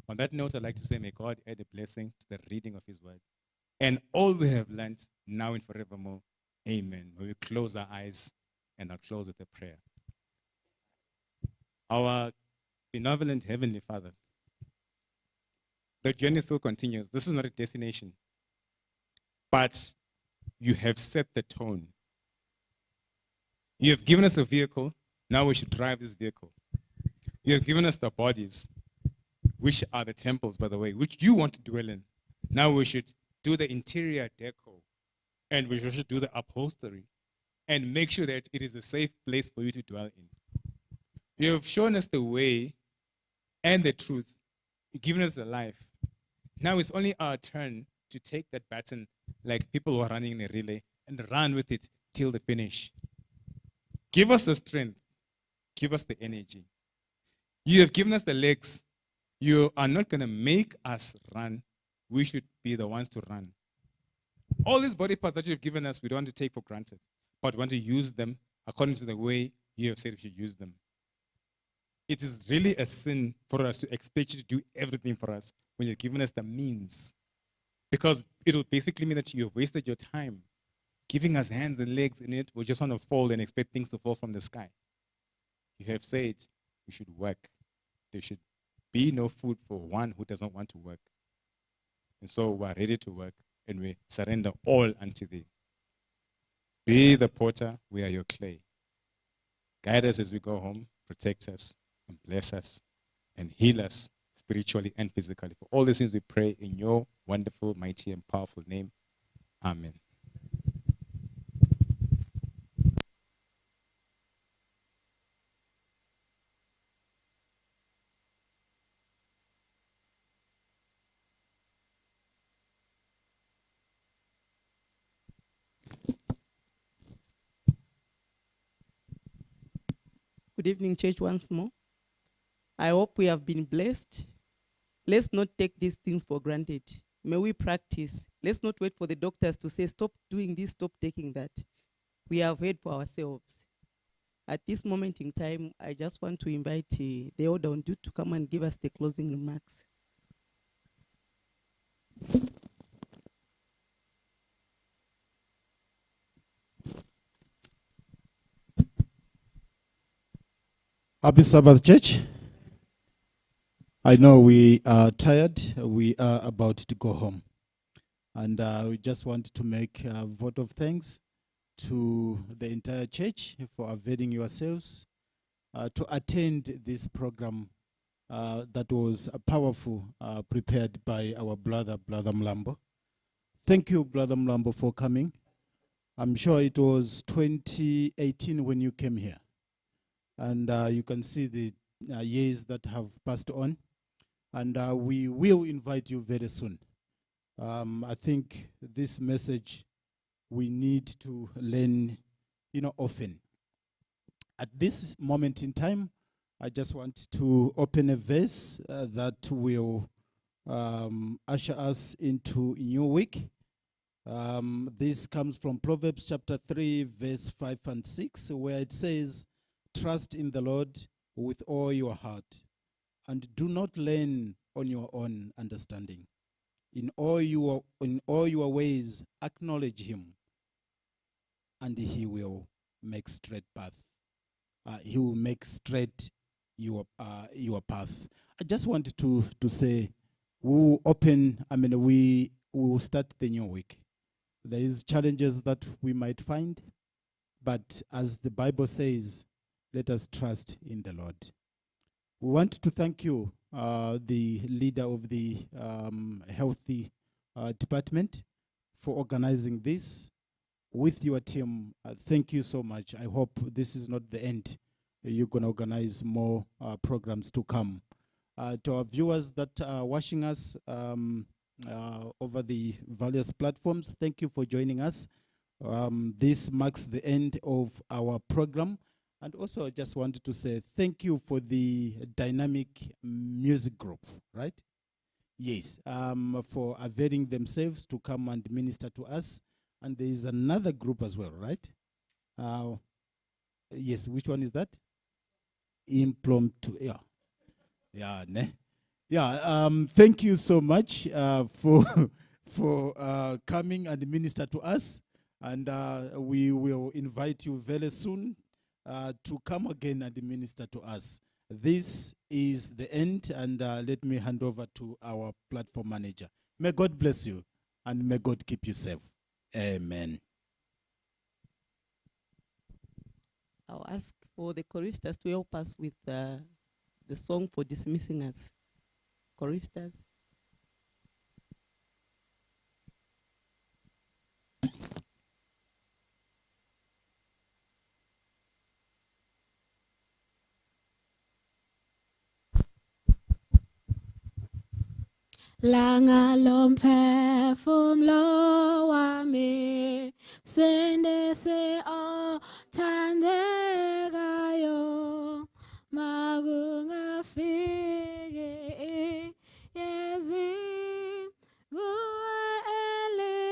On that note, I'd like to say, may God add a blessing to the reading of his word. And all we have learned now and forevermore. Amen. May we close our eyes, and I'll close with a prayer. Our benevolent Heavenly Father, the journey still continues. This is not a destination. But you have set the tone. You have given us a vehicle. Now we should drive this vehicle. You have given us the bodies, which are the temples, by the way, which you want to dwell in. Now we should do the interior deco, and we should do the upholstery. and make sure that it is a safe place for you to dwell in. You have shown us the way and the truth. You've given us the life. Now it's only our turn to take that baton like people who are running in a relay and run with it till the finish. Give us the strength. Give us the energy. You have given us the legs. You are not going to make us run. We should be the ones to run. All these body parts that you've given us, we don't want to take for granted, but we want to use them according to the way you have said we should use them. It is really a sin for us to expect you to do everything for us when you're giving us the means, because it will basically mean that you have wasted your time giving us hands and legs in it. We just want to fall and expect things to fall from the sky. You have said we should work. There should be no food for one who does not want to work. And so we are ready to work, and we surrender all unto thee. Be the potter, we are your clay. Guide us as we go home, protect us, and bless us, and heal us spiritually and physically. For all these things we pray in your wonderful, mighty, and powerful name. Amen. Good evening, church, once more. I hope we have been blessed. Let's not take these things for granted. May we practice. Let's not wait for the doctors to say, stop doing this, stop taking that. We have heard for ourselves. At this moment in time, I just want to invite the elder on duty to come and give us the closing remarks. Happy Sabbath, church. I know we are tired. We are about to go home. And we just want to make a vote of thanks to the entire church for availing yourselves to attend this program that was powerful, prepared by our brother Mlambo. Thank you, Brother Mlambo, for coming. I'm sure it was 2018 when you came here. And you can see the years that have passed on. And we will invite you very soon. I think this message we need to learn, often. At this moment in time, I just want to open a verse that will usher us into a new week. This comes from Proverbs chapter 3, verse 5 and 6, where it says, "Trust in the Lord with all your heart, and do not lean on your own understanding. In all your ways acknowledge him, and he will make straight path. He will make straight your path." I just wanted to say, we will start the new week. There is challenges that we might find, but as the Bible says, let us trust in the Lord. We want to thank you, the leader of the healthy department, for organizing this with your team. Thank you so much. I hope this is not the end. You're going to organize more programs to come. To our viewers that are watching us over the various platforms, thank you for joining us. This marks the end of our program. And also, I just wanted to say thank you for the dynamic music group, right? Yes, for availing themselves to come and minister to us. And there is another group as well, right? Yes, which one is that? Impromptu, yeah. Yeah, ne? Yeah, thank you so much for coming and minister to us. And we will invite you very soon to come again and minister to us. This is the end, and let me hand over to our platform manager. May God bless you, and may God keep you safe. Amen. I'll ask for the choristers to help us with the song for dismissing us. Choristers. langa lomphefumlo wami sende se